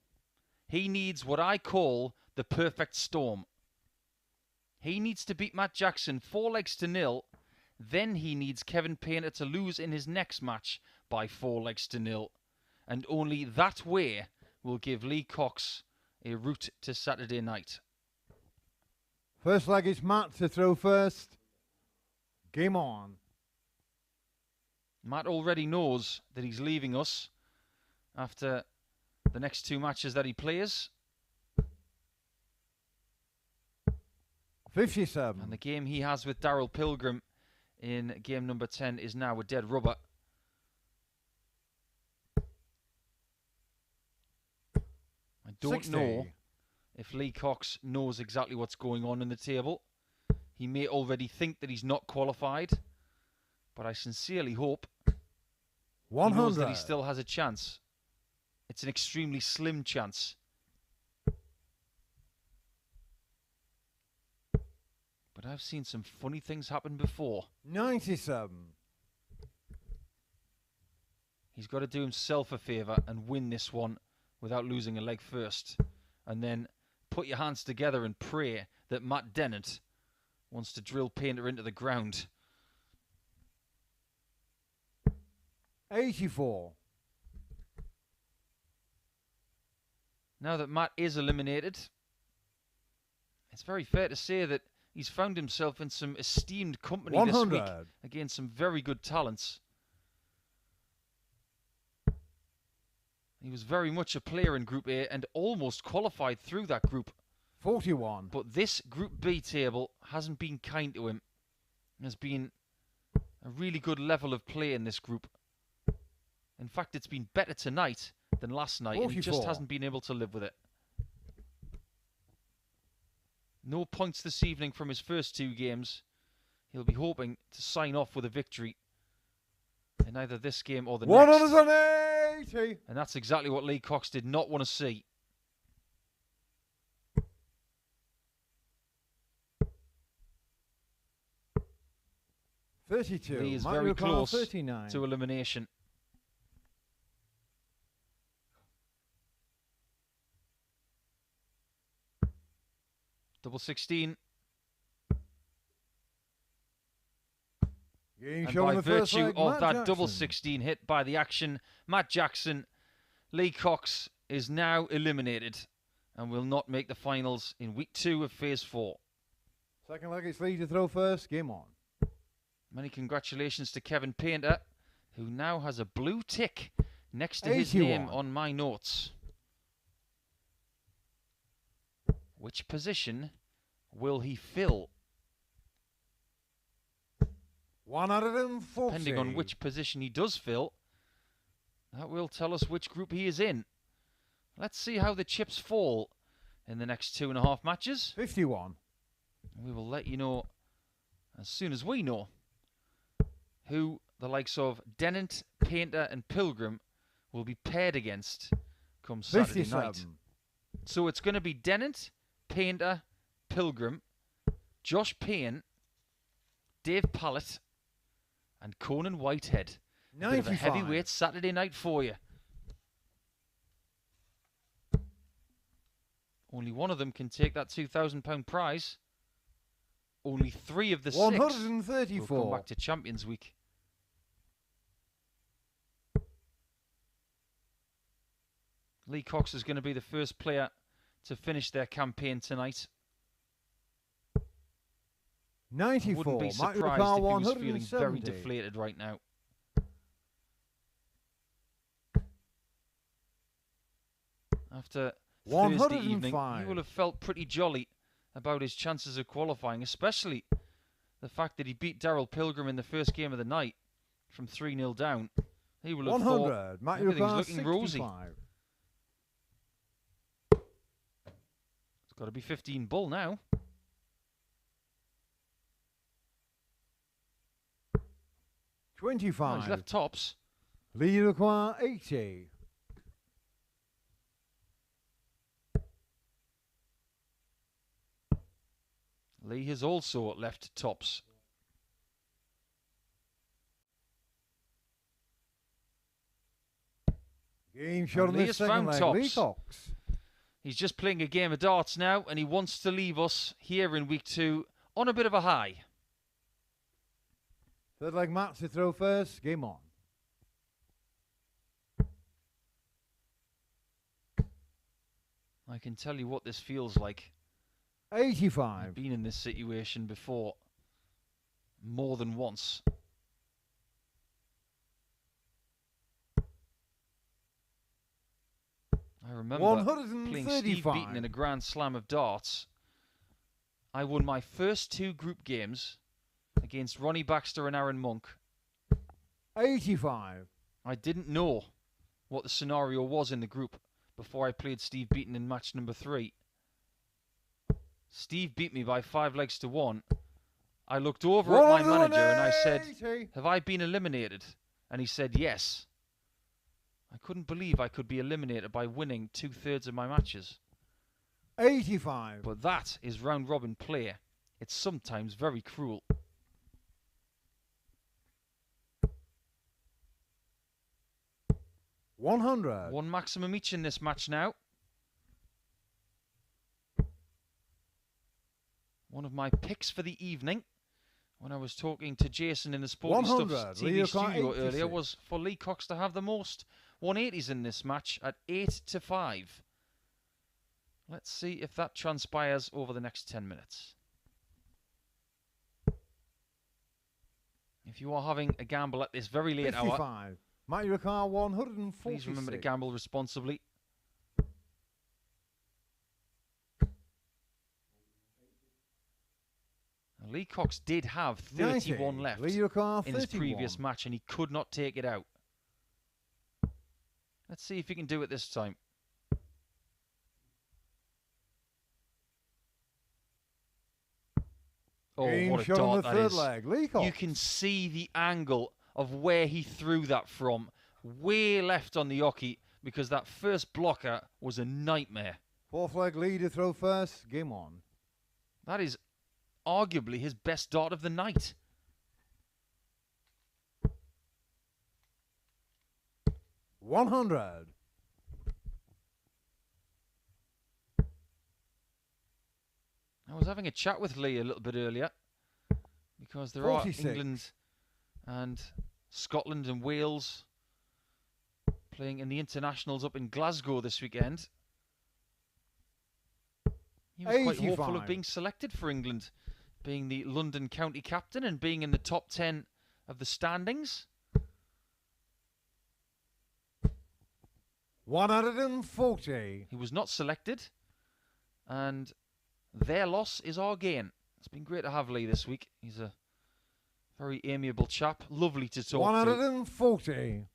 He needs what I call the perfect storm. He needs to beat Matt Jackson 4-0. Then he needs Kevin Painter to lose in his next match by 4-0. And only that way will give Lee Cox a route to Saturday night. First leg is Matt to throw first. Game on. Matt already knows that he's leaving us after the next 2 matches that he plays. 57. And the game he has with Darryl Pilgrim in game number 10 is now a dead rubber. I don't 60. know if Lee Cox knows exactly what's going on in the table. He may already think that he's not qualified, but I sincerely hope 100. he knows that he still has a chance. It's an extremely slim chance. But I've seen some funny things happen before. 97. He's got to do himself a favour and win this one without losing a leg first. And then put your hands together and pray that Matt Dennant wants to drill Painter into the ground. 84. Now that Matt is eliminated, it's very fair to say that he's found himself in some esteemed company 100. this week against some very good talents. He was very much a player in Group A and almost qualified through that group. 41. But this Group B table hasn't been kind to him. There's been a really good level of play in this group. In fact, it's been better tonight than last night, 44. and he just hasn't been able to live with it. No points this evening from his first 2 games. He'll be hoping to sign off with a victory in either this game or the next. 180. And that's exactly what Lee Cox did not want to see. Lee is very close to elimination. Double 16. And by virtue of that double 16 hit by the action, Matt Jackson, Lee Cox is now eliminated and will not make the finals in week 2 of phase 4. Second leg, it's Lee to throw first. Game on. Many congratulations to Kevin Painter, who now has a blue tick next to 81. his name on my notes. Which position will he fill? 140. Depending on which position he does fill, that will tell us which group he is in. Let's see how the chips fall in the next 2.5 matches. 51. We will let you know as soon as we know who the likes of Dennant, Painter and Pilgrim will be paired against come Saturday 57. night. So it's going to be Dennant, Painter, Pilgrim, Josh Payne, Dave Pallett and Conan Whitehead. A bit of a heavyweight Saturday night for you. Only one of them can take that £2,000 prize. Only 3 of the 6 will come back to Champions Week. Lee Cox is going to be the first player to finish their campaign tonight. 94. I wouldn't be surprised if he was feeling very deflated right now. After Thursday evening, he will have felt pretty jolly about his chances of qualifying, especially the fact that he beat Darryl Pilgrim in the first game of the night from 3-0 down. He will have thought everything's looking rosy. It's got to be 15 bull now. Oh, he's 25. left tops. Lee require 80. Lee has also left tops. Game shot on Lee the has second found leg. tops. Lee Cox. He's just playing a game of darts now, and he wants to leave us here in week 2 on a bit of a high. Third leg Matt to throw first. Game on. I can tell you what this feels like. 85. I've been in this situation before, more than once. I remember playing Steve Beaton in a Grand Slam of darts. I won my first 2 group games against Ronnie Baxter and Aaron Monk. 85. I didn't know what the scenario was in the group before I played Steve Beaton in match number 3. Steve beat me by 5 legs to 1. I looked over at my manager and I said, "Have I been eliminated?" And he said, "Yes." I couldn't believe I could be eliminated by winning 2/3 of my matches. 85. But that is round robin play. It's sometimes very cruel. $100. 1 maximum each in this match now. One of my picks for the evening, when I was talking to Jason in the Sporty Stuff TV studio earlier, was for Lee Cox to have the most 180s in this match at 8-5. Let's see if that transpires over the next 10 minutes. If you are having a gamble at this very late 55. hour, Matty Ricard 146. please remember to gamble responsibly. Lee Cox did have 31 90. left Lee Ricard, in his previous match, and he could not take it out. Let's see if he can do it this time. Oh, Game what a shot on dart the that third is. leg. Lee Cox. You can see the angle of where he threw that from. Way left on the hockey, because that first blocker was a nightmare. Fourth leg Lee to throw first. Game on. That is arguably his best dart of the night. $100. I was having a chat with Lee a little bit earlier, because there 46. are England and Scotland and Wales playing in the internationals up in Glasgow this weekend. He was quite hopeful of being selected for England, being the London county captain and being in the top 10 of the standings. 140. He was not selected, and their loss is our gain. It's been great to have Lee this week. He's a very amiable chap, lovely to talk 140. to.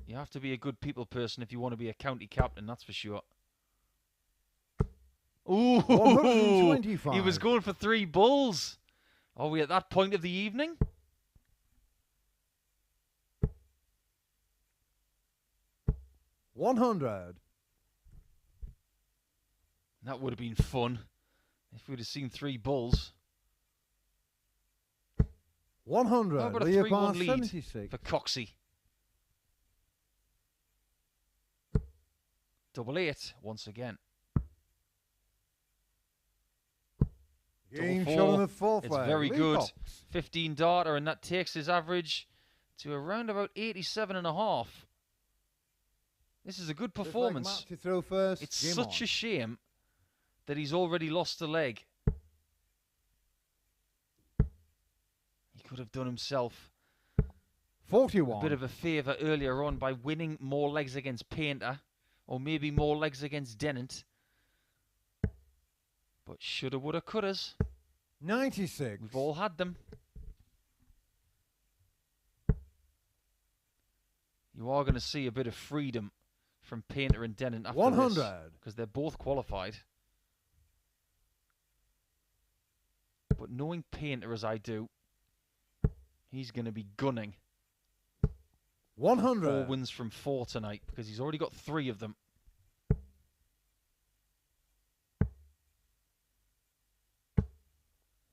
You have to be a good people person if you want to be a county captain, that's for sure. Ooh, 125. he was going for 3 bulls. Are we at that point of the evening? $100. That would have been fun if we'd have seen 3 bulls. 100. How about a Lee 3-1 Ricard, lead 76. for Coxey? 88 once again. Game Double shot on four. the fourth It's leg. very Lee good. Cox. 15 darter, and that takes his average to around about 87.5. This is a good performance. Matt to throw first. It's Game such on. a shame that he's already lost a leg. He could have done himself 41. a bit of a favour earlier on by winning more legs against Painter, or maybe more legs against Dennant. But shoulda, woulda, couldas. 96. We've all had them. You are going to see a bit of freedom from Painter and Dennant after 100. this, because they're both qualified. But knowing Painter as I do, He's going to be gunning. 100. 4 wins from 4 tonight because he's already got 3 of them.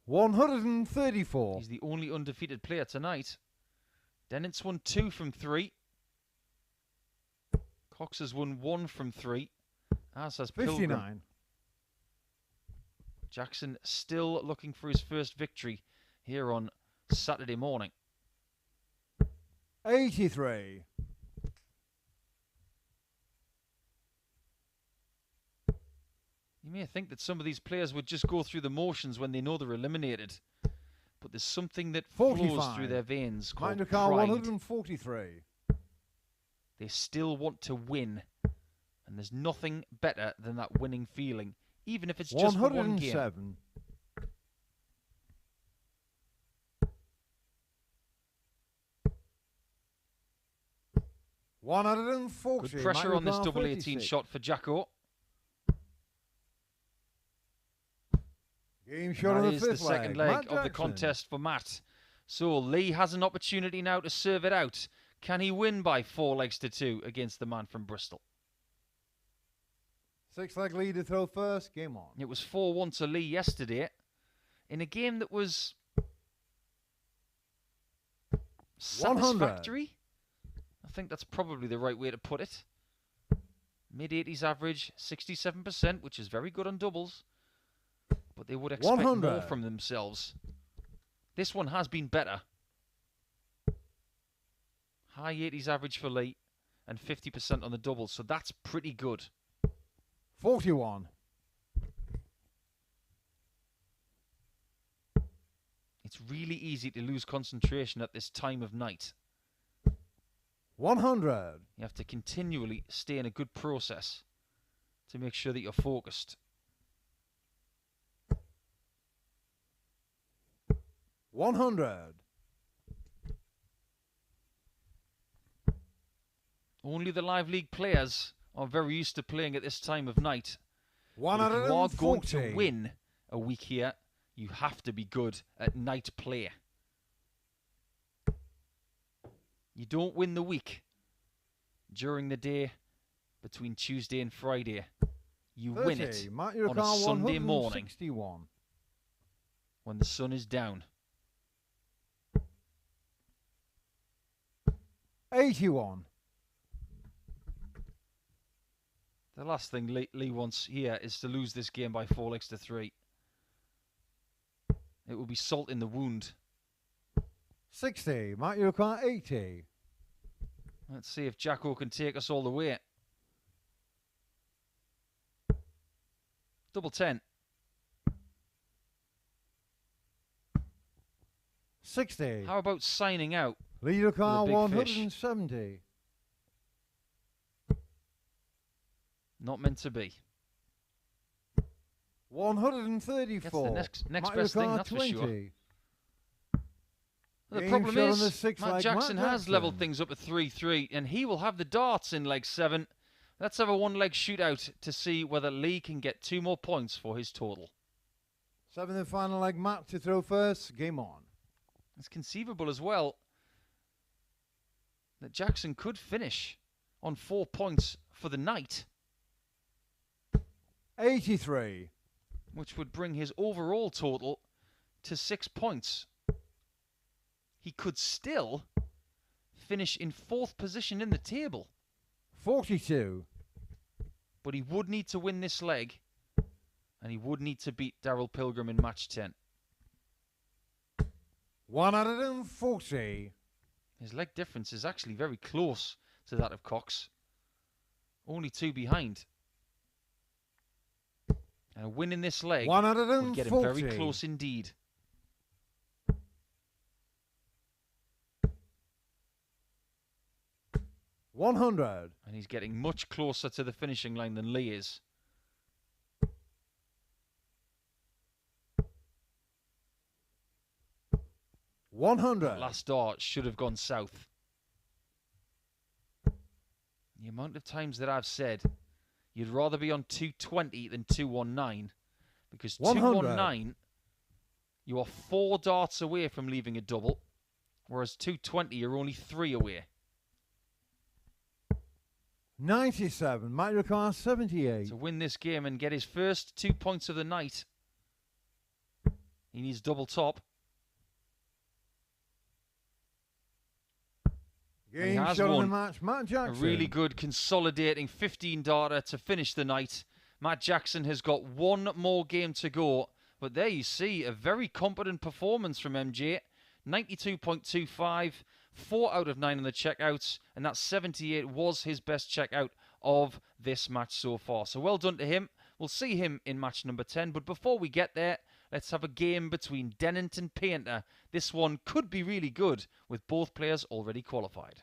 $134. He's the only undefeated player tonight. Dennant's won 2 from 3. Cox has won 1 from 3. As has Pilgrim. 59. Jackson still looking for his first victory here on Saturday morning. 83. You may think that some of these players would just go through the motions when they know they're eliminated. But there's something that 45. flows through their veins called Minor pride. 143. They still want to win. And there's nothing better than that winning feeling, even if it's just for one game. 107. Good pressure on this double 18 shot for Jacko. Game shot on the That is fifth the second leg Matt of the Jackson. contest for Matt. So Lee has an opportunity now to serve it out. Can he win by 4 legs to 2 against the man from Bristol? 6 leg lead to throw first. Game on. It was 4-1 to Lee yesterday in a game that was satisfactory. I think that's probably the right way to put it. Mid-80s average, 67%, which is very good on doubles. But they would expect 100. more from themselves. This one has been better. High 80s average for Lee and 50% on the doubles, so that's pretty good. 41. It's really easy to lose concentration at this time of night. 100. You have to continually stay in a good process to make sure that you're focused. 100. Only the Live League players are very used to playing at this time of night. But if you are 140. going to win a week here, you have to be good at night play. You don't win the week during the day between Tuesday and Friday. You 30. win it Matt on a Sunday morning 161. when the sun is down. 81. The last thing Lee wants here is to lose this game by 4 legs to 3. It will be salt in the wound. 60. Matt Yukon 80. Let's see if Jacko can take us all the way. Double 10. 60. How about signing out? Lee Yukon With a big fish. 170. Not meant to be. 134. That's the next Matt best thing, Yukon that's for 20. sure. The Game problem shot on the is, sixth Matt leg, Jackson Matt has leveled Jackson. things up at 3-3, and he will have the darts in leg 7. Let's have a one-leg shootout to see whether Lee can get 2 more points for his total. 7th and final leg. Matt to throw first. Game on. It's conceivable as well that Jackson could finish on 4 points for the night, 83. which would bring his overall total to 6 points. He could still finish in 4th position in the table, 42. but he would need to win this leg, and he would need to beat Darryl Pilgrim in match 10. 140. His leg difference is actually very close to that of Cox. Only 2 behind. And a win in this leg would get him very 140. close indeed. $100. And he's getting much closer to the finishing line than Lee is. $100. Last dart should have gone south. The amount of times that I've said you'd rather be on 220 than 219, because 100. 219, you are 4 darts away from leaving a double. whereas 220 are only 3 away. 97. Might require 78. To win this game and get his first 2 points of the night, he needs double top. Game shot of the match, Matt Jackson. A really good consolidating 15 darter to finish the night. Matt Jackson has got one more game to go, but there you see a very competent performance from MJ. 92.25, 4 out of 9 on the checkouts, and that 78 was his best checkout of this match so far. So well done to him. We'll see him in match number 10, but before we get there, let's have a game between Dennant and Painter. This one could be really good, with both players already qualified.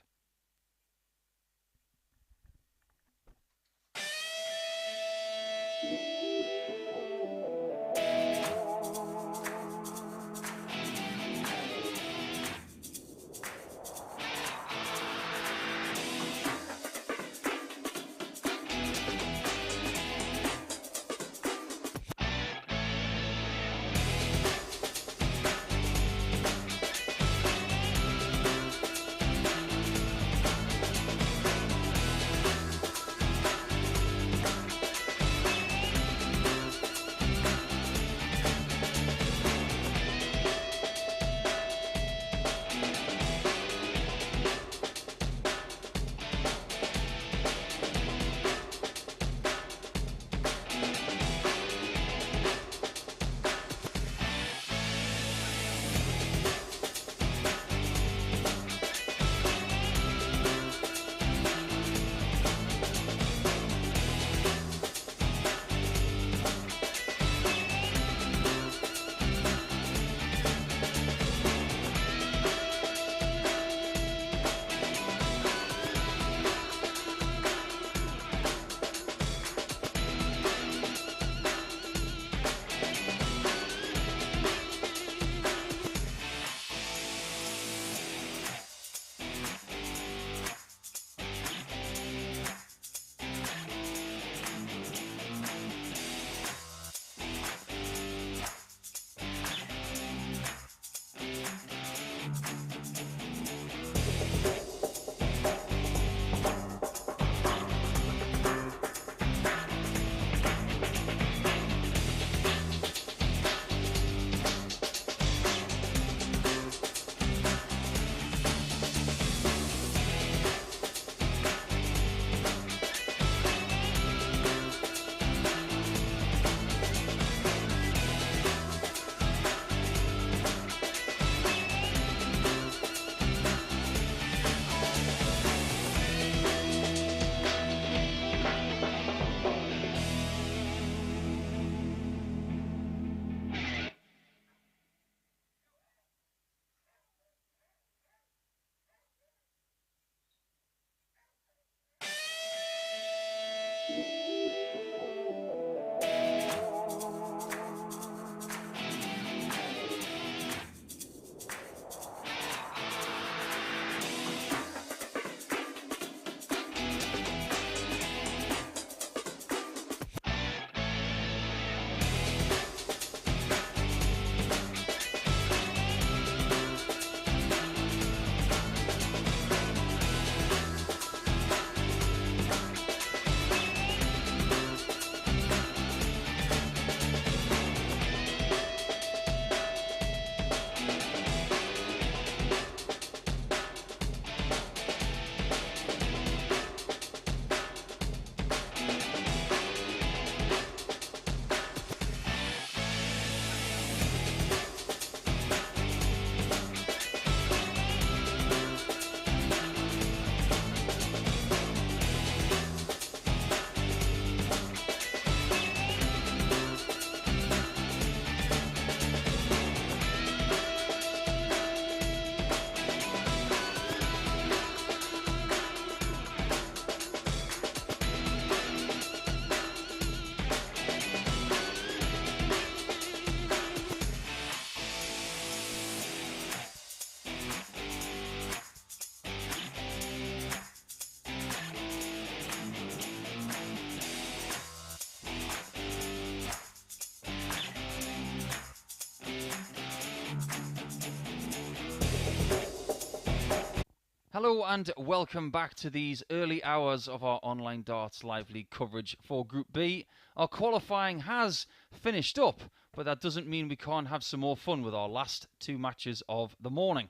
Hello and welcome back to these early hours of our online darts live league coverage for Group B. Our qualifying has finished up, but that doesn't mean we can't have some more fun with our last two matches of the morning.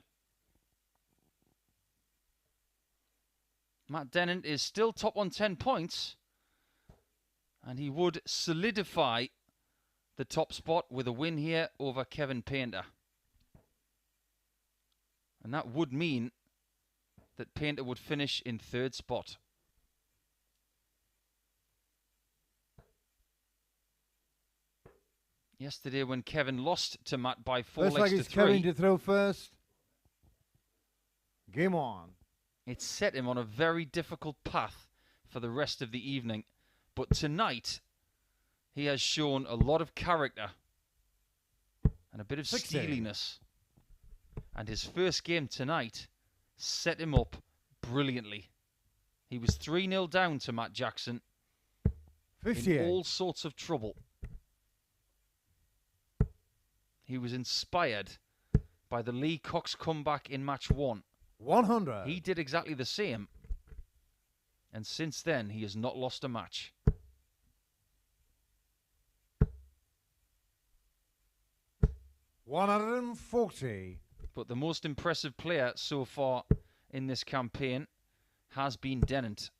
Matt Dennant is still top on 10 points, and he would solidify the top spot with a win here over Kevin Painter. And that would mean that Painter would finish in third spot. Yesterday when Kevin lost to Matt by 4 Looks legs like to it's 3. Kevin to throw first. Game on. It set him on a very difficult path for the rest of the evening. But tonight, he has shown a lot of character and a bit of 60. steeliness. And his first game tonight set him up brilliantly. He was 3-0 down to Matt Jackson 58. in all sorts of trouble. He was inspired by the Lee Cox comeback in match 1. 100. He did exactly the same. And since then, he has not lost a match. $140. But the most impressive player so far in this campaign has been Dennant.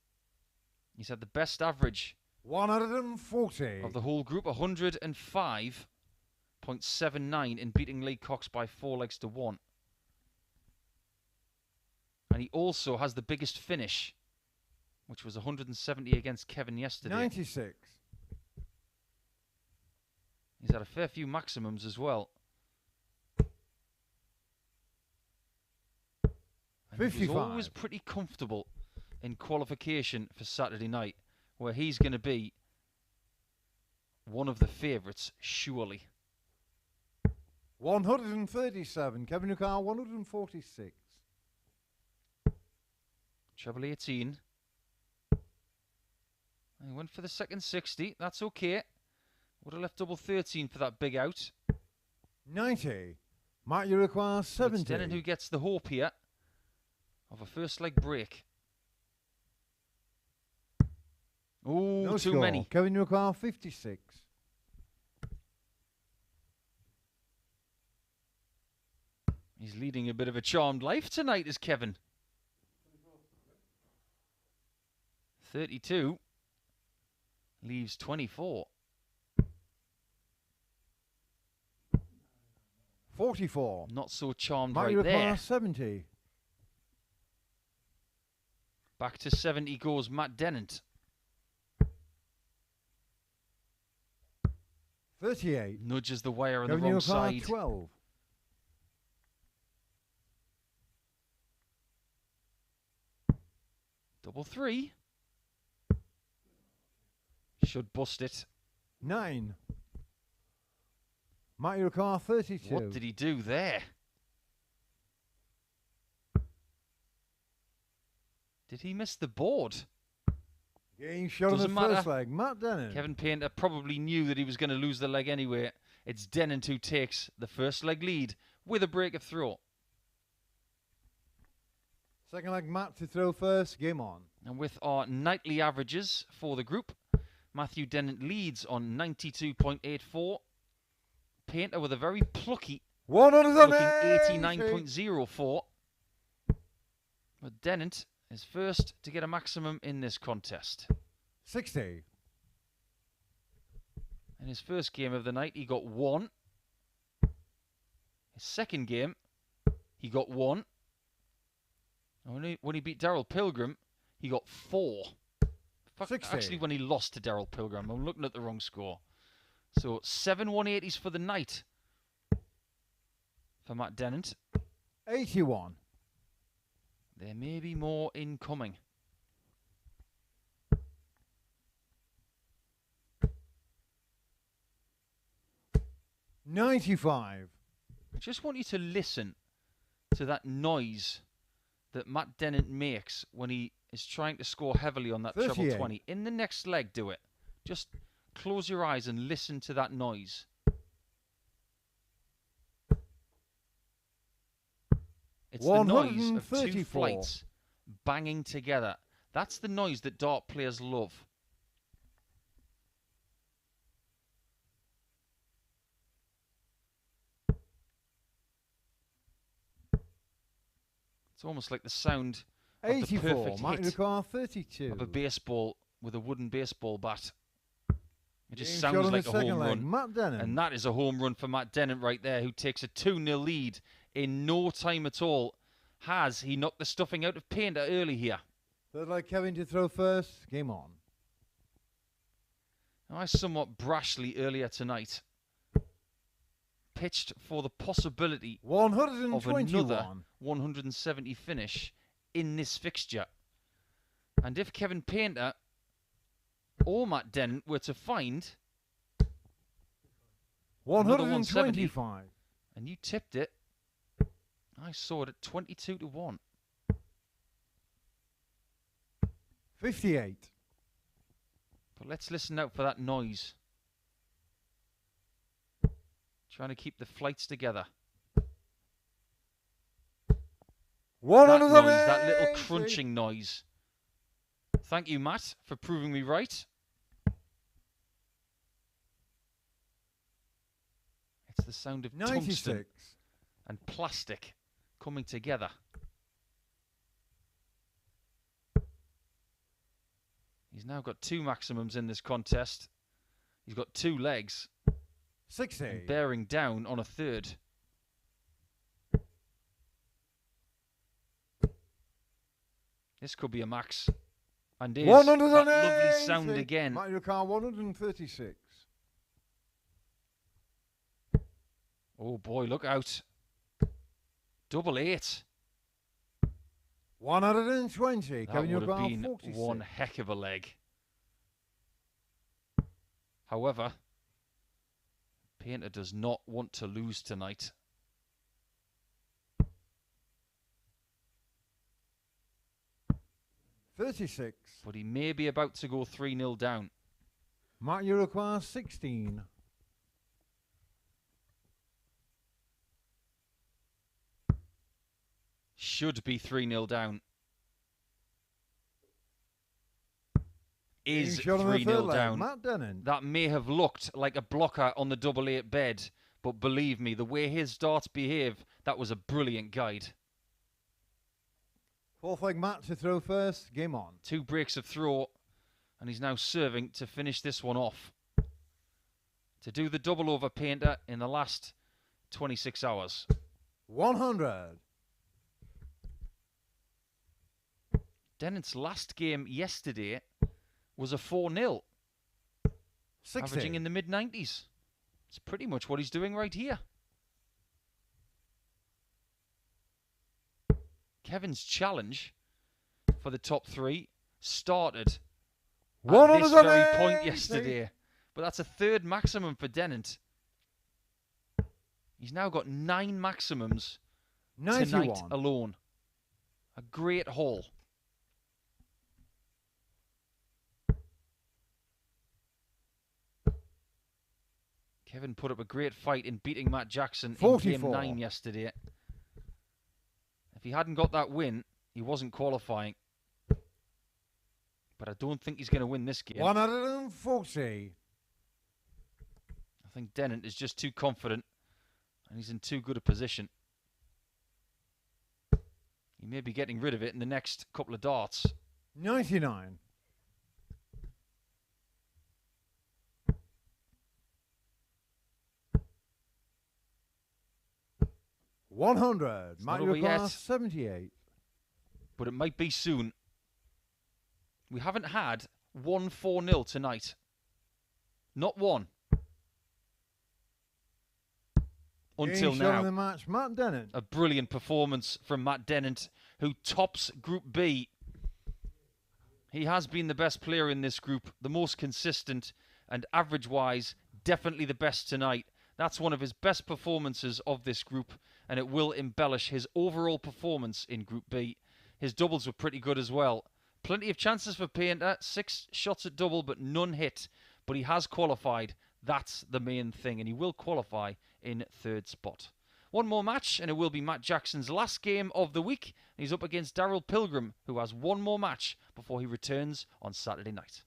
He's had the best average 140. of the whole group, 105.79 in beating Lee Cox by 4 legs to 1. And he also has the biggest finish, which was 170 against Kevin yesterday. 96. He's had a fair few maximums as well. And he was 55. always pretty comfortable in qualification for Saturday night, where he's going to be one of the favourites, surely. 137. Kevin Newcar, 146. Treble 18. He went for the second 60. That's okay. Would have left double 13 for that big out. 90. Matt, you require 70. It's Dennant who gets the hope here of a first leg break. Ooh, No too score. many. Kevin Newcar, 56. He's leading a bit of a charmed life tonight, is Kevin. 32 leaves 24. 44. Not so charmed Matt, you right require there. 70. Back to 70 goes Matt Dennant. 38. Nudges the wire on Kevin the wrong Newcar, side. 12. Double 3. Should bust it. 9. Matt, you require 32. What did he do there? Did he miss the board? Game shot on the Doesn't first matter. leg. Matt Dennant. Kevin Painter probably knew that he was going to lose the leg anyway. It's Dennant who takes the first leg lead with a break of throw. Second leg, Matt to throw first. Game on. And with our nightly averages for the group, Matthew Dennant leads on 92.84. Painter with a very plucky looking 89.04. But Dennant is first to get a maximum in this contest. 60. In his first game of the night, he got 1. His second game, he got 1. And when he beat Darryl Pilgrim, he got 4. 60. Actually, when he lost to Darryl Pilgrim, I'm looking at the wrong score. So 7 180s for the night for Matt Dennant. 81. There may be more incoming. $95. I just want you to listen to that noise that Matt Dennant makes when he is trying to score heavily on that treble 38. 20. In the next leg, do it. Just close your eyes and listen to that noise. It's the noise of 2 134. flights banging together. That's the noise that dart players love. It's almost like the sound of the 84. perfect Might hit require 32. of a baseball with a wooden baseball bat. It just Game sounds shot on like the a second home leg. run. Matt Dennant. And that is a home run for Matt Dennant right there, who takes a 2-0 lead in no time at all. He knocked the stuffing out of Painter early here. Third leg Kevin to throw first. Game on. Now, I somewhat brashly earlier tonight pitched for the possibility of 121. another 170 finish in this fixture. And if Kevin Painter or Matt Dennant were to find 125. and you tipped it, I saw it at 22-1. 58. But let's listen out for that noise. Trying to keep the flights together. That noise, that little crunching noise. Thank you, Matt, for proving me right. It's the sound of 96. tungsten and plastic coming together. He's now got 2 maximums in this contest. He's got 2 legs. 60. And bearing down on a third. This could be a max. And is that lovely sound again. Might require 136. Oh boy, look out. 88. 120. That Kevin, would have been 46. one heck of a leg. However, Painter does not want to lose tonight. $36. But he may be about to go 3-0 down. Might you require 16? Should be 3-0 down. Is 3-0 down. Matt Dennant. That may have looked like a blocker on the 8-8 bed, but believe me, the way his darts behave, that was a brilliant guide. Fourth leg Matt to throw first. Game on. 2 breaks of throw, and he's now serving to finish this one off. To do the double over Painter in the last 26 hours. 100. Dennant's last game yesterday was a 4-0. 60. Averaging in the mid-90s. It's pretty much what he's doing right here. Kevin's challenge for the top 3 started at this very point yesterday. But that's a 3rd maximum for Dennant. He's now got 9 maximums 91. tonight alone. A great haul. Kevin put up a great fight in beating Matt Jackson 44. in Game 9 yesterday. If he hadn't got that win, he wasn't qualifying. But I don't think he's going to win this game. 140. I think Dennant is just too confident, and he's in too good a position. He may be getting rid of it in the next couple of darts. 99. 100. It's Might not over require yet. 78. But it might be soon. We haven't had 1 4-0 tonight. Not one. Until Game shot in now. the match, Matt Dennant. A brilliant performance from Matt Dennant, who tops Group B. He has been the best player in this group, the most consistent, and average-wise, definitely the best tonight. That's one of his best performances of this group, and it will embellish his overall performance in Group B. His doubles were pretty good as well. Plenty of chances for Painter, 6 shots at double, but none hit. But he has qualified. That's the main thing, and he will qualify in 3rd spot. One more match, and it will be Matt Jackson's last game of the week. He's up against Darryl Pilgrim, who has one more match before he returns on Saturday night.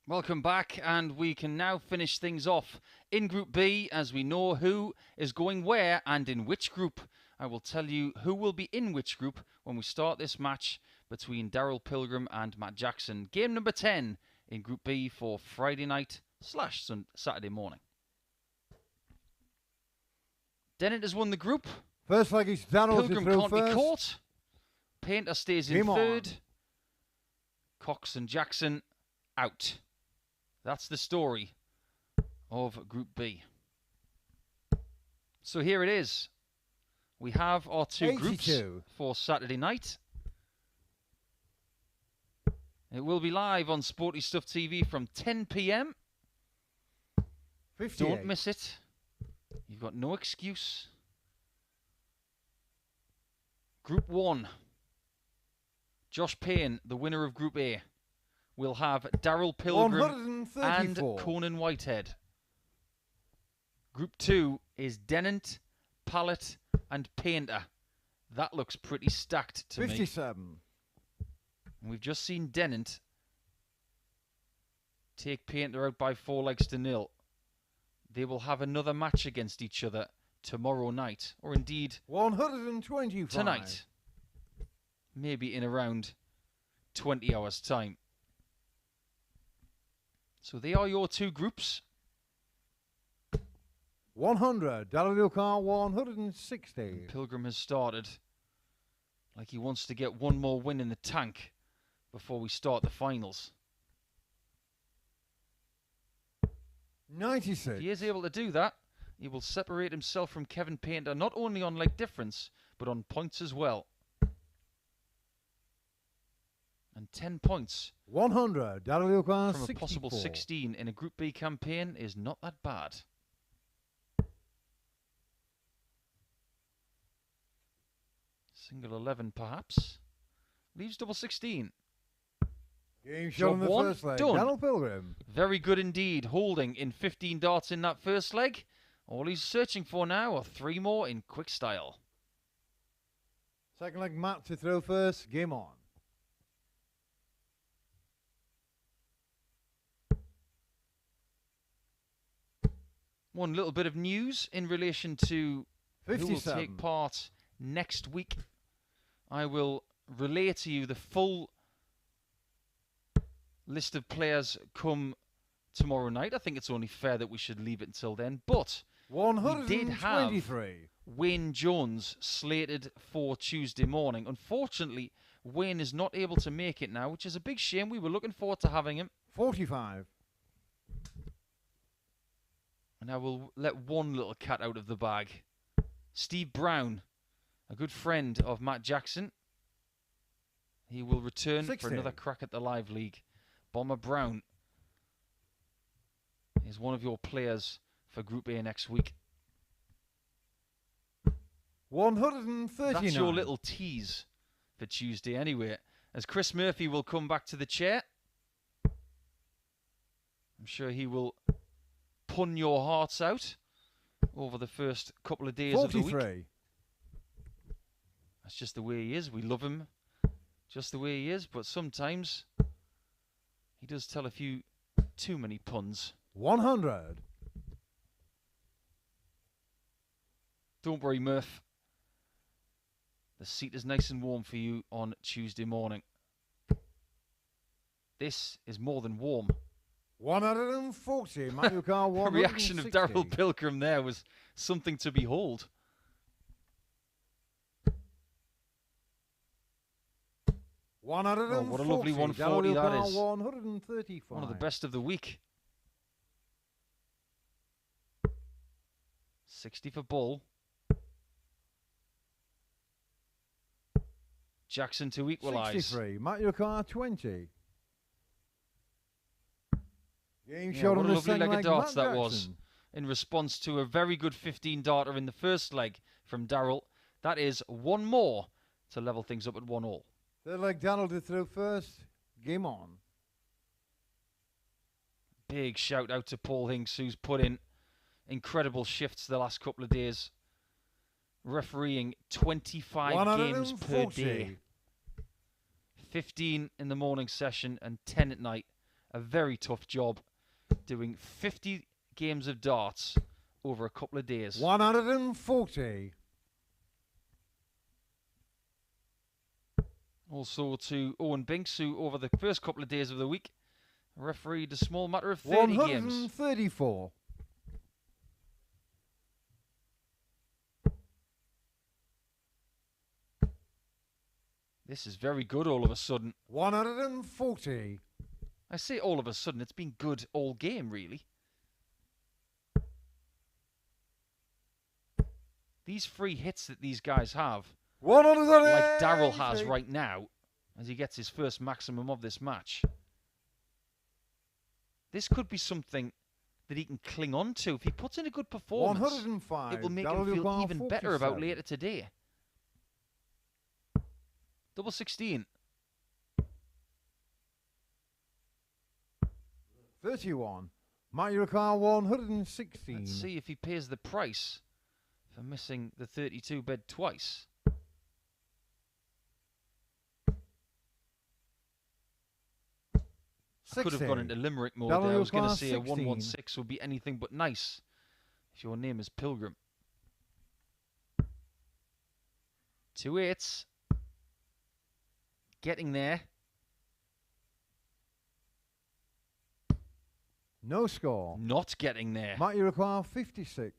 Welcome back, and we can now finish things off in Group B as we know who is going where and in which group. I will tell you who will be in which group when we start this match between Darryl Pilgrim and Matt Jackson. Game number 10 in Group B for Friday night / Saturday morning. Dennant has won the group. First leg is Darryl Pilgrim can't be caught. Painter stays in third. Cox and Jackson out. That's the story of Group B. So here it is. We have our two groups 82. for Saturday night. It will be live on Sporty Stuff TV from 10 p.m. 58. Don't miss it. You've got no excuse. Group 1. Josh Payne, the winner of Group A, will have Darryl Pilgrim and 134. Conan Whitehead. Group 2 is Dennant, Pallet and Painter. That looks pretty stacked to 57. me. And we've just seen Dennant take Painter out by 4-0. They will have another match against each other tomorrow night, or indeed 125. tonight. Maybe in around 20 hours' time. So they are your two groups. 100. Darryl 160. Pilgrim has started like he wants to get one more win in the tank before we start the finals. 96. If he is able to do that, he will separate himself from Kevin Painter not only on leg difference, but on points as well. And 10 points 100. Darryl from a possible 16 in a Group B campaign is not that bad. Single 11 perhaps. Leaves double 16. Game Job shot in the one, first leg. done. Darryl Pilgrim. Very good indeed, holding in 15 darts in that first leg. All he's searching for now are 3 more in quick style. Second leg, Matt to throw first. Game on. One little bit of news in relation to who will 57. take part next week. I will relay to you the full list of players come tomorrow night. I think it's only fair that we should leave it until then. But we did have 123. Wayne Jones slated for Tuesday morning. Unfortunately, Wayne is not able to make it now, which is a big shame. We were looking forward to having him. 45. And I will let one little cat out of the bag. Steve Brown, a good friend of Matt Jackson. He will return 60. for another crack at the Live League. Bomber Brown is one of your players for Group A next week. 139. That's your little tease for Tuesday anyway, as Chris Murphy will come back to the chair. I'm sure he will pun your hearts out over the first couple of days 43. of the week. That's just the way he is. We love him just the way he is, but sometimes he does tell a few too many puns. 100. Don't worry, Murph. The seat is nice and warm for you on Tuesday morning. This is more than warm. 140. Matthew Carr, The 160. reaction of Darryl Pilgrim there was something to behold. Oh, what a lovely 140 that is. 135. One of the best of the week. 60 for Bull. Jackson to equalise. 63. Matthew Carr, 20. Game Yeah, shot what on a the lovely second leg of leg, darts Matt that was. Jackson. In response to a very good 15 darter in the first leg from Darryl. That is one more to level things up at 1-1. Third leg, Darryl to throw first. Game on. Big shout out to Paul Hinks, who's put in incredible shifts the last couple of days. Refereeing 25 games per 140. day. 15 in the morning session and 10 at night. A very tough job doing 50 games of darts over a couple of days. 140. Also to Owen Binks, who over the first couple of days of the week refereed a small matter of 30 games. 134. This is very good all of a sudden. 140. I say all of a sudden, it's been good all game, really. These free hits that these guys have, 180. like Darryl has right now, as he gets his first maximum of this match, this could be something that he can cling on to. If he puts in a good performance, 105. it will make Darryl him feel Pilgrim, even better about 47. later today. Double 16. 31. Matt Urukai, 116. Let's see if he pays the price for missing the 32 bed twice. I could have gone into Limerick mode there. I was going to say 16. a 116 would be anything but nice if your name is Pilgrim. 2 8s. Getting there. No score. Not getting there. Matt Urukai, 56.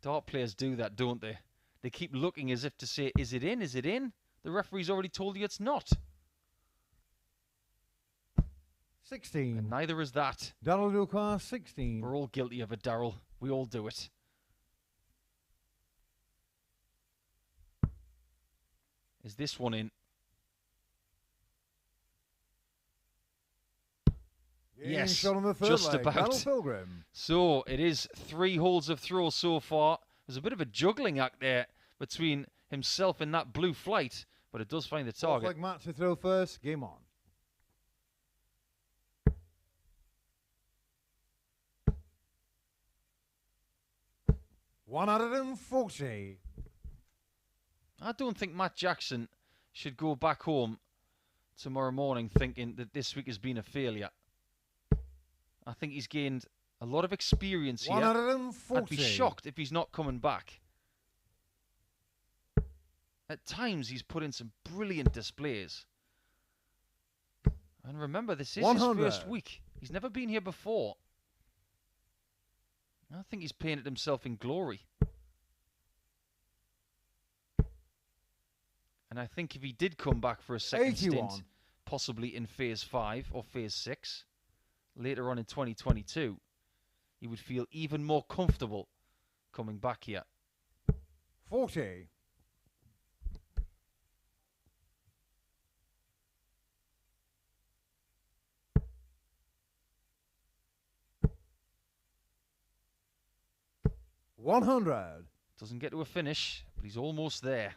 Dart players do that, don't they? They keep looking as if to say, is it in? Is it in? The referee's already told you it's not. 16. And neither is that. Darryl Urukai, 16. We're all guilty of it, Darryl. We all do it. Is this one in? Yes, Shot on the third just leg. about. Darryl Pilgrim. So it is 3 holes of throw so far. There's a bit of a juggling act there between himself and that blue flight, but it does find the target. Like Matt to throw first. Game on. $140. I don't think Matt Jackson should go back home tomorrow morning thinking that this week has been a failure. I think he's gained a lot of experience here. 140. I'd be shocked if he's not coming back. At times, he's put in some brilliant displays. And remember, this is 100. his first week. He's never been here before. I think he's painted himself in glory. And I think if he did come back for a second 81. stint, possibly in Phase 5 or Phase 6, later on in 2022, he would feel even more comfortable coming back here. 40. $100. Doesn't get to a finish, but he's almost there.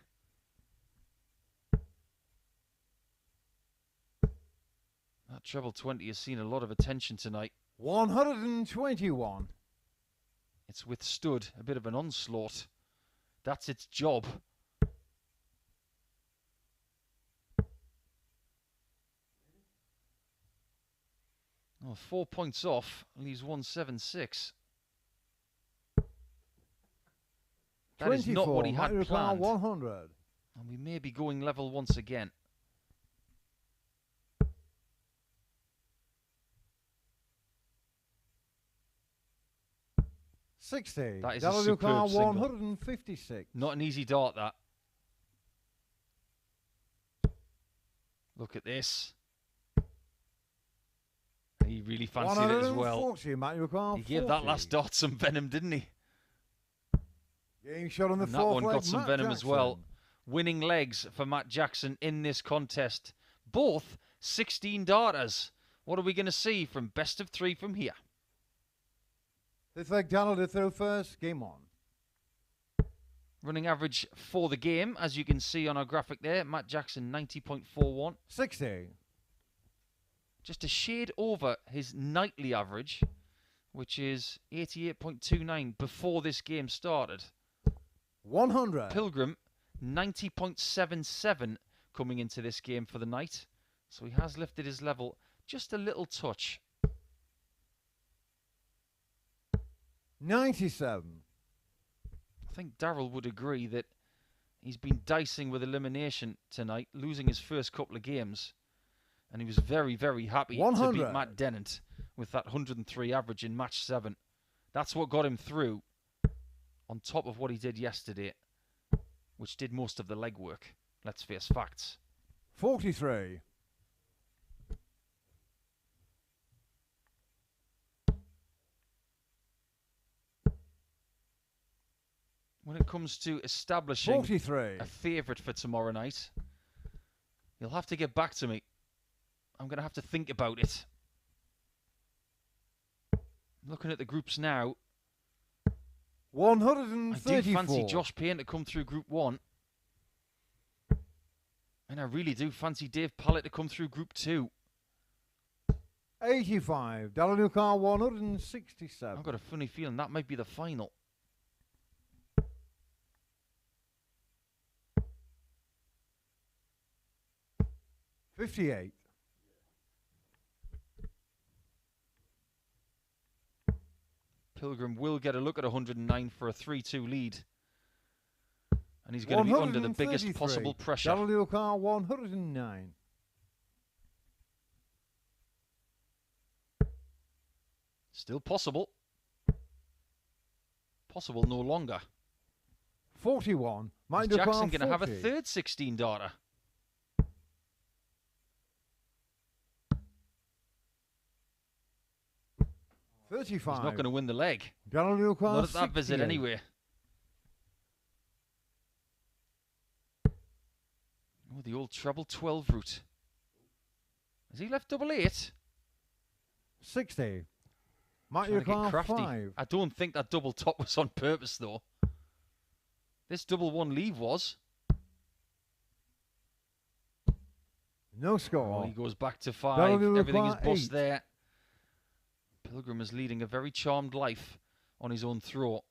That treble 20 has seen a lot of attention tonight. 121. It's withstood a bit of an onslaught. That's its job. Oh, 4 points off, leaves 176. That is not what he had planned. 100. And we may be going level once again. $60. That is a superb single. 156. Not an easy dart, that. Look at this. He really fancied it as well. He gave that last dart some venom, didn't he? Game shot on the and that fourth one leg, got some Matt venom Jackson. as well. Winning legs for Matt Jackson in this contest. Both 16 darters. What are we going to see from best of 3 from here? Fifth leg, Dennant to throw first. Game on. Running average for the game, as you can see on our graphic there. Matt Jackson, 90.41. 60. Just a shade over his nightly average, which is 88.29 before this game started. 100. Pilgrim, 90.77 coming into this game for the night. So he has lifted his level just a little touch. 97. I think Darryl would agree that he's been dicing with elimination tonight, losing his first couple of games. And he was very, very happy to beat Matt Dennant with that 103 average in match 7. That's what got him through, on top of what he did yesterday, which did most of the legwork. Let's face facts. 43. when it comes to establishing 43. a favourite for tomorrow night. You'll have to get back to me. I'm going to have to think about it. Looking at the groups now, 134. I do fancy Josh Payne to come through Group 1. And I really do fancy Dave Pallett to come through Group 2. 85. Darryl 167. I've got a funny feeling that might be the final. $58. Pilgrim will get a look at 109 for a 3-2 lead. And he's going to be under the biggest possible pressure. Darryl 109. Still possible. Possible no longer. 41. Is Jackson going to have a third 16 darter? $35. He's not going to win the leg. Darryl Not at that visit anyway. Oh, the old treble 12 route. Has he left double 8? 60. Trying to get crafty. 5. I don't think that double top was on purpose, though. This double 1 leave was. No score. Oh, he goes back to 5. Everything is bust 8. there. Pilgrim is leading a very charmed life on his own throw.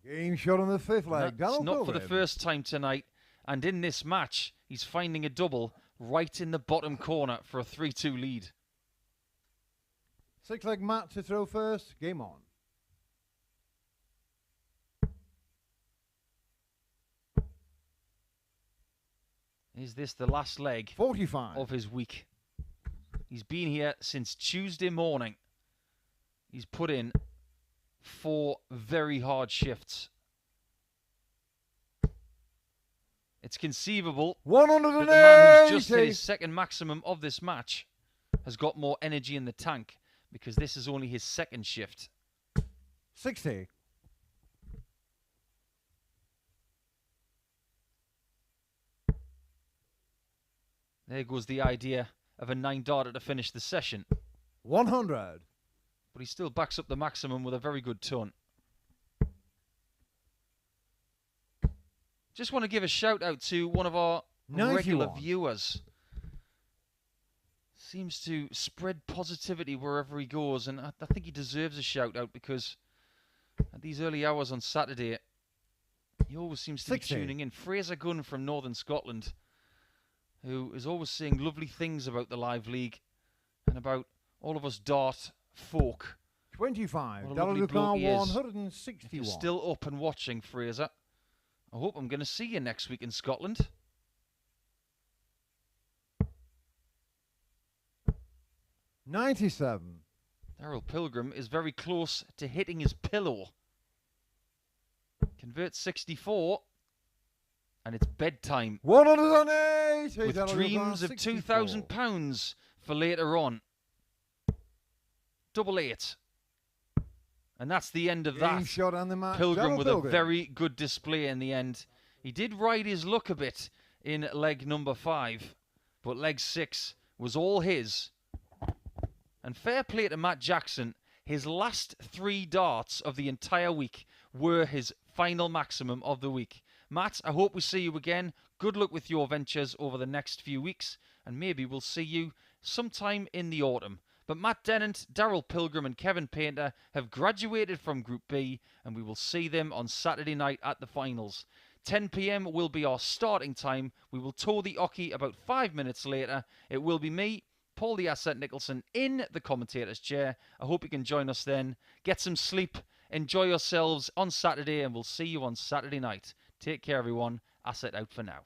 Game shot on the 5th leg. That's Darryl not Pilgrim. for the first time tonight. And in this match, he's finding a double right in the bottom corner for a 3-2 lead. 6 leg Matt to throw first. Game on. Is this the last leg 45. of his week? He's been here since Tuesday morning. He's put in 4 very hard shifts. It's conceivable that the man who's just hit his second maximum of this match has got more energy in the tank, because this is only his second shift. 60. There goes the idea of a 9 darter to finish the session. 100. But he still backs up the maximum with a very good ton. Just want to give a shout out to one of our 91. regular viewers. Seems to spread positivity wherever he goes, and I think he deserves a shout out, because at these early hours on Saturday, he always seems to 60. be tuning in. Fraser Gunn from Northern Scotland, who is always saying lovely things about the Live League and about all of us dart folk. 25. What a lovely bloke he is. 161. If you're still up and watching, Fraser, I hope I'm going to see you next week in Scotland. 97. Darryl Pilgrim is very close to hitting his pillow. Convert 64, and it's bedtime. 180. With dreams of £2,000 for later on. Double 8. And that's the end of that. Shot on the match. Pilgrim Darryl with Pilgrim. a very good display in the end. He did ride his luck a bit in leg number 5, but leg 6 was all his. And fair play to Matt Jackson. His last 3 darts of the entire week were his final maximum of the week. Matt, I hope we see you again. Good luck with your ventures over the next few weeks, and maybe we'll see you sometime in the autumn. But Matt Dennant, Darryl Pilgrim and Kevin Painter have graduated from Group B, and we will see them on Saturday night at the finals. 10 p.m. will be our starting time. We will tour the Oki about 5 minutes later. It will be me, Paul the Asset Nicholson, in the commentator's chair. I hope you can join us then. Get some sleep. Enjoy yourselves on Saturday, and we'll see you on Saturday night. Take care, everyone. Asset out for now.